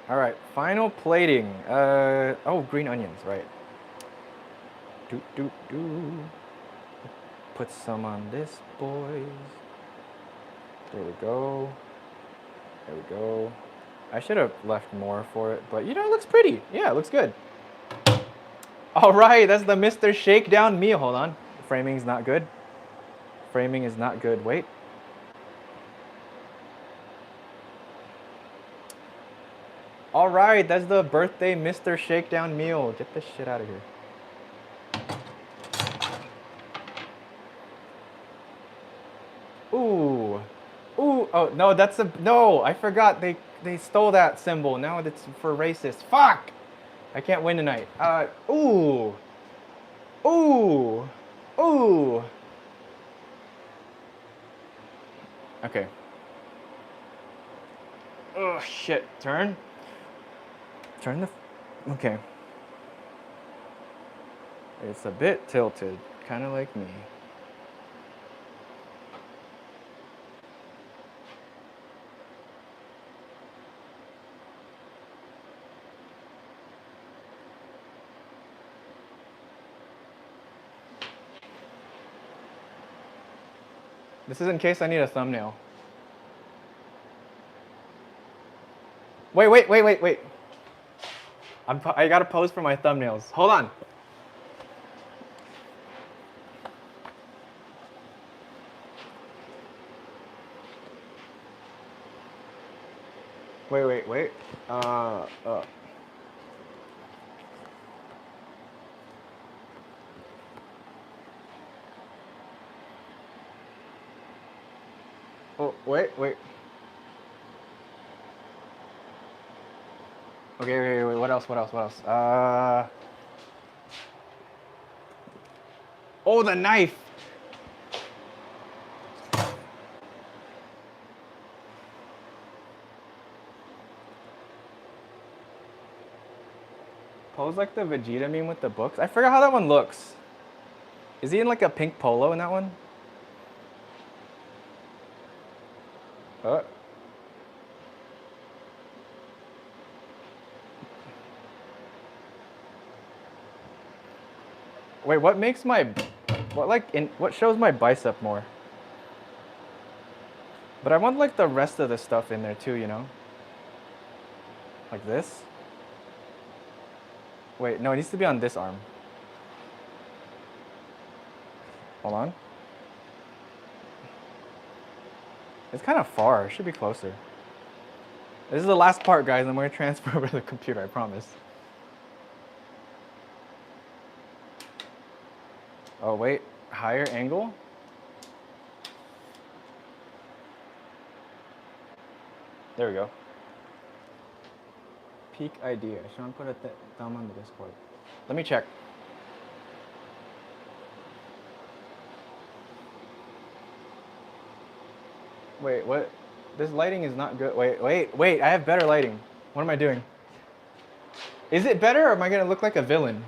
Speaker 1: All right, final plating. Oh, green onions, right. Do. Put some on this, boys. There we go. There we go. I should have left more for it, but you know, it looks pretty. Yeah, it looks good. All right, that's the Mr. Shakedown meal. Hold on. Framing's not good. Framing is not good. Wait. All right, that's the birthday Mr. Shakedown meal. Get this shit out of here. Ooh. Ooh. Oh, no, that's a... No, I forgot. They stole that symbol. Now it's for racist. Fuck! I can't win tonight. Ooh. Ooh. Ooh. Okay. Oh, shit. Turn. Turn the... Okay. It's a bit tilted. Kind of like me. This is in case I need a thumbnail. Wait. I gotta pose for my thumbnails. Hold on. Wait. Oh, wait. Okay, wait. What else? Oh, the knife. Pose like the Vegeta meme with the books. I forgot how that one looks. Is he in like a pink polo in that one? Wait, what makes my, what shows my bicep more? But I want like the rest of the stuff in there too, you know? Like this? Wait, no, it needs to be on this arm. Hold on. It's kind of far, it should be closer. This is the last part, guys, I'm gonna transfer over to the computer, I promise. Oh, wait, higher angle? There we go. Peak idea. Sean put a thumb on the Discord. Let me check. Wait, what? This lighting is not good. Wait, I have better lighting. What am I doing? Is it better or am I gonna look like a villain?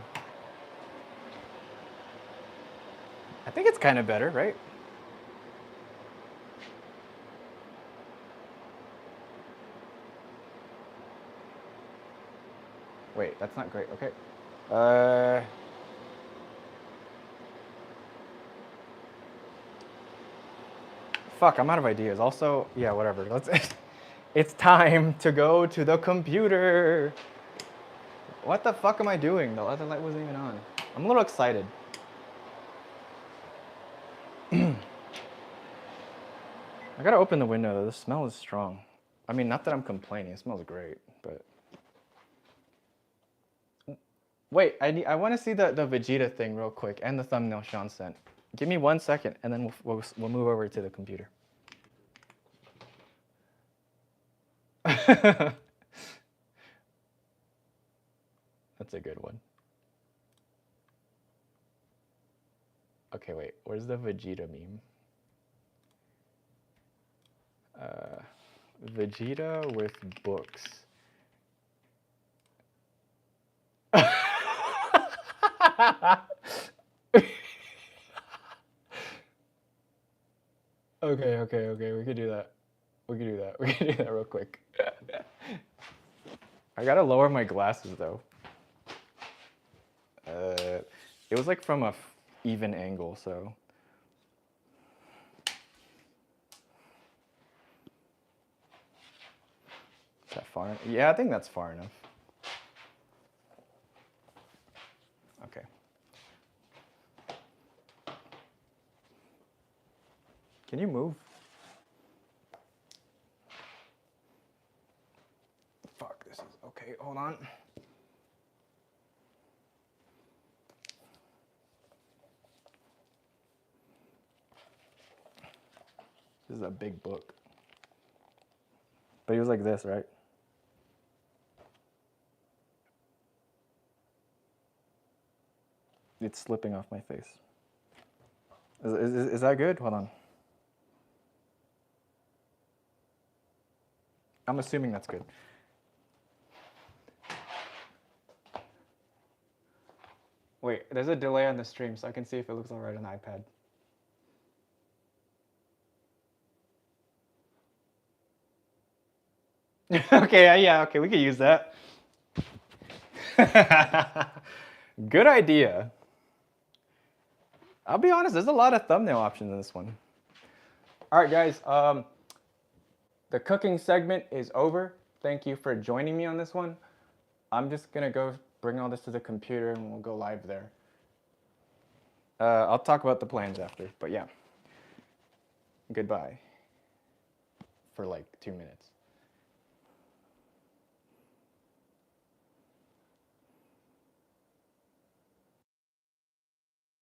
Speaker 1: I think it's kind of better, right? Wait, that's not great, okay. Fuck, I'm out of ideas. Also, yeah, whatever. It's time to go to the computer. What the fuck am I doing? The other light wasn't even on. I'm a little excited. I gotta open the window though. The smell is strong. I mean, not that I'm complaining. It smells great, but. Wait, I want to see the Vegeta thing real quick and the thumbnail Sean sent. Give me 1 second, and then we'll move over to the computer. That's a good one. Okay, wait. Where's the Vegeta meme? Vegeta with books. Okay. We could do that. We can do that real quick. I gotta lower my glasses though. It was like from a even angle, so. Is that far? Yeah, I think that's far enough. Okay. Can you move? Fuck, this is okay. Hold on. This is a big book. But he was like this, right? It's slipping off my face. Is that good? Hold on. I'm assuming that's good. Wait, there's a delay on the stream, so I can see if it looks all right on the iPad. Okay, yeah, okay, we could use that. Good idea. I'll be honest, there's a lot of thumbnail options in this one. All right, guys, the cooking segment is over. thank you for joining me on this one. I'm just gonna go bring all this to the computer and we'll go live there. I'll talk about the plans after, but yeah. Goodbye for like 2 minutes.